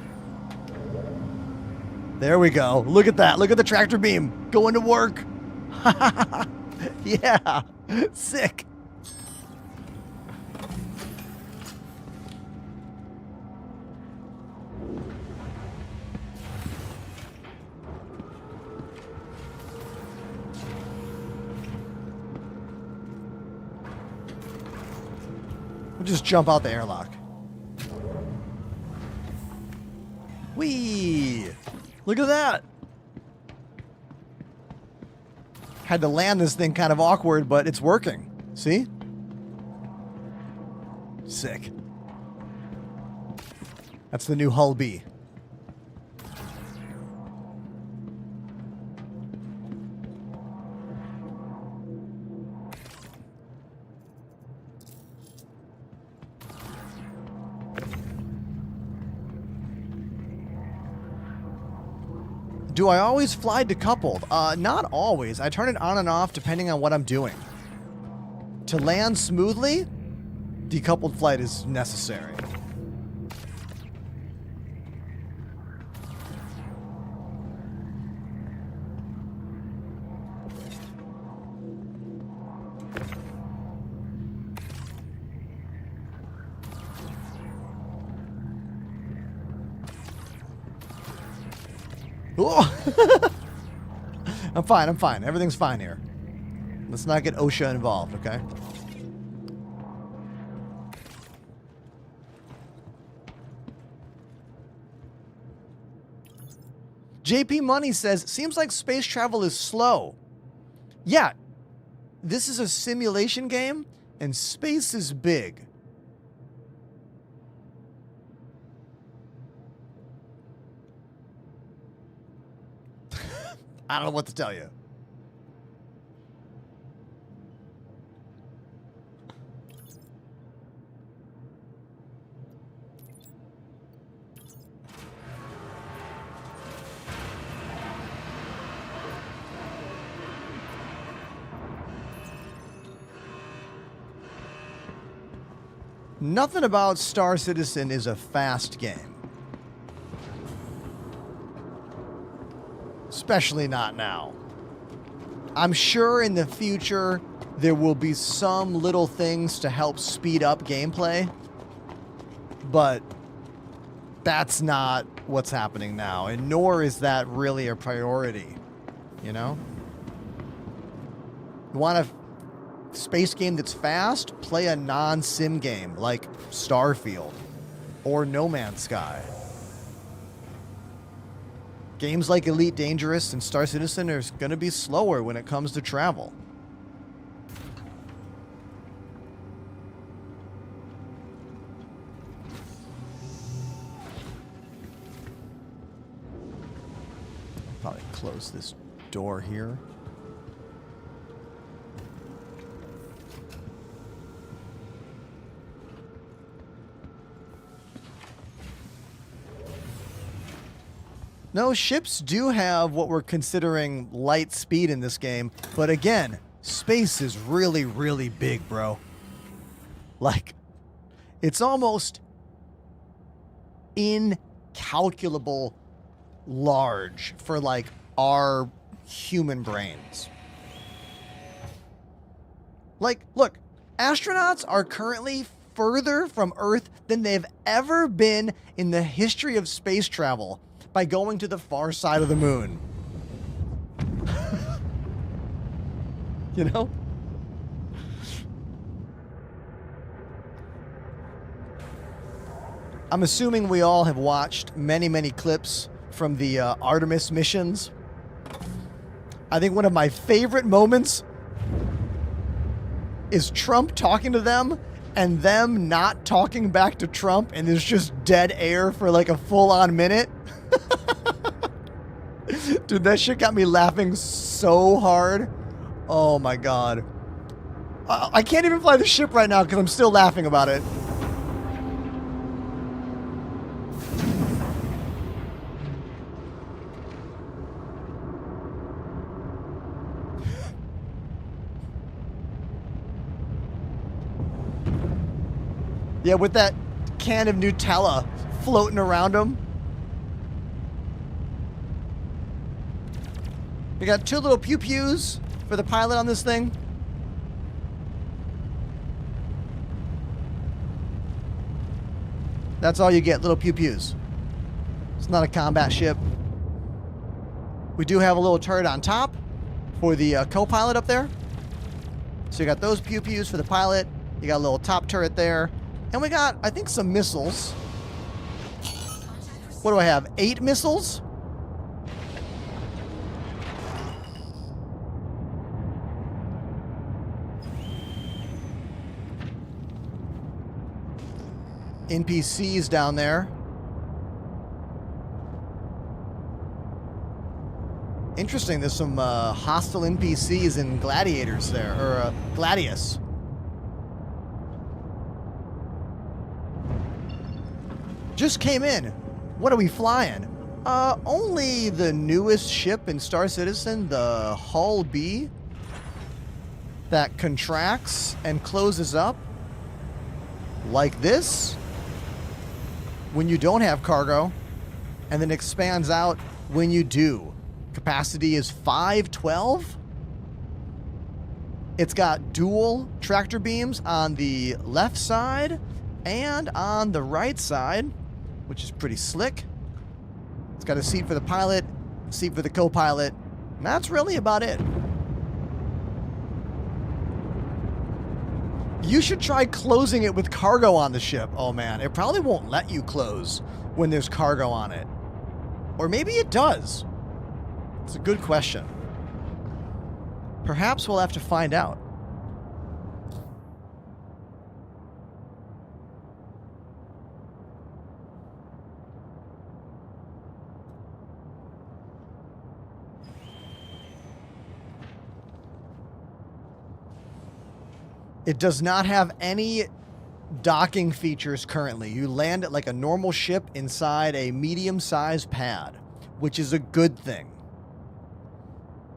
There we go. Look at that. Look at the tractor beam going to work. Yeah. Sick. We'll just jump out the airlock. Whee! Look at that! Had to land this thing kind of awkward, but it's working. See? Sick. That's the new Hull B. Do I always fly decoupled? Not always. I turn it on and off depending on what I'm doing. To land smoothly, decoupled flight is necessary. Oh. I'm fine, I'm fine. Everything's fine here. Let's not get OSHA involved, okay? JP Money says, seems like space travel is slow. Yeah, this is a simulation game, and space is big. I don't know what to tell you. Nothing about Star Citizen is a fast game. Especially not now. I'm sure in the future there will be some little things to help speed up gameplay, but that's not what's happening now, and nor is that really a priority, you know? You want a space game that's fast? Play a non-sim game like Starfield or No Man's Sky. Games like Elite Dangerous and Star Citizen are going to be slower when it comes to travel. Probably close this door here. No, ships do have what we're considering light speed in this game, but again, space is really, really big, bro. Like, it's almost incalculable large for, like, our human brains. Like, look, astronauts are currently further from Earth than they've ever been in the history of space travel by going to the far side of the moon. You know? I'm assuming we all have watched many, many clips from the Artemis missions. I think one of my favorite moments is Trump talking to them and them not talking back to Trump, and there's just dead air for like a full-on minute. Dude, that shit got me laughing so hard. Oh my god. I can't even fly the ship right now because I'm still laughing about it. Yeah, with that can of Nutella floating around him. We got 2 little pew-pews for the pilot on this thing. That's all you get, little pew-pews. It's not a combat ship. We do have a little turret on top for the co-pilot up there. So you got those pew-pews for the pilot. You got a little top turret there. And we got, I think, some missiles. What do I have? 8 missiles? NPCs down there. Interesting, there's some hostile NPCs and gladiators there, or Gladius. Just came in. What are we flying? Only the newest ship in Star Citizen, the Hull B, that contracts and closes up like this when you don't have cargo, and then expands out when you do. Capacity is 512. It's got dual tractor beams on the left side and on the right side, which is pretty slick. It's got a seat for the pilot, a seat for the co-pilot, and that's really about it. You should try closing it with cargo on the ship. Oh man, it probably won't let you close when there's cargo on it. Or maybe it does. It's a good question. Perhaps we'll have to find out. It does not have any docking features currently. You land it like a normal ship inside a medium-sized pad, which is a good thing.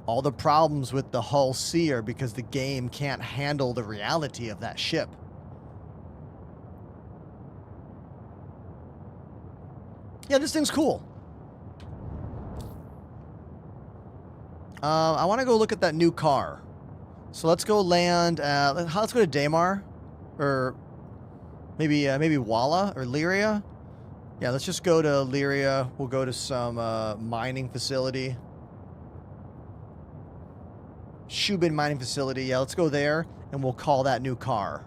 All the problems with the Hull C are because the game can't handle the reality of that ship. Yeah, this thing's cool. I want to go look at that new car. So let's go land, let's go to Daymar, or maybe Walla or Lyria. Yeah, let's just go to Lyria. We'll go to some mining facility. Shubin mining facility. Yeah, let's go there, and we'll call that new car.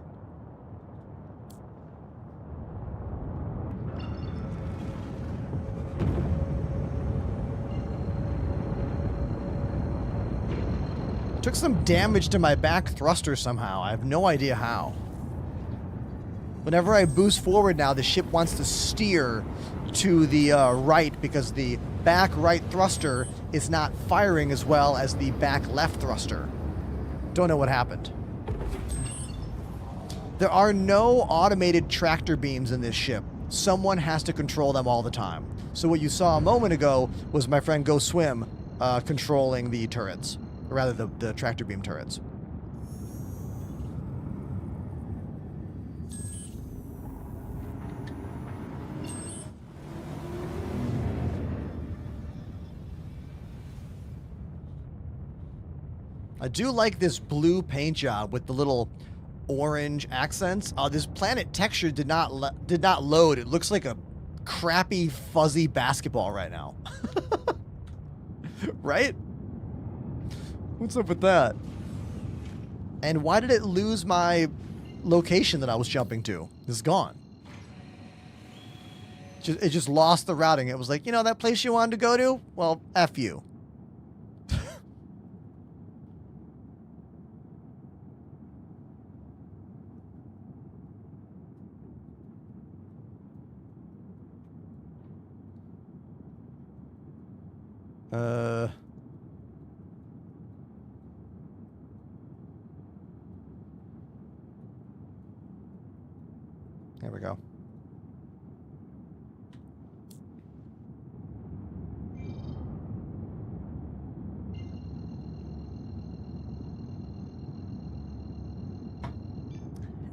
Took some damage to my back thruster somehow. I have no idea how. Whenever I boost forward now, the ship wants to steer to the right because the back right thruster is not firing as well as the back left thruster. Don't know what happened. There are no automated tractor beams in this ship. Someone has to control them all the time. So what you saw a moment ago was my friend Go Swim controlling the turrets. Or rather, the tractor beam turrets. I do like this blue paint job with the little orange accents. This planet texture did not load. It looks like a crappy, fuzzy basketball right now. Right? What's up with that? And why did it lose my location that I was jumping to? It's gone. It just lost the routing. It was like, you know that place you wanted to go to? Well, F you. There we go.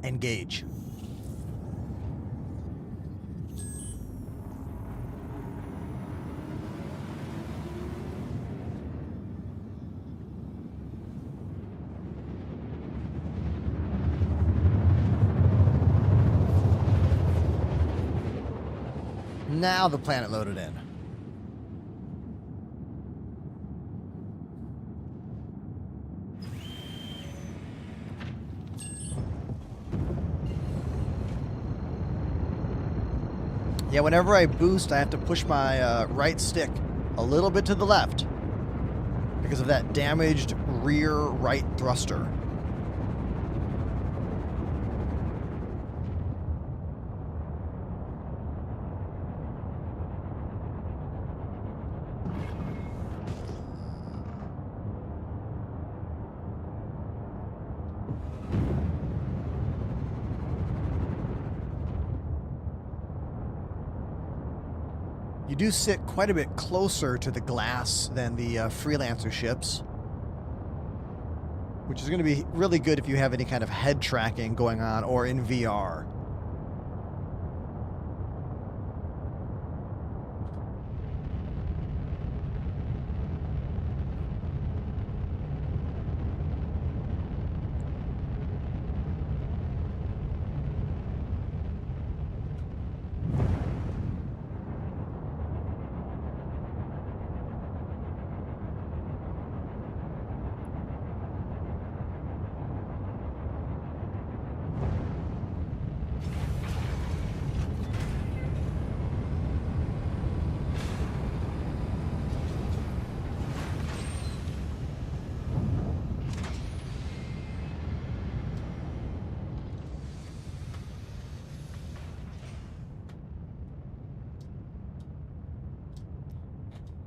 Engage. Now the planet loaded in. Yeah, whenever I boost, I have to push my right stick a little bit to the left because of that damaged rear right thruster. You do sit quite a bit closer to the glass than the freelancer ships, which is going to be really good if you have any kind of head tracking going on or in VR.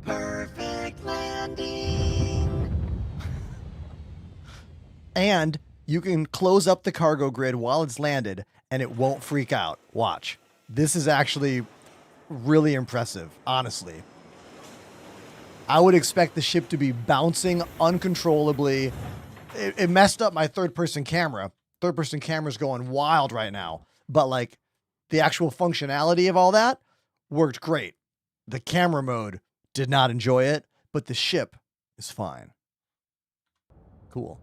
Perfect landing. And you can close up the cargo grid while it's landed and it won't freak out. Watch. This is actually really impressive, honestly. I would expect the ship to be bouncing uncontrollably. It messed up my third-person camera. Third-person camera's going wild right now. But, like, the actual functionality of all that worked great. The camera mode did not enjoy it, but the ship is fine. Cool.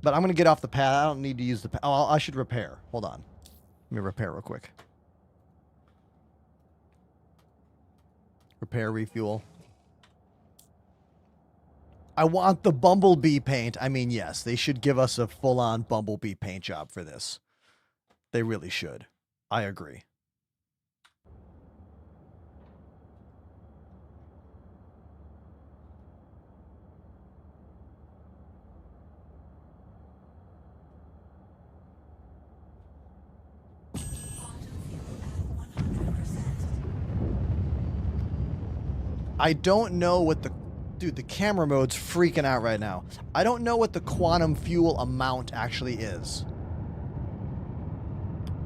But I'm going to get off the pad. I don't need to use the pad. Oh, I should repair. Hold on. Let me repair real quick. Repair, refuel. I want the Bumblebee paint. I mean, yes, they should give us a full-on Bumblebee paint job for this. They really should. I agree. I don't know what the... Dude, the camera mode's freaking out right now. I don't know what the quantum fuel amount actually is.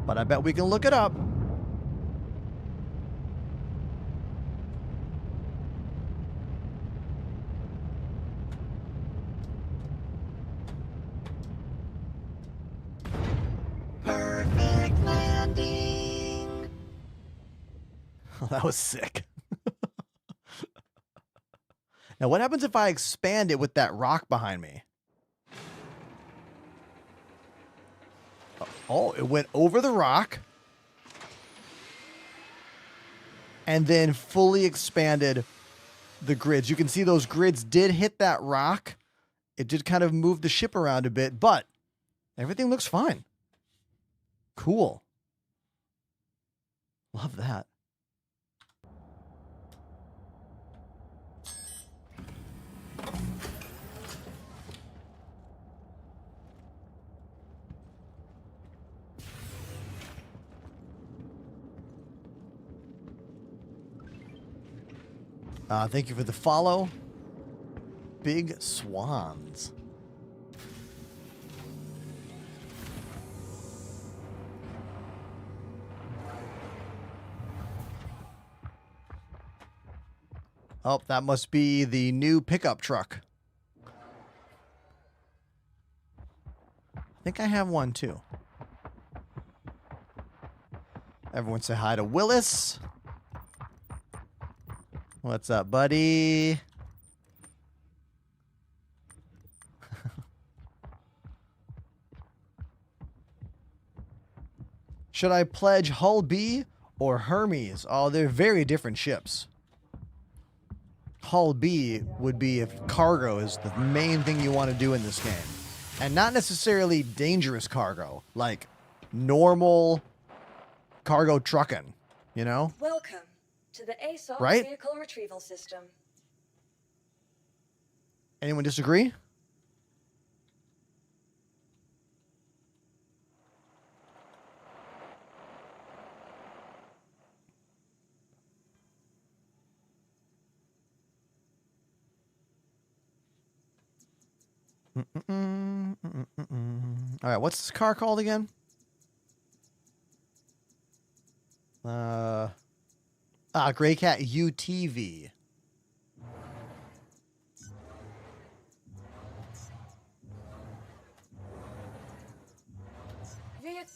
But I bet we can look it up. Perfect landing. That was sick. Now, what happens if I expand it with that rock behind me? Oh, it went over the rock. And then fully expanded the grids. You can see those grids did hit that rock. It did kind of move the ship around a bit, but everything looks fine. Cool. Love that. Thank you for the follow. big swans. Oh, that must be the new pickup truck. I think I have one too. Everyone say hi to Willis. What's up, buddy? Should I pledge Hull B or Hermes? Oh, they're very different ships. Hull B would be if cargo is the main thing you want to do in this game. And not necessarily dangerous cargo, like normal cargo trucking, you know? Welcome to the ASOC Right? Vehicle Retrieval System. Anyone disagree? All right, what's this car called again? Gray Cat UTV.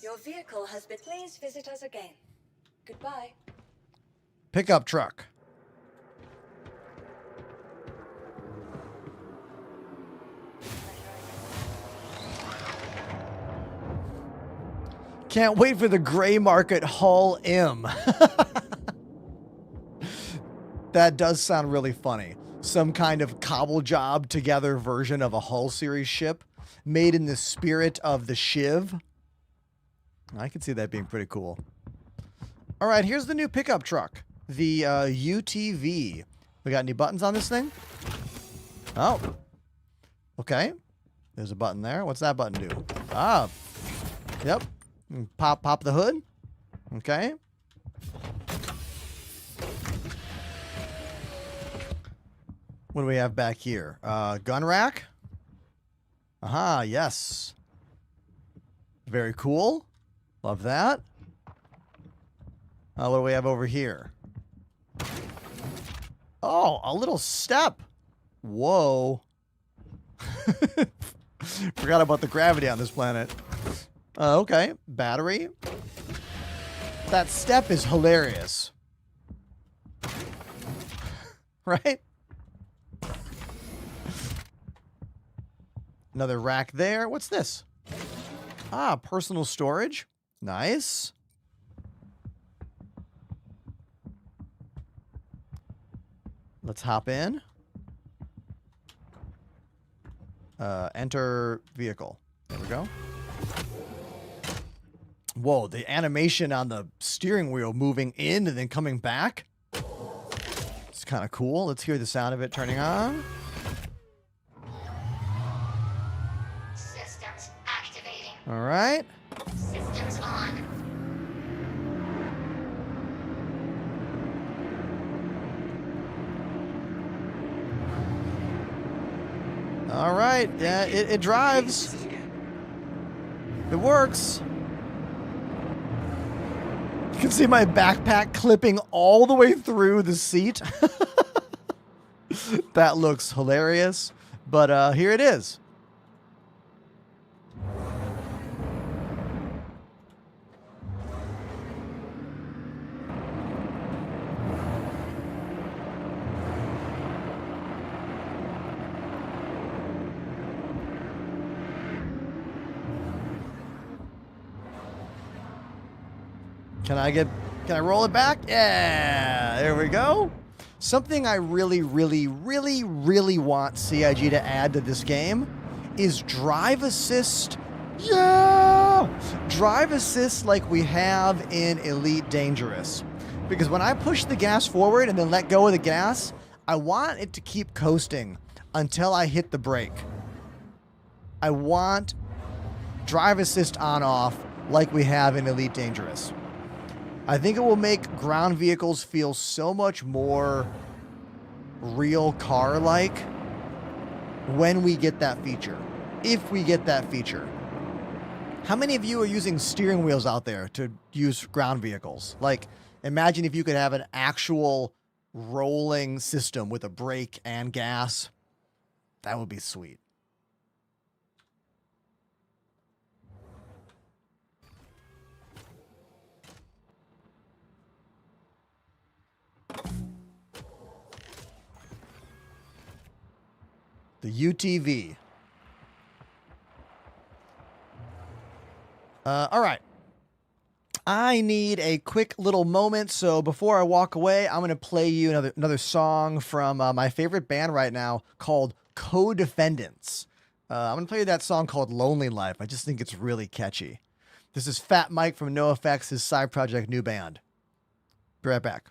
Your vehicle has been. Please visit us again. Goodbye. Pickup truck. Can't wait for the gray market Hull M. That does sound really funny. Some kind of cobble job together version of a Hull series ship made in the spirit of the Shiv. I can see that being pretty cool. All right, here's the new pickup truck, the UTV. We got any buttons on this thing? Oh, okay. There's a button there. What's that button do? Ah, yep. Pop the hood. Okay. What do we have back here? Gun rack. Aha, yes. Very cool. Love that. What do we have over here? Oh, a little step. Whoa. Forgot about the gravity on this planet. Okay, battery. That step is hilarious. Right? Another rack there. What's this? Ah, personal storage. Nice. Let's hop in. Enter vehicle. There we go. Whoa, the animation on the steering wheel moving in and then coming back. It's kind of cool. Let's hear the sound of it turning on. Systems activating. All right. Systems on. All right. Yeah, it drives. It works. You can see my backpack clipping all the way through the seat. That looks hilarious. But here it is. Can I roll it back? Yeah, there we go. Something I really want CIG to add to this game is drive assist. Yeah! Drive assist like we have in Elite Dangerous. Because when I push the gas forward and then let go of the gas, I want it to keep coasting until I hit the brake. I want drive assist on off like we have in Elite Dangerous. I think it will make ground vehicles feel so much more real car-like. when we get that feature. If we get that feature. How many of you are using steering wheels out there to use ground vehicles? Like, imagine if you could have an actual rolling system with a brake and gas. That would be sweet. The UTV. All right. I need a quick little moment, so before I walk away, I'm going to play you another song from my favorite band right now called Co-Defendants. I'm going to play you that song called Lonely Life. I just think it's really catchy. This is Fat Mike from NoFX, his side project, new band. Be right back.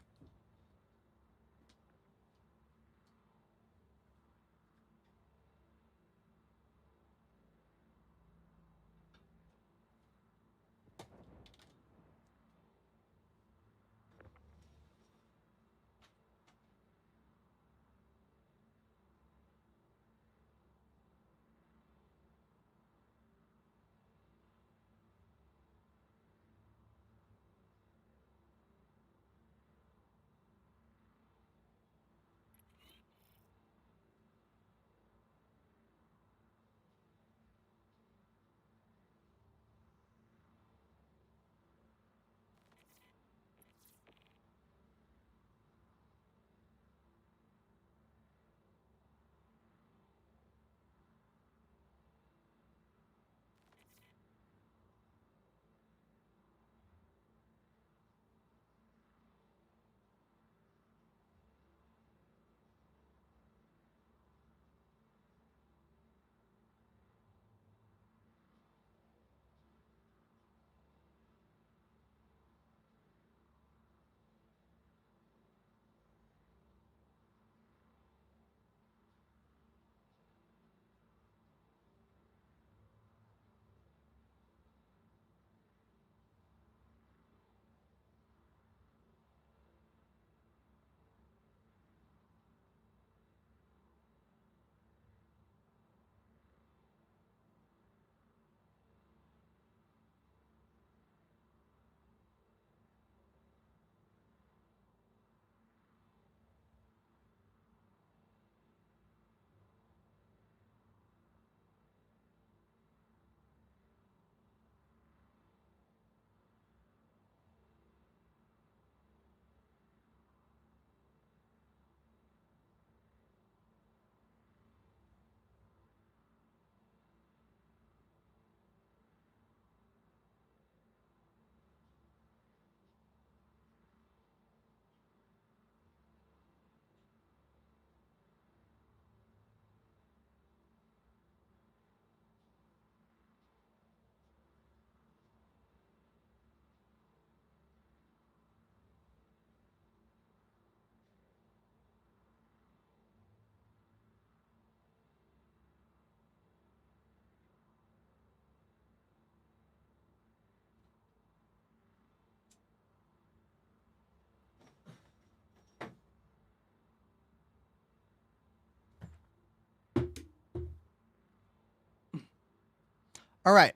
All right.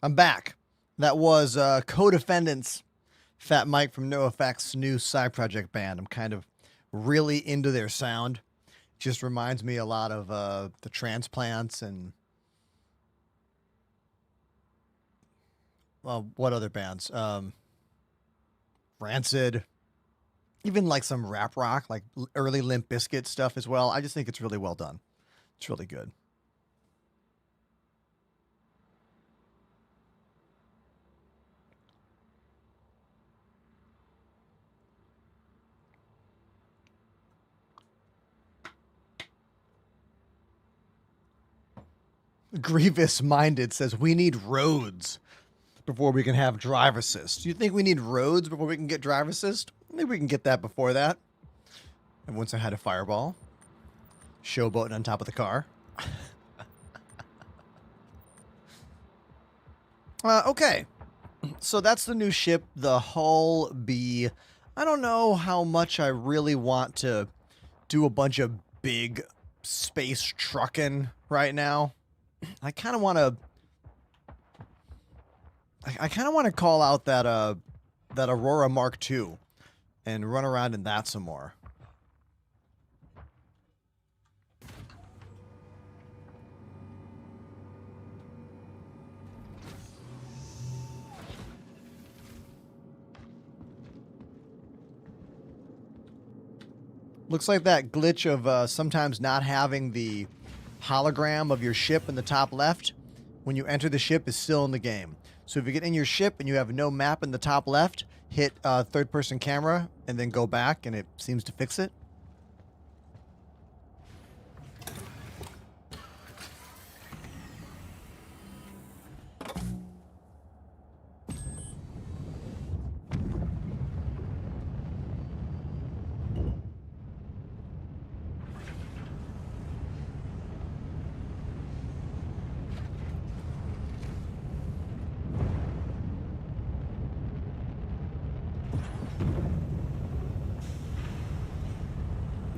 I'm back. That was Co-Defendants, Fat Mike from NoFX new side project band. I'm kind of really into their sound. Just reminds me a lot of the Transplants and what other bands? Rancid, even like some rap rock, like early Limp Bizkit stuff as well. I just think it's really well done. It's really good. Grievous Minded says we need roads before we can have drive assist. Do you think we need roads before we can get drive assist? Maybe we can get that before that. And once I had a fireball, showboating on top of the car. Okay. So that's the new ship, the Hull B. I don't know how much I really want to do a bunch of big space trucking right now. I kind of want to. I kind of want to call out that that Aurora Mark II and run around in that some more. Looks like that glitch of sometimes not having the hologram of your ship in the top left when you enter the ship is still in the game. So if you get in your ship and you have no map in the top left, hit third-person camera and then go back, and it seems to fix it.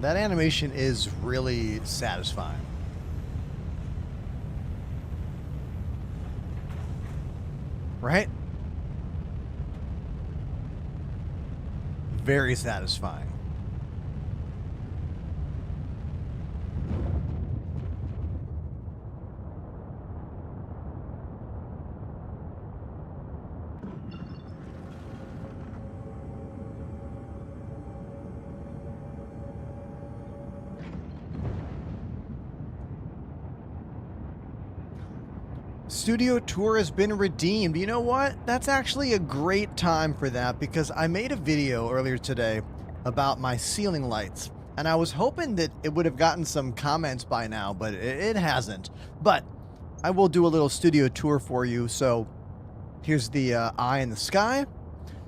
That animation is really satisfying. Right? Very satisfying. Studio tour has been redeemed. You know what? That's actually a great time for that because I made a video earlier today about my ceiling lights, and I was hoping that it would have gotten some comments by now, but it hasn't. But I will do a little studio tour for you. So here's the eye in the sky.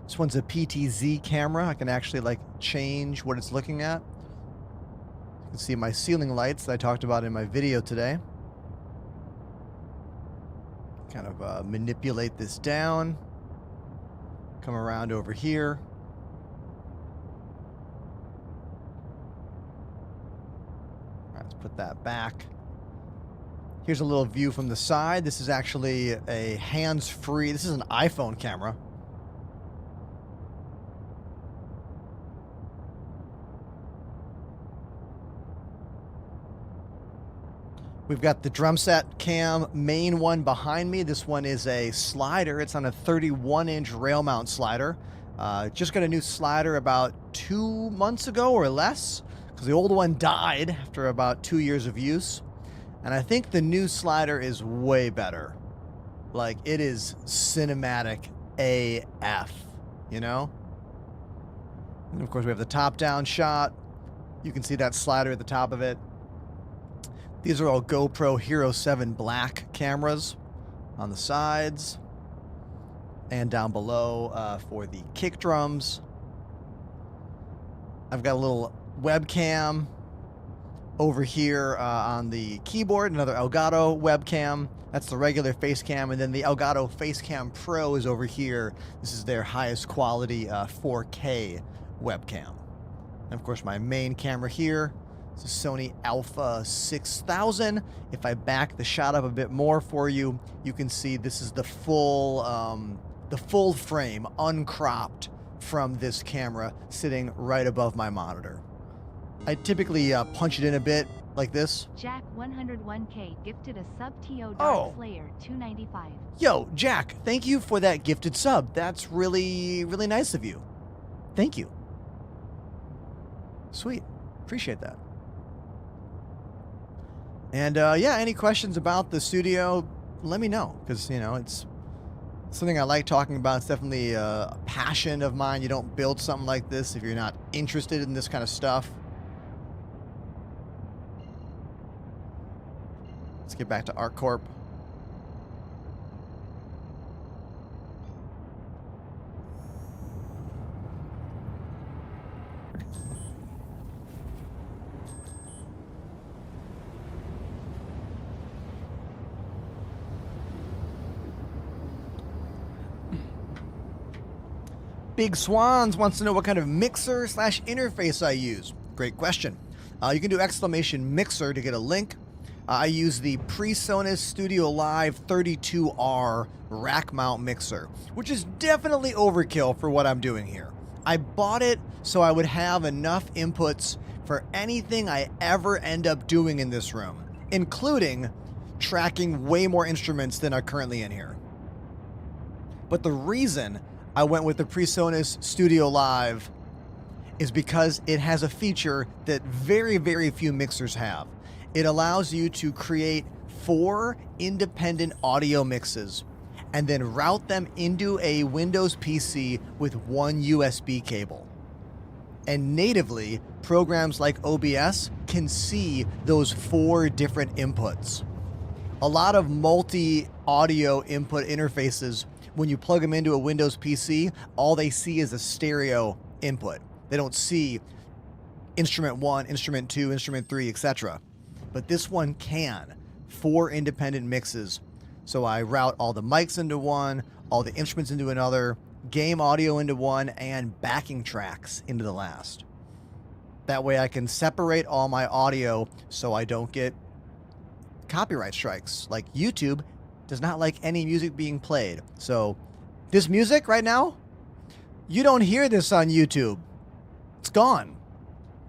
This one's a PTZ camera. I can actually like change what it's looking at. You can see my ceiling lights that I talked about in my video today. Kind of manipulate this down. Come around over here. All right, let's put that back. Here's a little view from the side. This is actually a hands-free. This is an iPhone camera. We've got the drum set cam main one behind me. This one is a slider. It's on a 31-inch rail mount slider. Just got a new slider about 2 months ago or less because the old one died after about 2 years of use. And I think the new slider is way better. Like, it is cinematic AF, you know? And of course, we have the top-down shot. You can see that slider at the top of it. These are all GoPro Hero 7 Black cameras on the sides and down below for the kick drums. I've got a little webcam over here on the keyboard, another Elgato webcam. That's the regular face cam, and then the Elgato Facecam Pro is over here. This is their highest quality 4K webcam. And of course, my main camera here. It's a Sony Alpha 6000. If I back the shot up a bit more for you, you can see this is the full frame, uncropped from this camera, sitting right above my monitor. I typically punch it in a bit like this. Jack 101K gifted a sub TO Dark Oh. Slayer 295. Yo, Jack, thank you for that gifted sub. That's really, really nice of you. Thank you. Sweet. Appreciate that. And yeah, any questions about the studio, let me know, because, you know, it's something I like talking about. It's definitely a passion of mine. You don't build something like this if you're not interested in this kind of stuff. Let's get back to ArtCorp. Big Swans wants to know what kind of mixer/interface I use. Great question. You can do exclamation mixer to get a link. I use the PreSonus Studio Live 32R rack mount mixer, which is definitely overkill for what I'm doing here. I bought it so I would have enough inputs for anything I ever end up doing in this room, including tracking way more instruments than are currently in here. But the reason I went with the PreSonus Studio Live is because it has a feature that very, very few mixers have. It allows you to create 4 independent audio mixes and then route them into a Windows PC with 1 USB cable. And natively, programs like OBS can see those 4 different inputs. A lot of multi-audio input interfaces, when you plug them into a Windows PC, all they see is a stereo input. They don't see instrument 1, instrument 2, instrument 3, etc. But this one can. 4 independent mixes. So I route all the mics into one, all the instruments into another, game audio into one, and backing tracks into the last. That way I can separate all my audio so I don't get copyright strikes. Like YouTube does not like any music being played. So this music right now, you don't hear this on YouTube. It's gone.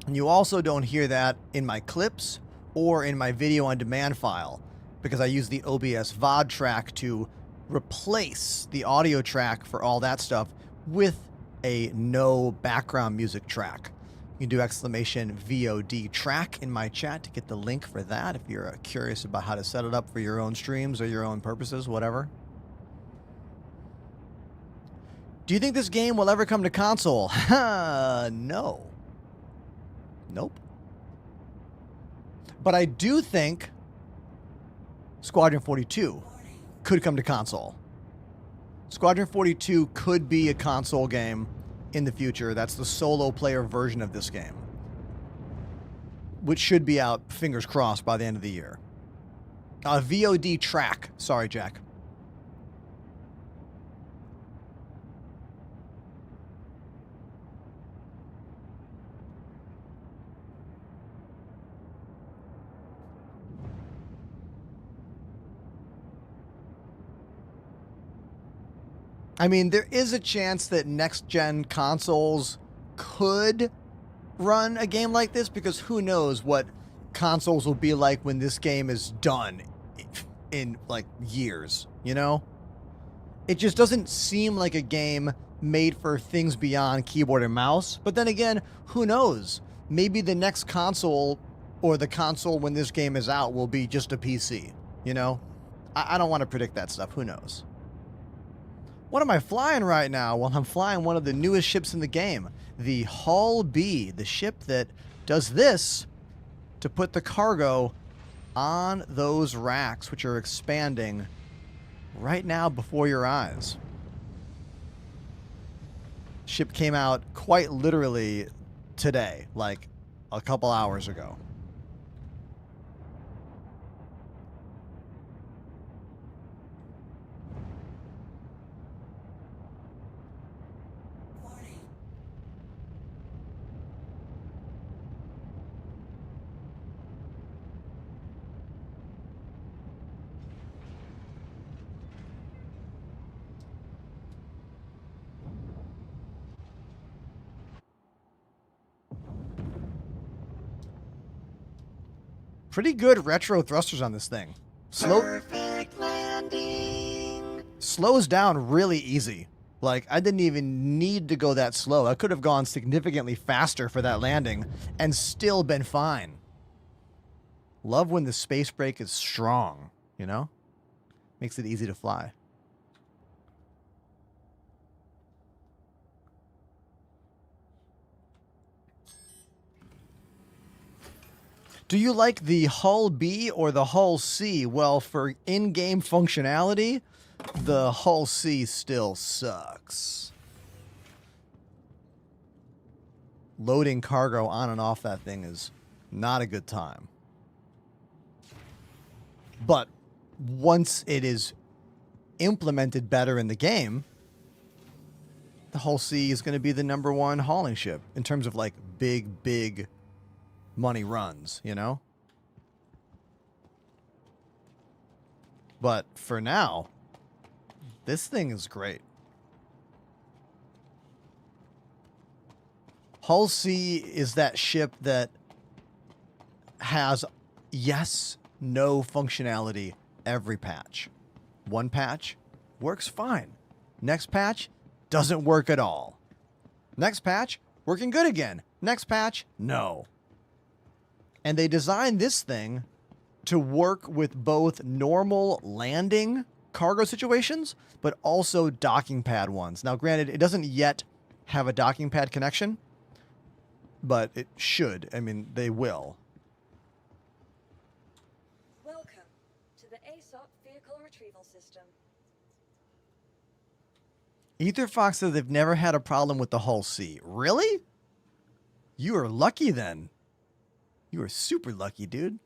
And you also don't hear that in my clips or in my video on demand file, because I use the OBS VOD track to replace the audio track for all that stuff with a no background music track. You can do exclamation VOD track in my chat to get the link for that if you're curious about how to set it up for your own streams or your own purposes, whatever. Do you think this game will ever come to console? No. Nope. But I do think Squadron 42 could come to console. Squadron 42 could be a console game in the future. That's the solo player version of this game, which should be out, fingers crossed, by the end of the year. VOD track. Sorry, Jack. I mean, there is a chance that next-gen consoles could run a game like this, because who knows what consoles will be like when this game is done in, like, years, you know? It just doesn't seem like a game made for things beyond keyboard and mouse. But then again, who knows? Maybe the next console, or the console when this game is out, will be just a PC, you know? I don't want to predict that stuff. Who knows? What am I flying right now? Well, I'm flying one of the newest ships in the game, the Hull B, the ship that does this to put the cargo on those racks, which are expanding right now before your eyes. Ship came out quite literally today, like a couple hours ago. Pretty good retro thrusters on this thing. Perfect landing. Slows down really easy. Like, I didn't even need to go that slow. I could have gone significantly faster for that landing and still been fine. Love when the space brake is strong, you know? Makes it easy to fly. Do you like the Hull B or the Hull C? Well, for in-game functionality, the Hull C still sucks. Loading cargo on and off that thing is not a good time. But once it is implemented better in the game, the Hull C is going to be the #1 hauling ship in terms of like big money runs, you know? But for now, this thing is great. Hull C is that ship that has yes, no functionality every patch. One patch works fine. Next patch doesn't work at all. Next patch, working good again. Next patch, no. And they designed this thing to work with both normal landing cargo situations, but also docking pad ones. Now, granted, it doesn't yet have a docking pad connection, but it should. I mean, they will. Welcome to the ASOP Vehicle Retrieval System. Etherfox says they've never had a problem with the Hull C. Really? You are lucky then. You are super lucky, dude.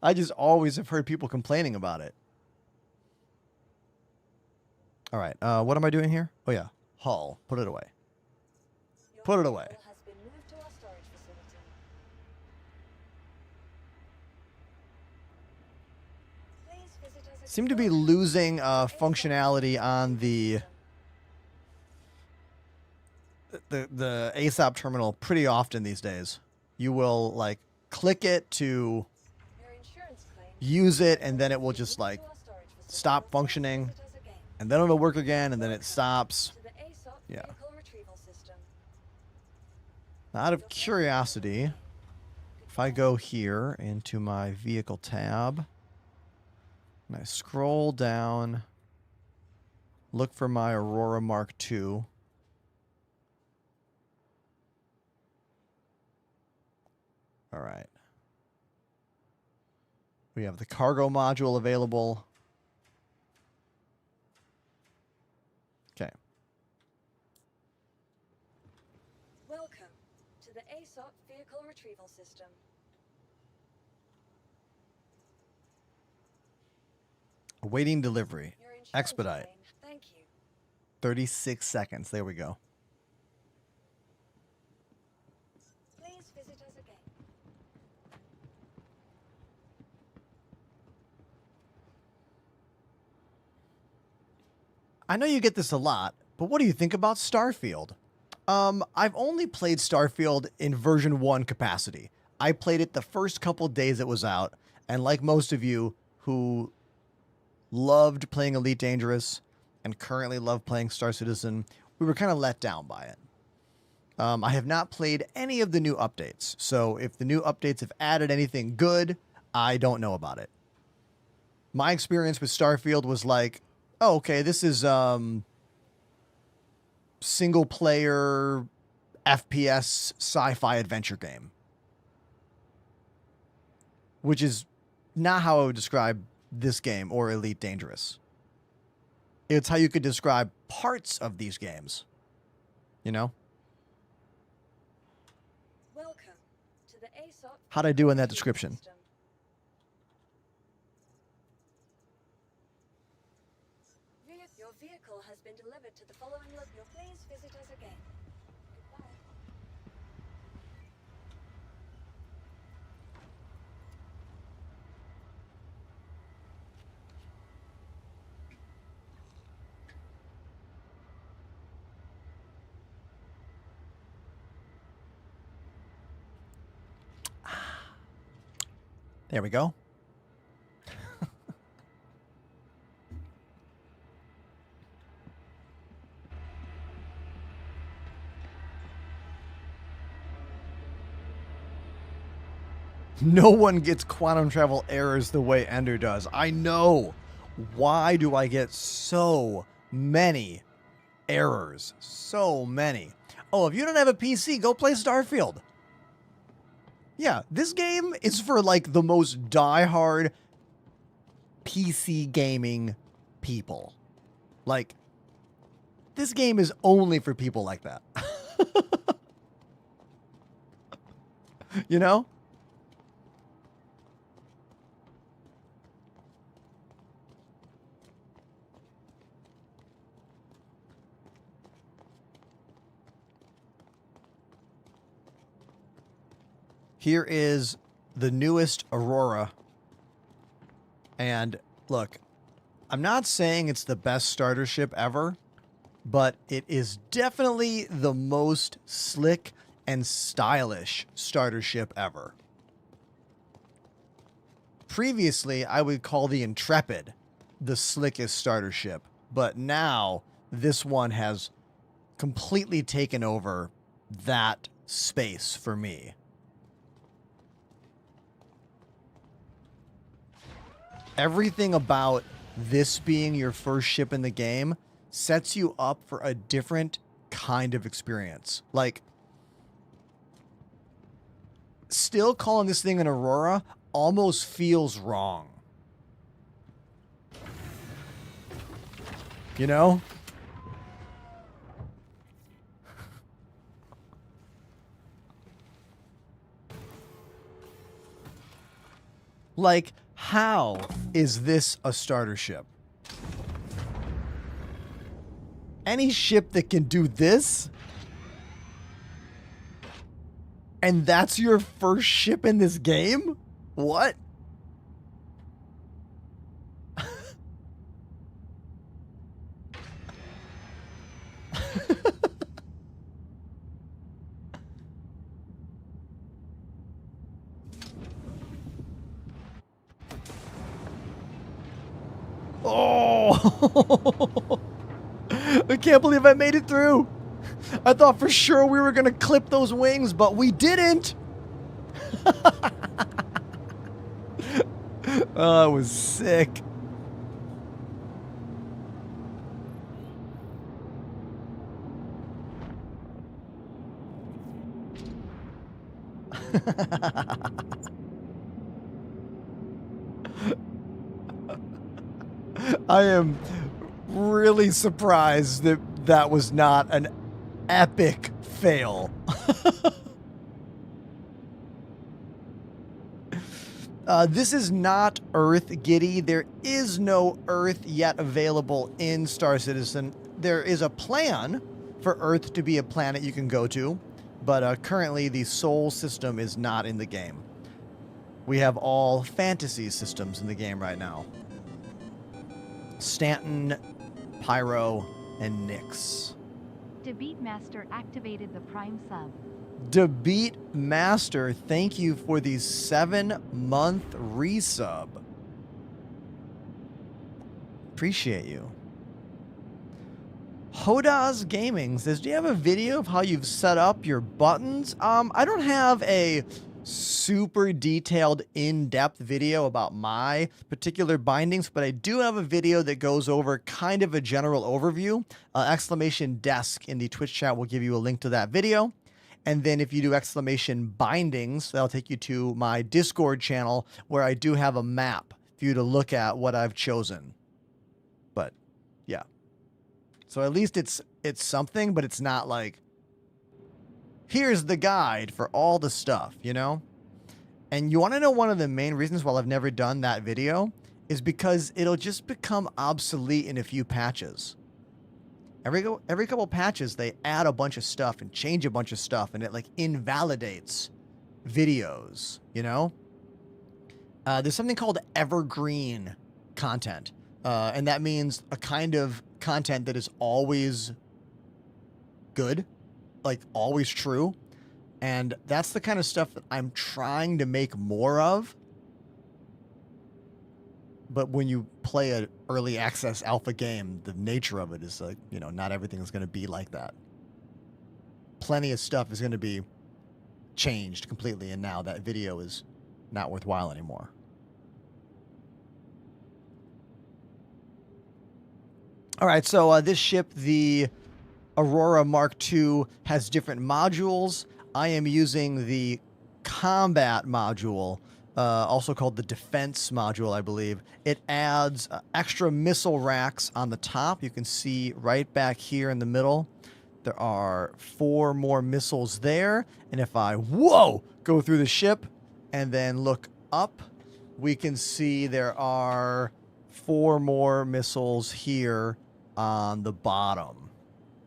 I just always have heard people complaining about it. All right. What am I doing here? Oh, yeah. Hull. Put it away. Put it away. Has been moved to our storage facility. Please visit us at Seem to be losing functionality on the ASOP terminal pretty often these days. You will like click it to your insurance claim. use it, and then it will just like stop functioning, and then it'll work again, and then it stops. To the ASOP Yeah. Vehicle Retrieval System. Out of curiosity, if I go here into my vehicle tab, and I scroll down, look for my Aurora Mark II. All right. We have the cargo module available. Okay. Welcome to the ASOP Vehicle Retrieval System. Awaiting delivery. Your insurance Expedite. claim. Thank you. 36 seconds. There we go. Please visit us again. I know you get this a lot, but what do you think about Starfield? I've only played Starfield in version 1 capacity. I played it the first couple days it was out, and like most of you who loved playing Elite Dangerous and currently love playing Star Citizen, we were kind of let down by it. I have not played any of the new updates, so if the new updates have added anything good, I don't know about it. My experience with Starfield was like, oh, okay, this is single player FPS sci-fi adventure game, which is not how I would describe this game or Elite Dangerous. It's how you could describe parts of these games, you know? Welcome to the ASOP. How'd I do in that description? System. Your vehicle has been delivered to the following location. Please visit us again. Goodbye. There we go. No one gets quantum travel errors the way Ender does. I know. Why do I get so many errors? So many. Oh, if you don't have a PC, go play Starfield. Yeah, this game is for like the most diehard PC gaming people. Like, this game is only for people like that. You know? Here is the newest Aurora. And look, I'm not saying it's the best starter ship ever, but it is definitely the most slick and stylish starter ship ever. Previously, I would call the Intrepid the slickest starter ship, but now this one has completely taken over that space for me. Everything about this being your first ship in the game sets you up for a different kind of experience. Like, still calling this thing an Aurora almost feels wrong. You know? Like, how is this a starter ship? Any ship that can do this? And that's your first ship in this game? What? Oh! I can't believe I made it through. I thought for sure we were going to clip those wings, but we didn't. Oh, it was sick. I am really surprised that that was not an epic fail. This is not Earth, Giddy. There is no Earth yet available in Star Citizen. There is a plan for Earth to be a planet you can go to, but currently the Sol system is not in the game. We have all fantasy systems in the game right now. Stanton, Pyro, and Nyx. Debeat Master activated the Prime sub. Debeat Master, thank you for the 7-month resub. Appreciate you. Hodaz Gaming says, do you have a video of how you've set up your buttons? I don't have a super detailed, in-depth video about my particular bindings, but I do have a video that goes over kind of a general overview. Exclamation desk in the Twitch chat will give you a link to that video. And then if you do exclamation bindings, that'll take you to my Discord channel where I do have a map for you to look at what I've chosen. But yeah. So at least it's something, but it's not like, here's the guide for all the stuff, you know? And you want to know one of the main reasons why I've never done that video is because it'll just become obsolete in a few patches. Every couple patches, they add a bunch of stuff and change a bunch of stuff, and it like invalidates videos, you know? There's something called evergreen content, and that means a kind of content that is always good, like always true. And that's the kind of stuff that I'm trying to make more of. But when you play an early access alpha game, the nature of it is like, you know, not everything is going to be like that. Plenty of stuff is going to be changed completely, and now that video is not worthwhile anymore. All right, so this ship, the Aurora Mark II, has different modules. I am using the combat module, also called the defense module, I believe. It adds extra missile racks on the top. You can see right back here in the middle, there are 4 more missiles there. And if I, go through the ship and then look up, we can see there are 4 more missiles here on the bottom.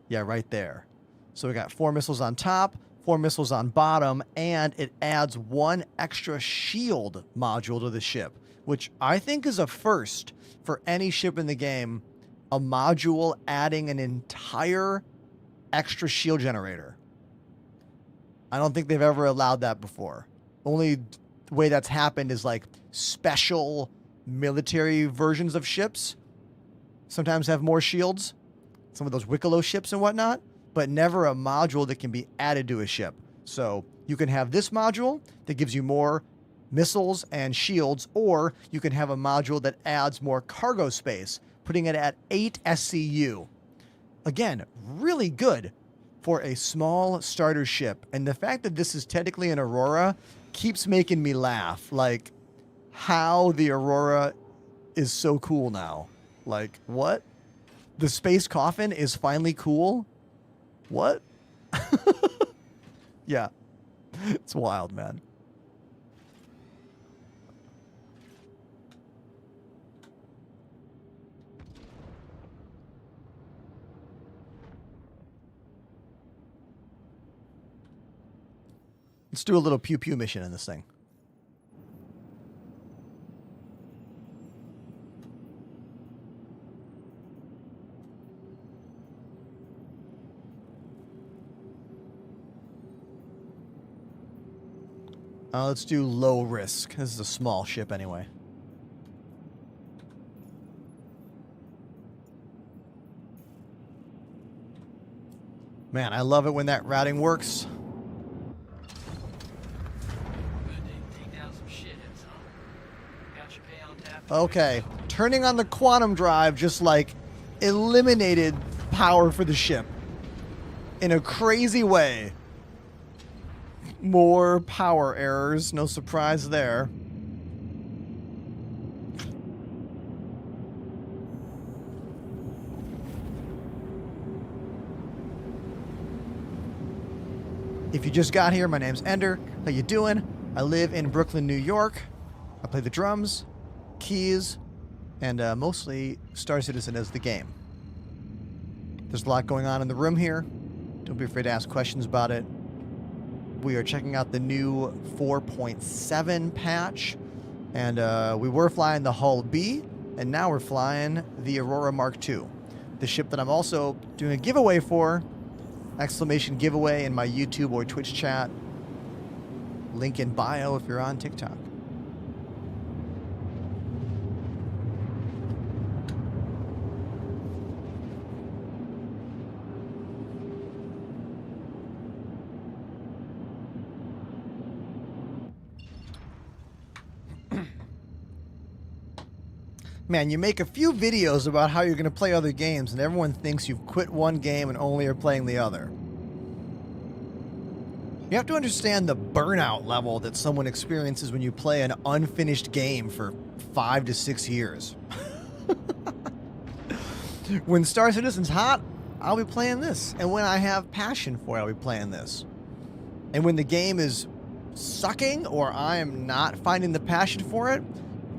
Yeah, right there. So we got 4 missiles on top, 4 missiles on bottom, and it adds 1 extra shield module to the ship, which I think is a first for any ship in the game, a module adding an entire extra shield generator. I don't think they've ever allowed that before. Only way that's happened is like special military versions of ships sometimes have more shields, some of those Wicklow ships and whatnot, but never a module that can be added to a ship. So you can have this module that gives you more missiles and shields, or you can have a module that adds more cargo space, putting it at 8 SCU. Again, really good for a small starter ship. And the fact that this is technically an Aurora keeps making me laugh. Like, how the Aurora is so cool now. Like, what? The space coffin is finally cool? What? Yeah. It's wild, man. Let's do a little pew-pew mission in this thing. Let's do low risk. This is a small ship anyway. Man, I love it when that routing works. Okay, turning on the quantum drive just like eliminated power for the ship in a crazy way. More power errors, no surprise there. If you just got here, my name's Ender. How you doing? I live in Brooklyn, New York. I play the drums, keys, and mostly Star Citizen as the game. There's a lot going on in the room here. Don't be afraid to ask questions about it. We are checking out the new 4.7 patch, and we were flying the Hull B, and now we're flying the Aurora Mark II, the ship that I'm also doing a giveaway for. Exclamation giveaway in my YouTube or Twitch chat. Link in bio if you're on TikTok. Man, you make a few videos about how you're going to play other games, and everyone thinks you've quit one game and only are playing the other. You have to understand the burnout level that someone experiences when you play an unfinished game for 5 to 6 years. When Star Citizen's hot, I'll be playing this. And when I have passion for it, I'll be playing this. And when the game is sucking or I am not finding the passion for it,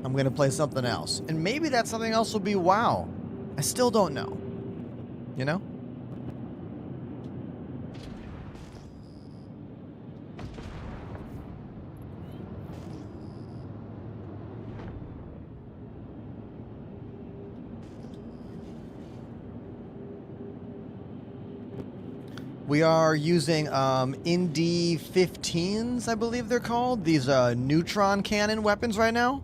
I'm going to play something else. And maybe that something else will be WoW. I still don't know. You know? We are using Indy 15s, I believe they're called. These neutron cannon weapons right now.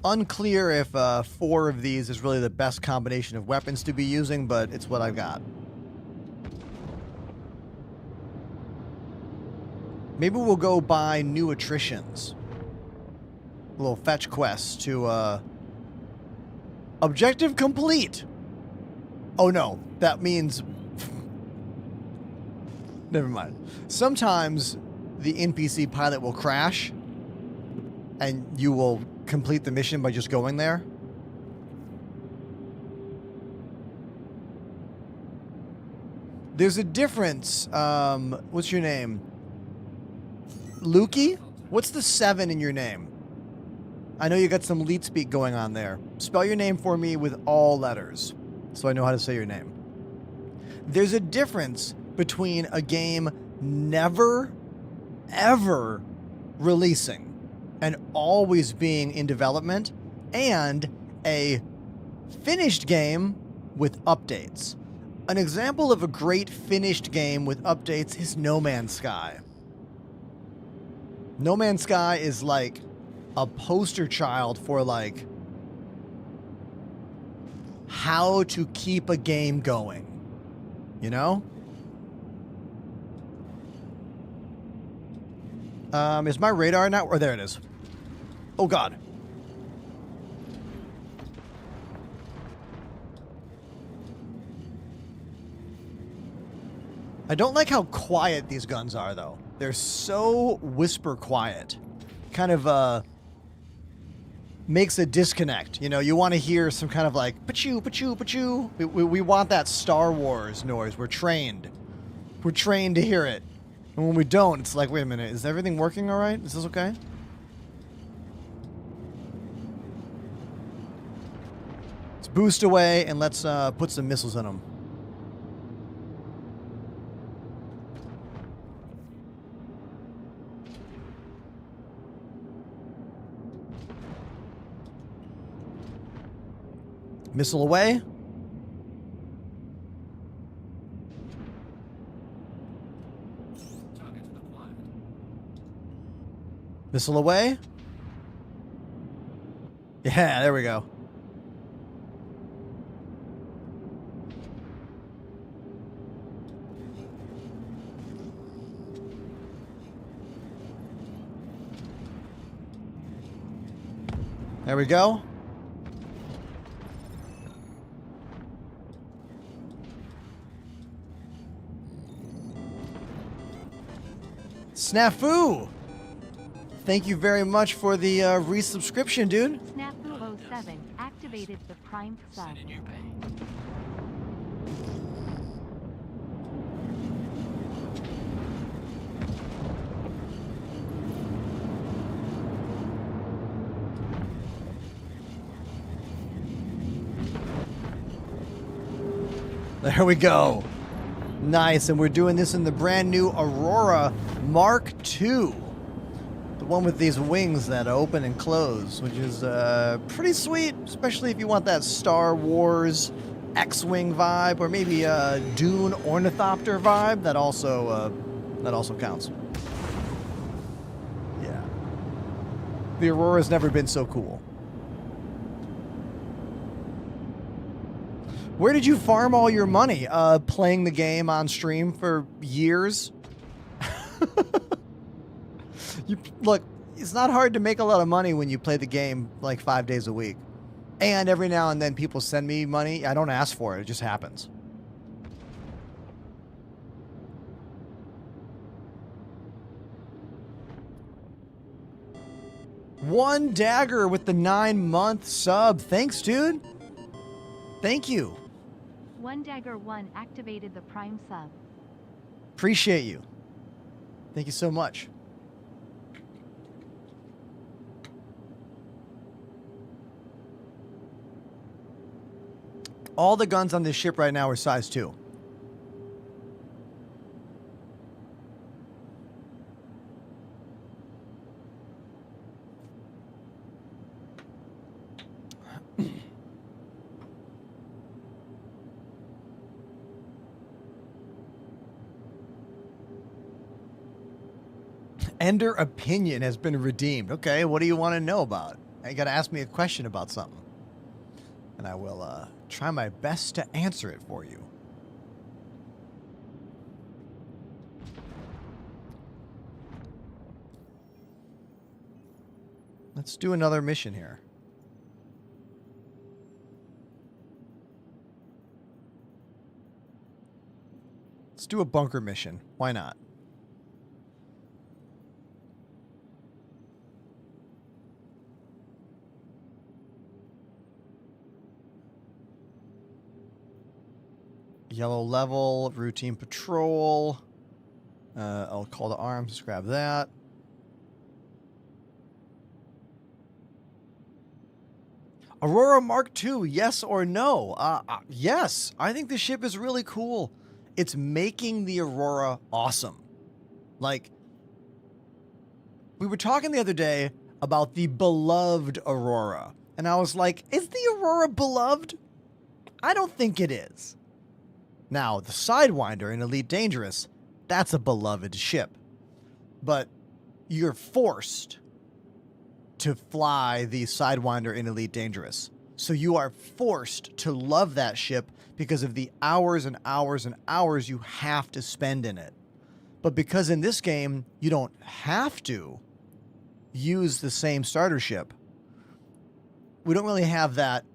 Unclear if 4 of these is really the best combination of weapons to be using, but it's what I've got. Maybe we'll go buy new attritions. A little fetch quest to objective complete. Oh no, that means never mind. Sometimes the NPC pilot will crash and you will complete the mission by just going there. There's a difference. What's your name? Lukey? What's the 7 in your name? I know you got some leet speak going on there. Spell your name for me with all letters so I know how to say your name. There's a difference between a game never, ever releasing and always being in development and a finished game with updates. An example of a great finished game with updates is No Man's Sky. No Man's Sky is like a poster child for like how to keep a game going, you know? Is my radar now? Or there it is. Oh God. I don't like how quiet these guns are, though. They're so whisper quiet. Kind of, makes a disconnect. You know, you want to hear some kind of like, pa-choo, pa-choo, pa-choo. We want that Star Wars noise. We're trained. We're trained to hear it. And when we don't, it's like, wait a minute, is everything working all right? Is this okay? Let's boost away and let's put some missiles in them. Missile away. Missile away. Yeah, there we go. There we go. Snafu! Thank you very much for the resubscription, dude. Snafu07 activated the Prime sub. There we go. Nice, and we're doing this in the brand new Aurora Mark II. The one with these wings that open and close, which is pretty sweet, especially if you want that Star Wars X-Wing vibe, or maybe a Dune Ornithopter vibe. That also counts. Yeah. The Aurora's never been so cool. Where did you farm all your money? Playing the game on stream for years? Look, it's not hard to make a lot of money when you play the game like 5 days a week. And every now and then people send me money. I don't ask for it. It just happens. One Dagger with the 9-month sub. Thanks, dude. Thank you. One Dagger 1 activated the Prime sub. Appreciate you. Thank you so much. All the guns on this ship right now are size 2. Ender opinion has been redeemed. Okay, what do you want to know about? You got to ask me a question about something. And I will try my best to answer it for you. Let's do another mission here. Let's do a bunker mission. Why not? Yellow level, routine patrol. I'll call to arms. Just grab that. Aurora Mark II, yes or no? Yes. I think the ship is really cool. It's making the Aurora awesome. Like, we were talking the other day about the beloved Aurora, and I was like, is the Aurora beloved? I don't think it is. Now, the Sidewinder in Elite Dangerous, that's a beloved ship. But you're forced to fly the Sidewinder in Elite Dangerous. So you are forced to love that ship because of the hours and hours and hours you have to spend in it. But because in this game, you don't have to use the same starter ship, we don't really have that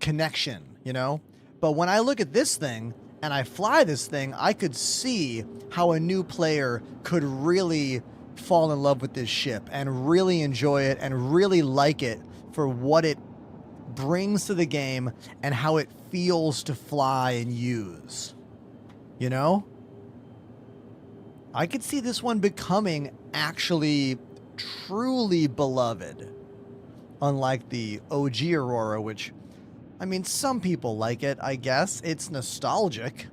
connection, you know? But when I look at this thing and I fly this thing, I could see how a new player could really fall in love with this ship and really enjoy it and really like it for what it brings to the game and how it feels to fly and use. You know? I could see this one becoming actually truly beloved. Unlike the OG Aurora, which, I mean, some people like it, I guess. It's nostalgic.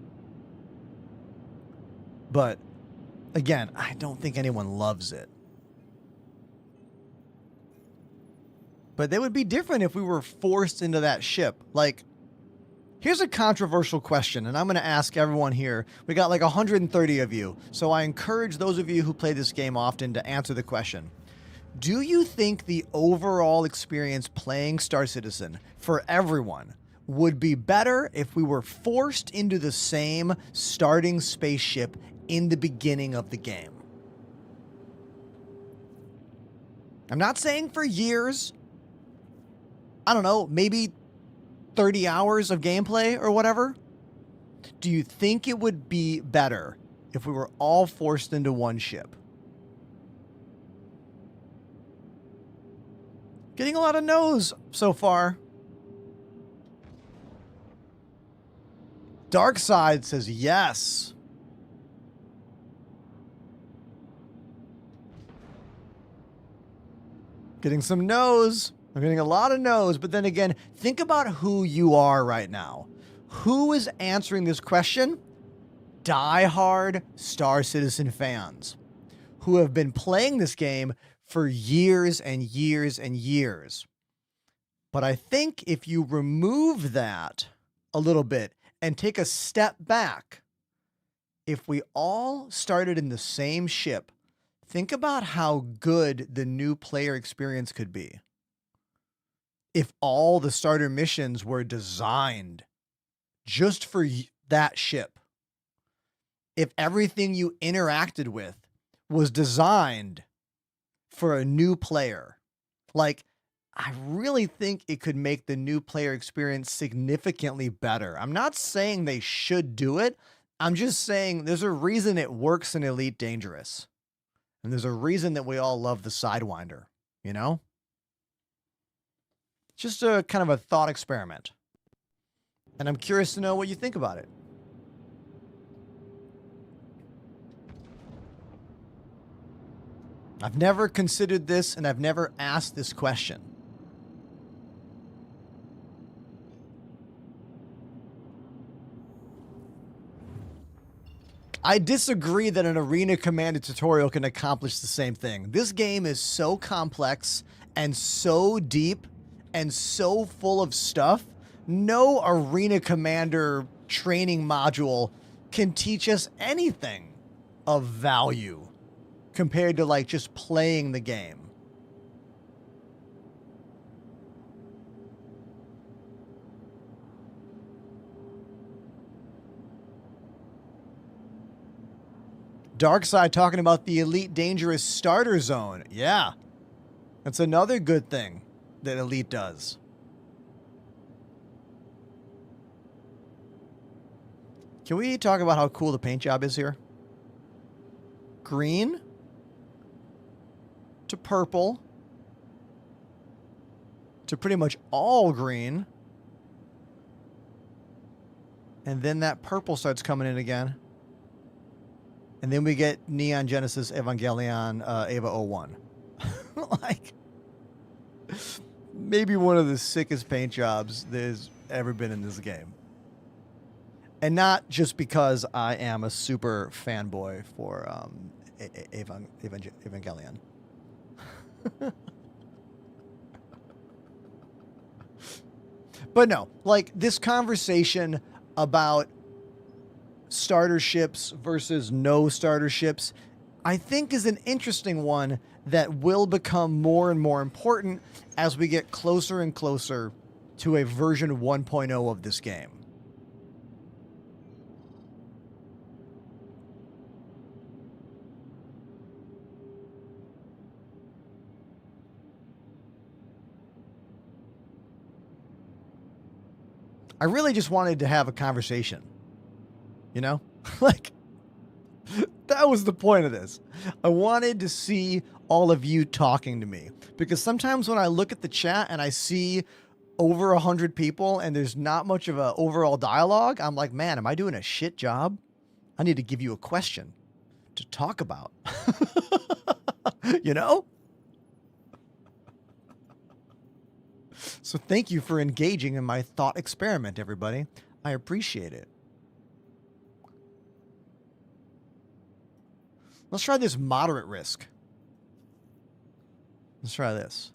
But, again, I don't think anyone loves it. But they would be different if we were forced into that ship. Like, here's a controversial question, and I'm going to ask everyone here. We got like 130 of you, so I encourage those of you who play this game often to answer the question. Do you think the overall experience playing Star Citizen for everyone would be better if we were forced into the same starting spaceship in the beginning of the game? I'm not saying for years. I don't know, maybe 30 hours of gameplay or whatever. Do you think it would be better if we were all forced into one ship? Getting a lot of no's so far. Dark Side says yes. Getting some no's. I'm getting a lot of no's, but then again, think about who you are right now. Who is answering this question? Die-hard Star Citizen fans who have been playing this game for years and years and years. But I think if you remove that a little bit and take a step back, if we all started in the same ship, think about how good the new player experience could be. If all the starter missions were designed just for that ship. If everything you interacted with was designed for a new player. Like, I really think it could make the new player experience significantly better. I'm not saying they should do it. I'm just saying there's a reason it works in Elite Dangerous. And there's a reason that we all love the Sidewinder, you know? Just a kind of a thought experiment. And I'm curious to know what you think about it. I've never considered this, and I've never asked this question. I disagree that an Arena Commander tutorial can accomplish the same thing. This game is so complex and so deep and so full of stuff. No Arena Commander training module can teach us anything of value compared to like just playing the game. Darkside talking about the Elite Dangerous starter zone. Yeah, that's another good thing that Elite does. Can we talk about how cool the paint job is here? Green to purple to pretty much all green. And then that purple starts coming in again. And then we get Neon Genesis Evangelion Eva 01. Like, maybe one of the sickest paint jobs there's ever been in this game. And not just because I am a super fanboy for Evangelion. But no, like this conversation about starter ships versus no starter ships, I think is an interesting one that will become more and more important as we get closer and closer to a version 1.0 of this game. I really just wanted to have a conversation, you know? Like, that was the point of this. I wanted to see all of you talking to me, because sometimes when I look at the chat and I see over 100 people and there's not much of an overall dialogue, I'm like, man, am I doing a shit job? I need to give you a question to talk about. You know? So thank you for engaging in my thought experiment, everybody. I appreciate it. Let's try this moderate risk. Let's try this.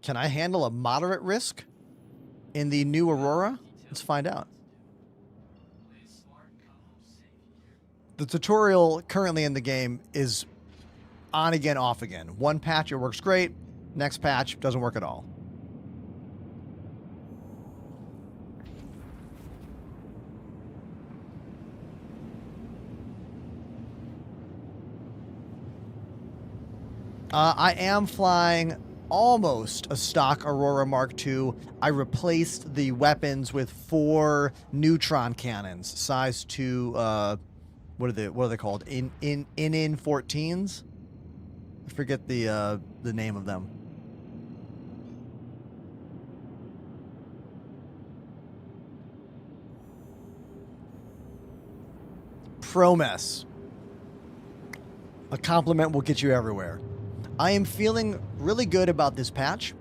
Can I handle a moderate risk in the new Aurora? Let's find out. The tutorial currently in the game is on again, off again. One patch, it works great. Next patch, doesn't work at all. I am flying almost a stock Aurora Mark II. I replaced the weapons with 4 neutron cannons, size 2. What are they called? In 14s. I forget the name of them. Promess. A compliment will get you everywhere. I am feeling really good about this patch.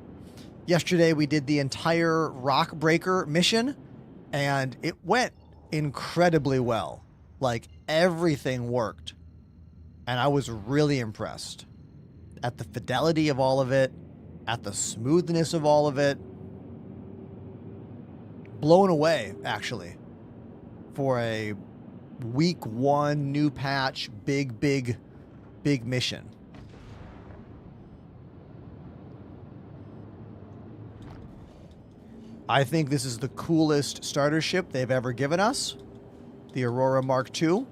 Yesterday we did the entire Rock Breaker mission, and it went incredibly well. Like, everything worked. And I was really impressed at the fidelity of all of it, at the smoothness of all of it. Blown away, actually, for a week 1 new patch, big mission. I think this is the coolest starter ship they've ever given us, the Aurora Mark II,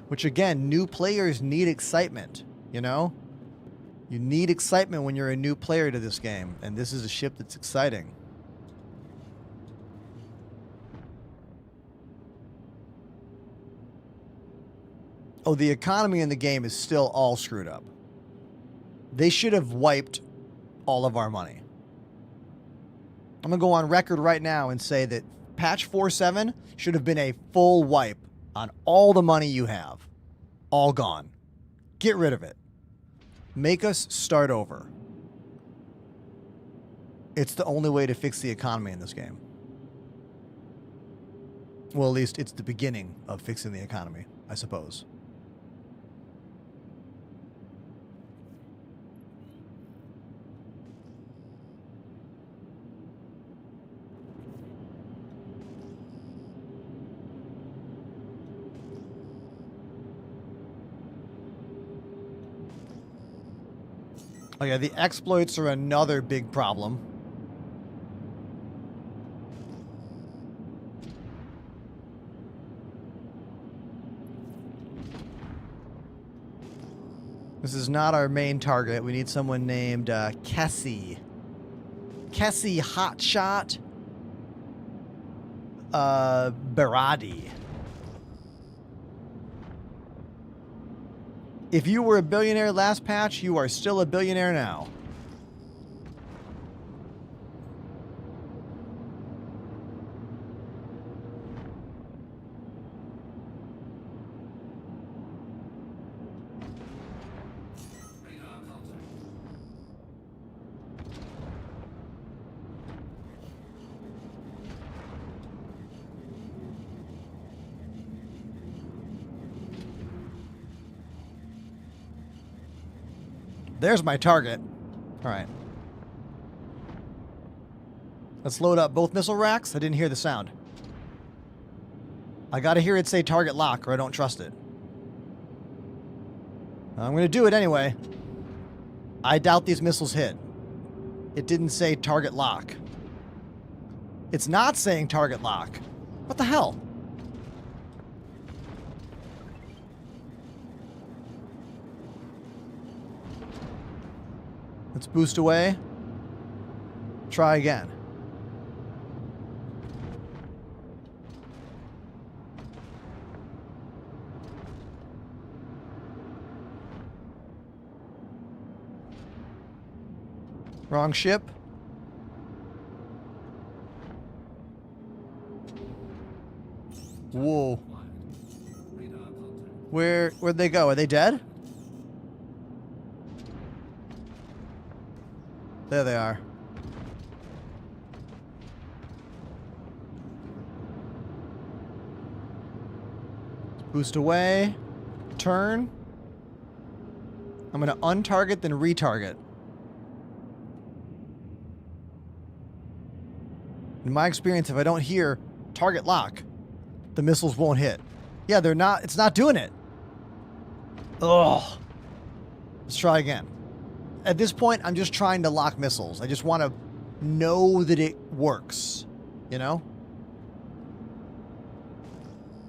which again, new players need excitement, you know? You need excitement when you're a new player to this game, and this is a ship that's exciting. Oh, the economy in the game is still all screwed up. They should have wiped all of our money. I'm going to go on record right now and say that patch 4.7 should have been a full wipe on all the money you have. All gone. Get rid of it. Make us start over. It's the only way to fix the economy in this game. Well, at least it's the beginning of fixing the economy, I suppose. Oh yeah, the exploits are another big problem. This is not our main target. We need someone named Kessie. Kessie Hotshot Berardi. If you were a billionaire last patch, you are still a billionaire now. There's my target. All right. Let's load up both missile racks. I didn't hear the sound. I gotta hear it say target lock or I don't trust it. I'm gonna do it anyway. I doubt these missiles hit. It didn't say target lock. It's not saying target lock. What the hell? Let's boost away. Try again. Wrong ship. Whoa. Where'd they go? Are they dead? There they are. Boost away. Turn. I'm gonna untarget, then retarget. In my experience, if I don't hear target lock, the missiles won't hit. Yeah, they're not, it's not doing it. Ugh. Let's try again. At this point, I'm just trying to lock missiles. I just want to know that it works, you know?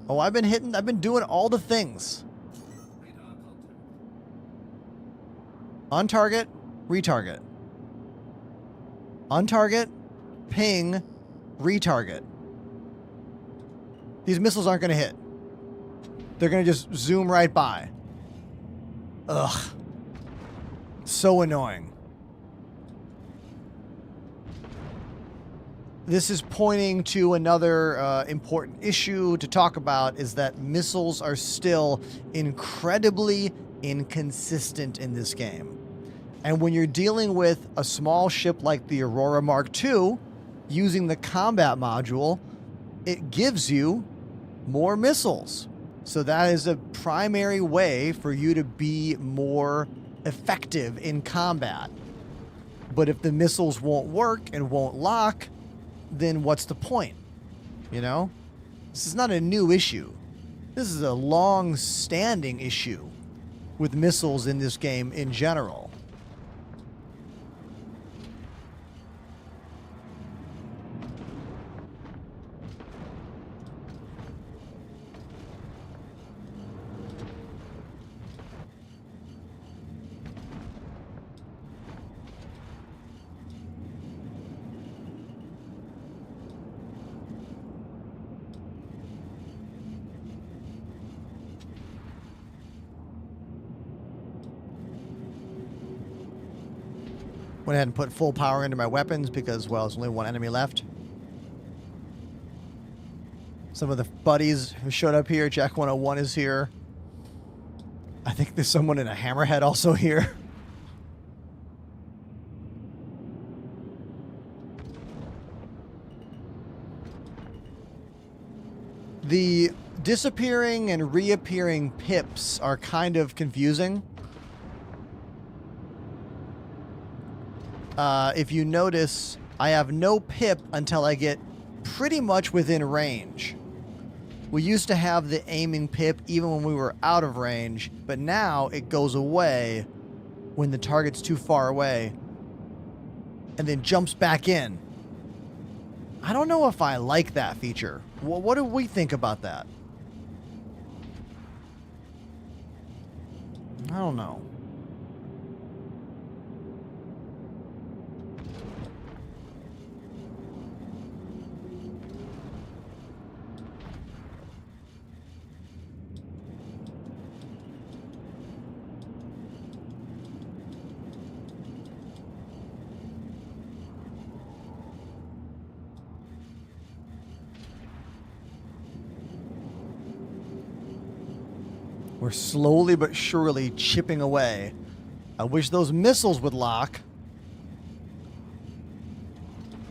Oh, I've been doing all the things. Untarget, retarget. Untarget, ping, retarget. These missiles aren't going to hit. They're going to just zoom right by. Ugh. So annoying. This is pointing to another important issue to talk about, is that missiles are still incredibly inconsistent in this game. And when you're dealing with a small ship like the Aurora Mark II, using the combat module, it gives you more missiles. So that is a primary way for you to be more effective in combat. But if the missiles won't work and won't lock, then what's the point? You know? This is not a new issue. This is a long-standing issue with missiles in this game in general. Went ahead and put full power into my weapons because, well, there's only one enemy left. Some of the buddies who showed up here, Jack 101 is here. I think there's someone in a hammerhead also here. The disappearing and reappearing pips are kind of confusing. If you notice, I have no pip until I get pretty much within range. We used to have the aiming pip even when we were out of range, but now it goes away when the target's too far away and then jumps back in. I don't know if I like that feature. What do we think about that? I don't know. We're slowly but surely chipping away. I wish those missiles would lock.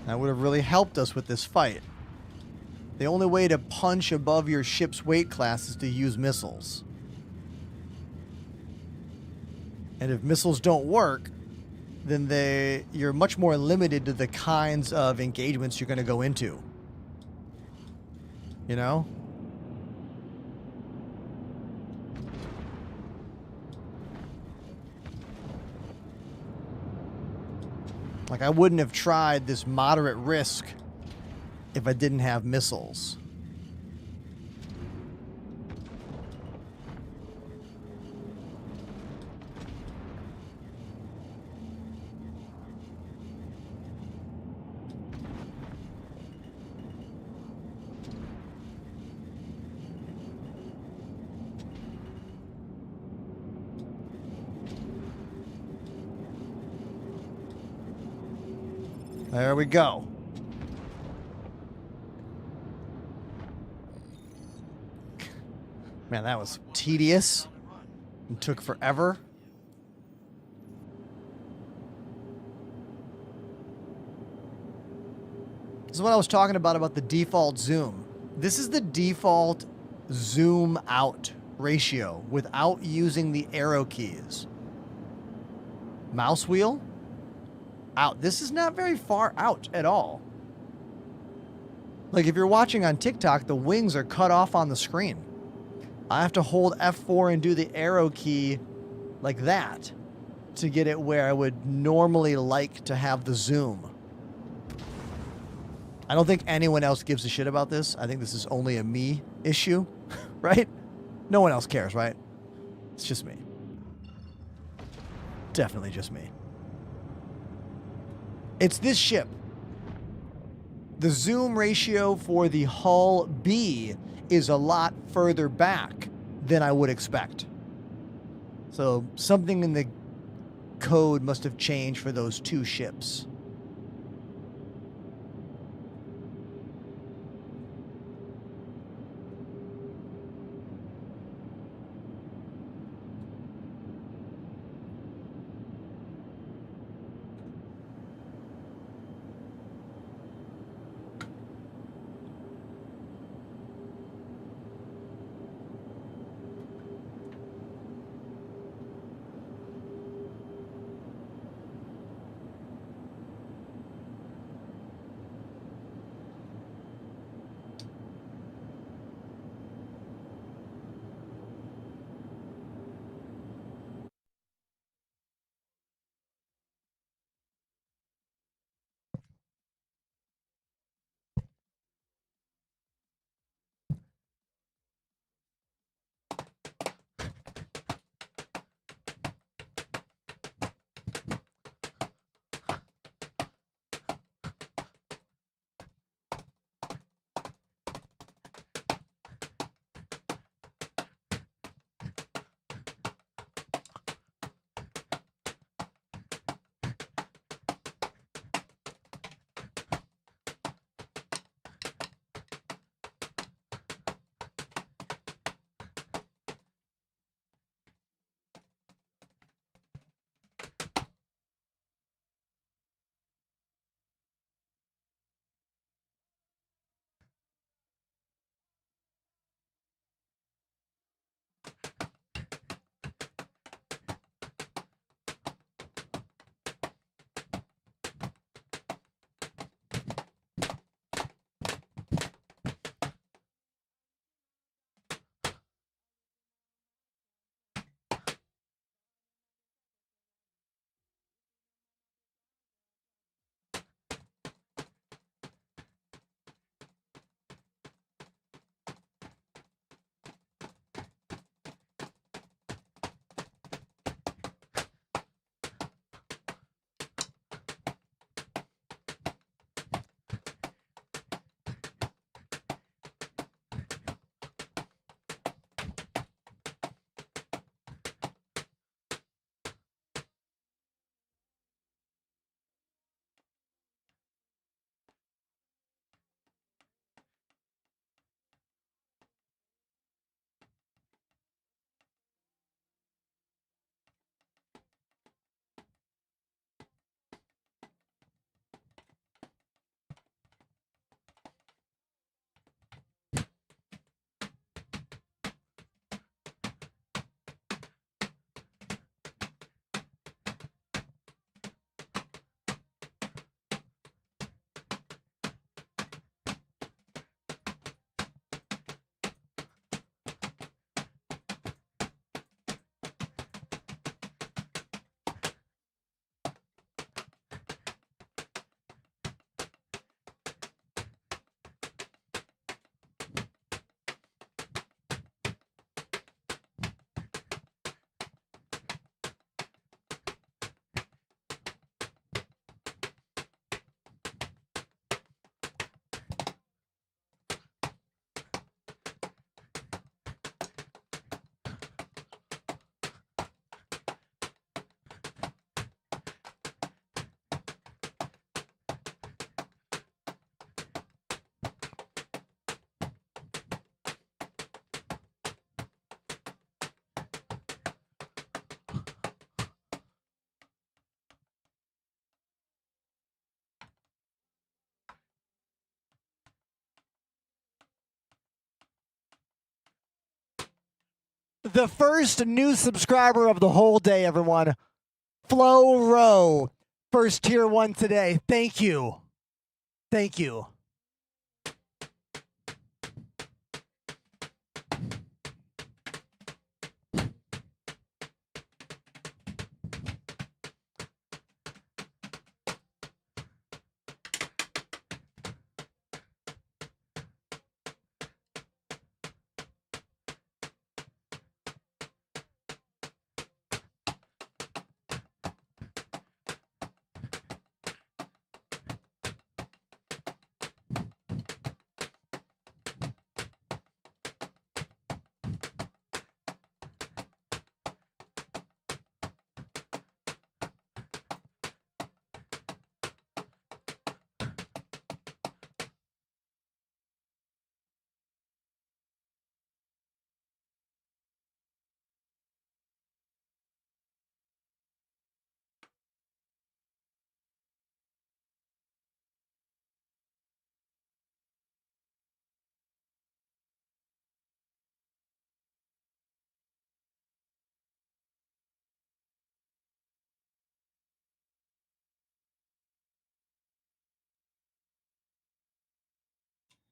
That would have really helped us with this fight. The only way to punch above your ship's weight class is to use missiles. And if missiles don't work, then you're much more limited to the kinds of engagements you're going to go into. You know? Like, I wouldn't have tried this moderate risk if I didn't have missiles. There we go. Man, that was tedious. It took forever. This is what I was talking about the default zoom. This is the default zoom out ratio without using the arrow keys. Mouse wheel. Out. This is not very far out at all. Like if you're watching on TikTok, the wings are cut off on the screen. I have to hold F4 and do the arrow key like that to get it where I would normally like to have the zoom. I don't think anyone else gives a shit about this. I think this is only a me issue, right? No one else cares, right? It's just me. Definitely just me. It's this ship. The zoom ratio for the hull B is a lot further back than I would expect. So something in the code must have changed for those two ships. The first new subscriber of the whole day, everyone. Flo Rowe. First tier 1 today. Thank you. Thank you.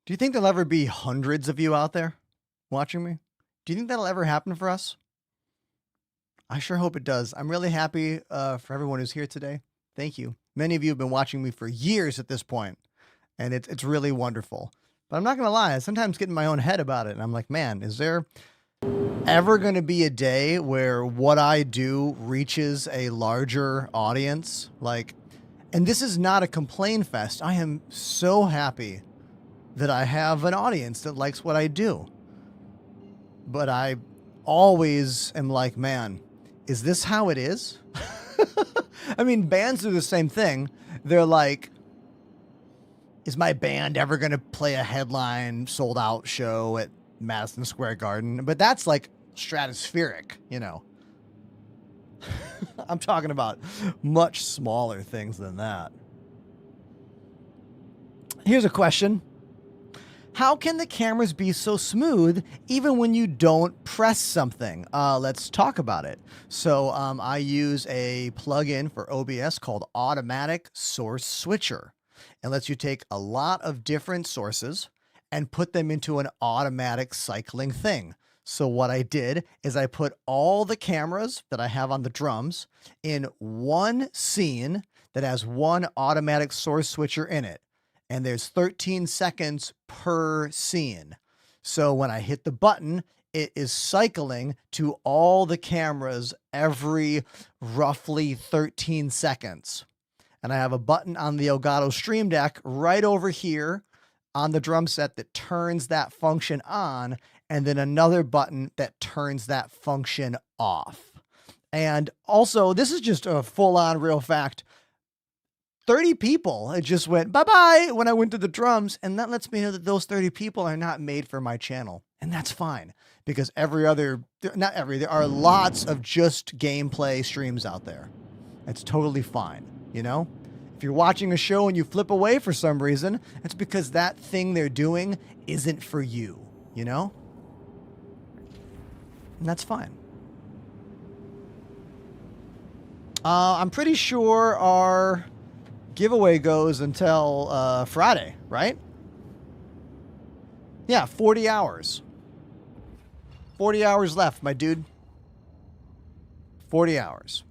Do you think there'll ever be hundreds of you out there watching me? Do you think that'll ever happen for us? I sure hope it does. I'm really happy for everyone who's here today. Thank you. Many of you have been watching me for years at this point, and it's really wonderful. But I'm not going to lie, I sometimes get in my own head about it, and I'm like, man, is there ever going to be a day where what I do reaches a larger audience? Like, and this is not a complain fest. I am so happy that I have an audience that likes what I do. But I always am like, man, is this how it is? I mean, bands do the same thing. They're like, is my band ever going to play a headline sold out show at Madison Square Garden? But that's like stratospheric, you know. I'm talking about much smaller things than that. Here's a question. How can the cameras be so smooth even when you don't press something? Let's talk about it. So I use a plugin for OBS called Automatic Source Switcher. It lets you take a lot of different sources and put them into an automatic cycling thing. So what I did is I put all the cameras that I have on the drums in one scene that has one automatic source switcher in it. And there's 13 seconds per scene. So when I hit the button, it is cycling to all the cameras every roughly 13 seconds. And I have a button on the Elgato Stream Deck right over here on the drum set that turns that function on, and then another button that turns that function off. And also, this is just a full-on real fact. 30 people, it just went bye-bye when I went to the drums, and that lets me know that those 30 people are not made for my channel. And that's fine, because there are lots of just gameplay streams out there. It's totally fine, you know? If you're watching a show and you flip away for some reason, it's because that thing they're doing isn't for you, you know? And that's fine. I'm pretty sure our giveaway goes until Friday, right? Yeah, 40 hours. 40 hours left, my dude. 40 hours.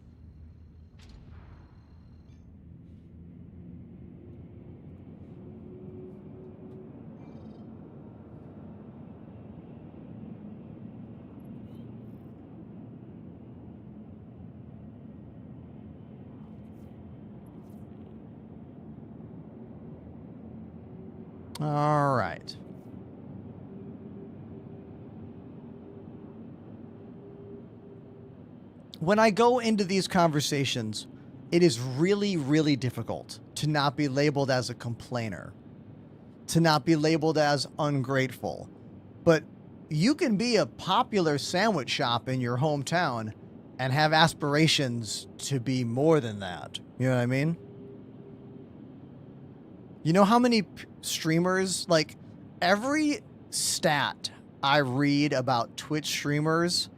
All right. When I go into these conversations, it is really, really difficult to not be labeled as a complainer, to not be labeled as ungrateful. But you can be a popular sandwich shop in your hometown and have aspirations to be more than that. You know what I mean? You know how many streamers, like every stat I read about Twitch streamers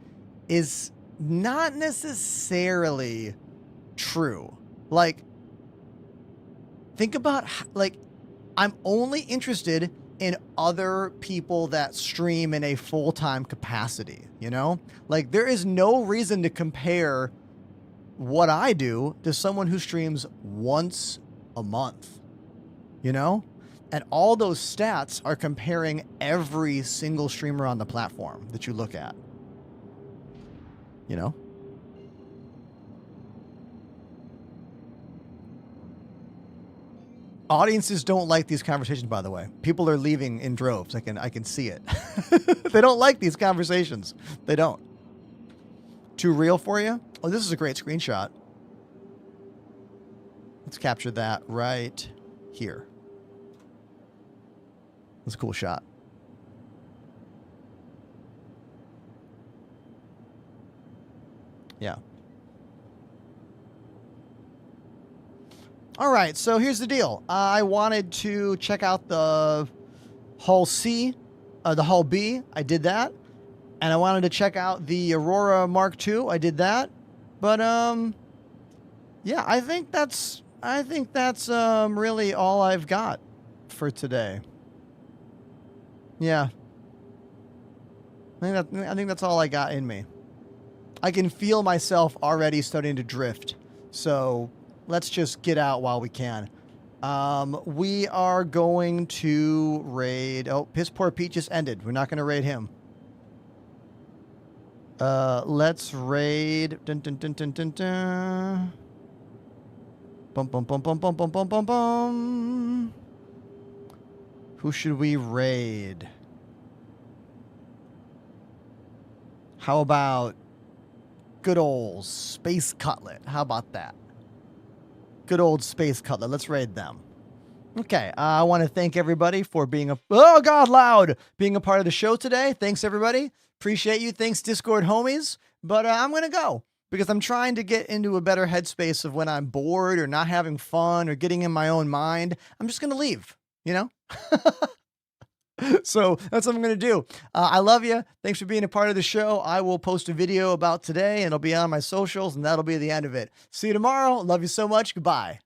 is not necessarily true. Like, think about, like, I'm only interested in other people that stream in a full-time capacity, you know? Like, there is no reason to compare what I do to someone who streams once a month, you know? And all those stats are comparing every single streamer on the platform that you look at, you know? Audiences don't like these conversations, by the way. People are leaving in droves. I can see it. They don't like these conversations. They don't. Too real for you? Oh, this is a great screenshot. Let's capture that right here. That's a cool shot. Yeah. All right, so here's the deal. I wanted to check out the Hull C, the Hull B. I did that. And I wanted to check out the Aurora Mark II. I did that. But yeah, I think that's really all I've got for today. Yeah. I think that's all I got in me. I can feel myself already starting to drift. So let's just get out while we can. We are going to raid. Oh, Piss Poor Pete just ended. We're not going to raid him. Let's raid. Dun, dun, dun, dun, dun, dun. Bum, bum, bum, bum, bum, bum, bum, bum, bum. Who should we raid? How about good old Space Cutlet? How about that? Good old Space Cutlet. Let's raid them. Okay, I want to thank everybody for being being a part of the show today. Thanks, everybody. Appreciate you. Thanks, Discord homies. But I'm going to go because I'm trying to get into a better headspace of when I'm bored or not having fun or getting in my own mind. I'm just going to leave, you know? So that's what I'm going to do. I love you. Thanks for being a part of the show. I will post a video about today and it'll be on my socials and that'll be the end of it. See you tomorrow. Love you so much. Goodbye.